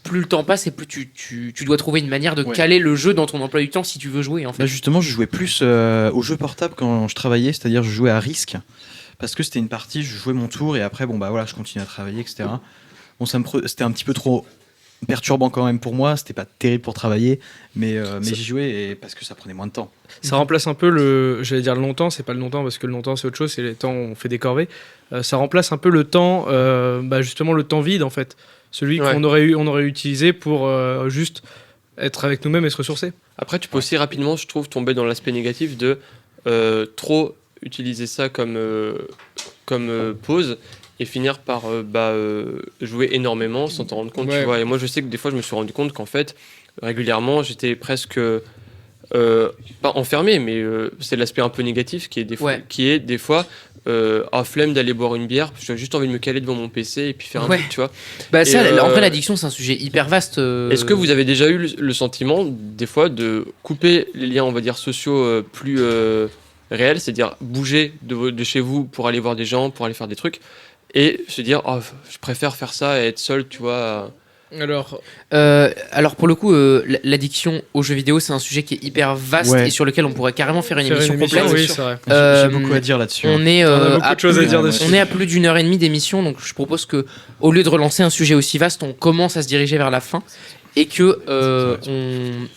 plus le temps passe et plus tu dois trouver une manière de caler le jeu dans ton emploi du temps si tu veux jouer, en fait. Bah justement, je jouais plus aux jeux portables quand je travaillais, c'est-à-dire je jouais à risque, parce que c'était une partie, je jouais mon tour et après, bon bah voilà, je continuais à travailler, etc. Bon, c'était un petit peu trop perturbant quand même pour moi, c'était pas terrible pour travailler, mais j'y jouais parce que ça prenait moins de temps. Ça remplace un peu j'allais dire le long-temps, c'est pas le long-temps parce que le long-temps c'est autre chose, c'est les temps où on fait des corvées. Ça remplace un peu le temps, justement le temps vide en fait. Celui qu'on aurait utilisé pour juste être avec nous-mêmes et se ressourcer. Après, tu peux aussi rapidement, je trouve, tomber dans l'aspect négatif de trop utiliser ça comme pause et finir par jouer énormément sans t'en rendre compte. Tu vois. Et moi, je sais que des fois, je me suis rendu compte qu'en fait, régulièrement, j'étais presque pas enfermé, mais c'est l'aspect un peu négatif qui est des fois flemme d'aller boire une bière, j'ai juste envie de me caler devant mon PC et puis faire un truc, tu vois. Bah ça, en vrai, l'addiction, c'est un sujet hyper vaste. Est-ce que vous avez déjà eu le sentiment, des fois, de couper les liens, on va dire, sociaux plus réels, c'est-à-dire bouger de chez vous pour aller voir des gens, pour aller faire des trucs, et se dire, je préfère faire ça et être seul, tu vois. Alors pour le coup, l'addiction aux jeux vidéo, c'est un sujet qui est hyper vaste et sur lequel on pourrait carrément faire une émission complète. Oui, c'est vrai. J'ai beaucoup à dire là-dessus. On est beaucoup de choses à dire dessus. On est à plus d'1h30 d'émission, donc je propose que, au lieu de relancer un sujet aussi vaste, on commence à se diriger vers la fin et que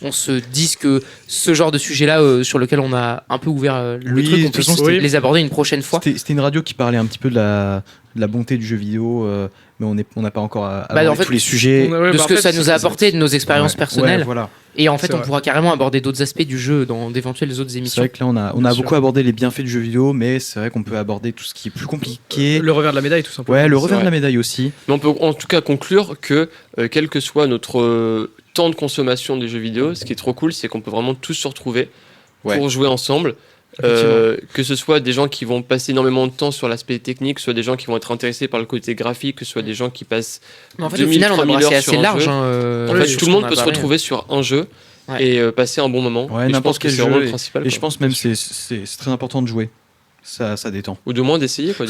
on se dise que ce genre de sujet-là, sur lequel on a un peu ouvert le truc, on puisse les aborder une prochaine fois. C'était une radio qui parlait un petit peu de la bonté du jeu vidéo, mais on n'a pas encore abordé tous les sujets. De ce que ça nous a apporté, de nos expériences personnelles. Voilà. Et en fait, on pourra carrément aborder d'autres aspects du jeu dans d'éventuelles autres émissions. C'est vrai que là, on a beaucoup abordé les bienfaits du jeu vidéo, mais c'est vrai qu'on peut aborder tout ce qui est plus compliqué. Le revers de la médaille, tout simplement. Ouais, le revers de la médaille aussi. Mais on peut en tout cas conclure que, quel que soit notre temps de consommation des jeux vidéo, ce qui est trop cool, c'est qu'on peut vraiment tous se retrouver pour jouer ensemble. Que ce soit des gens qui vont passer énormément de temps sur l'aspect technique, soit des gens qui vont être intéressés par le côté graphique, que ce soit des gens qui passent. Mais en fait, au final, on a brassé assez large. En fait, tout le monde peut se retrouver sur un jeu et passer un bon moment. Ouais, je pense que c'est vraiment le principal. Et je pense même que c'est très important de jouer. Ça détend. Ou de moins d'essayer, quoi.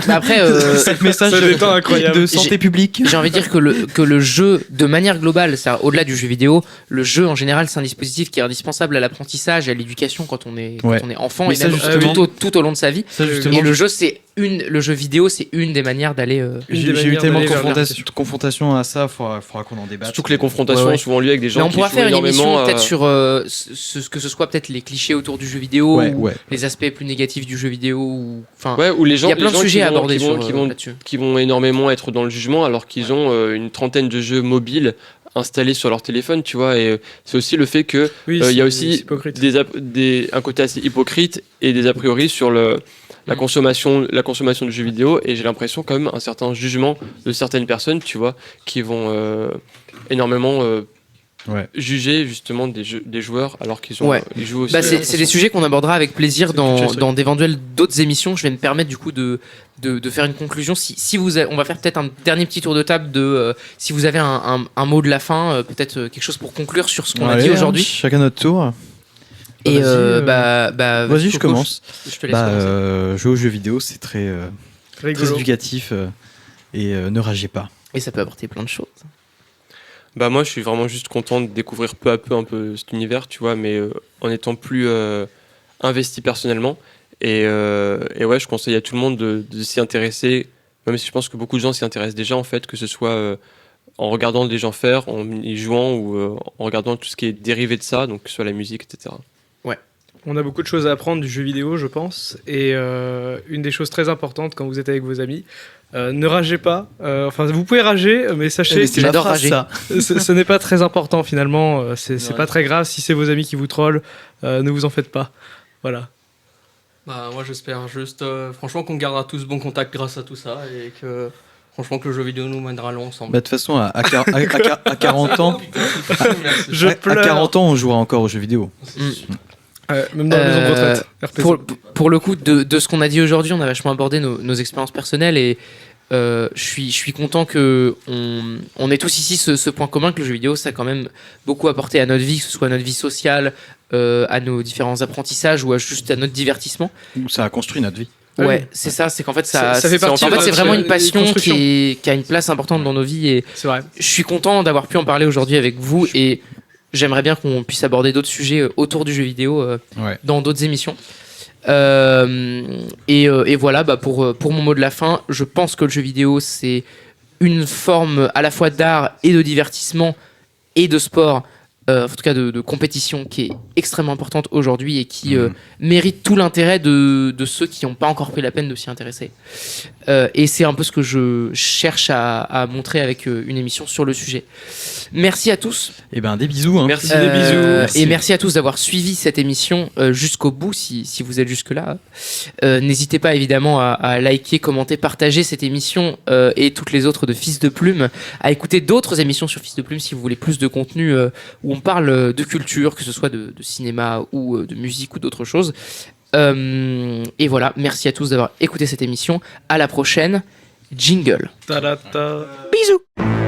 Mais après, ce message de santé publique. J'ai envie de dire que le jeu, de manière globale, au-delà du jeu vidéo, le jeu en général, c'est un dispositif qui est indispensable à l'apprentissage, à l'éducation quand on est enfant et même tout au long de sa vie. Et le jeu vidéo, c'est une des manières d'aller. J'ai eu tellement de confrontations à ça, faudra qu'on en débatte. Surtout que les confrontations ont souvent lieu avec des gens qui jouent énormément. Mais on pourra faire une émission peut-être sur que ce soit peut-être les clichés autour du jeu vidéo, ou les aspects plus négatifs du jeu vidéo, ou les gens. Il y a plein de sujets à aborder qui vont énormément être dans le jugement alors qu'ils ont une trentaine de jeux mobiles installés sur leur téléphone, tu vois. Et c'est aussi le fait que il y a aussi un côté assez hypocrite et des a priori sur la consommation de jeux vidéo, et j'ai l'impression quand même un certain jugement de certaines personnes, tu vois, qui vont énormément juger justement des joueurs alors qu'ils jouent aussi. C'est des sujets qu'on abordera avec plaisir dans d'éventuelles d'autres émissions. Je vais me permettre du coup de faire une conclusion. Si on va faire peut-être un dernier petit tour de table si vous avez un mot de la fin, peut-être quelque chose pour conclure sur ce qu'on a dit aujourd'hui. Chacun notre tour. Et vas-y, je commence. Je te laisse commencer. Jouer aux jeux vidéo, c'est très éducatif et ne ragez pas. Et ça peut apporter plein de choses. Moi, je suis vraiment juste content de découvrir peu à peu un peu cet univers, tu vois, mais en étant plus investi personnellement. Et je conseille à tout le monde de s'y intéresser, même si je pense que beaucoup de gens s'y intéressent déjà, en fait, que ce soit en regardant des gens faire, en y jouant ou en regardant tout ce qui est dérivé de ça, donc que ce soit la musique, etc. On a beaucoup de choses à apprendre du jeu vidéo, je pense. Et une des choses très importantes quand vous êtes avec vos amis, ne ragez pas. Vous pouvez rager, mais sachez que j'adore rager. Ce n'est pas très important finalement. C'est pas très grave si c'est vos amis qui vous trollent. Ne vous en faites pas. Voilà. Bah, moi j'espère juste, franchement, qu'on gardera tous bon contact grâce à tout ça et que, franchement, que le jeu vidéo nous mènera loin ensemble. Bah, de toute façon, à 40 ans, Je à pleure. 40 ans, on jouera encore aux jeux vidéo. Même dans la maison de retraite. RPC. Pour le coup, de ce qu'on a dit aujourd'hui, on a vachement abordé nos expériences personnelles et je suis content que on ait tous ici ce point commun que le jeu vidéo, ça a quand même beaucoup apporté à notre vie, que ce soit à notre vie sociale, à nos différents apprentissages ou juste à notre divertissement. Ça a construit notre vie. Ah oui. Ouais, c'est ça, c'est qu'en fait, ça fait partie en fait, de c'est vraiment une des passion constructions. qui a une place importante dans nos vies et C'est vrai. je suis content d'avoir pu en parler aujourd'hui avec vous et j'aimerais bien qu'on puisse aborder d'autres sujets autour du jeu vidéo Ouais. dans d'autres émissions. Et voilà, pour mon mot de la fin, je pense que le jeu vidéo, c'est une forme à la fois d'art et de divertissement et de sport, en tout cas de compétition, qui est extrêmement importante aujourd'hui et qui mérite tout l'intérêt de ceux qui n'ont pas encore pris la peine de s'y intéresser. Et c'est un peu ce que je cherche à montrer avec une émission sur le sujet. Merci à tous. Et ben des bisous. Hein. Merci, des bisous. Et merci à tous d'avoir suivi cette émission jusqu'au bout, si vous êtes jusque-là. N'hésitez pas évidemment à liker, commenter, partager cette émission et toutes les autres de Fils de Plume, à écouter d'autres émissions sur Fils de Plume si vous voulez plus de contenu où on parle de culture, que ce soit de cinéma ou de musique ou d'autres choses. Et voilà, merci à tous d'avoir écouté cette émission. À la prochaine. Jingle. Ta-da-ta. Bisous.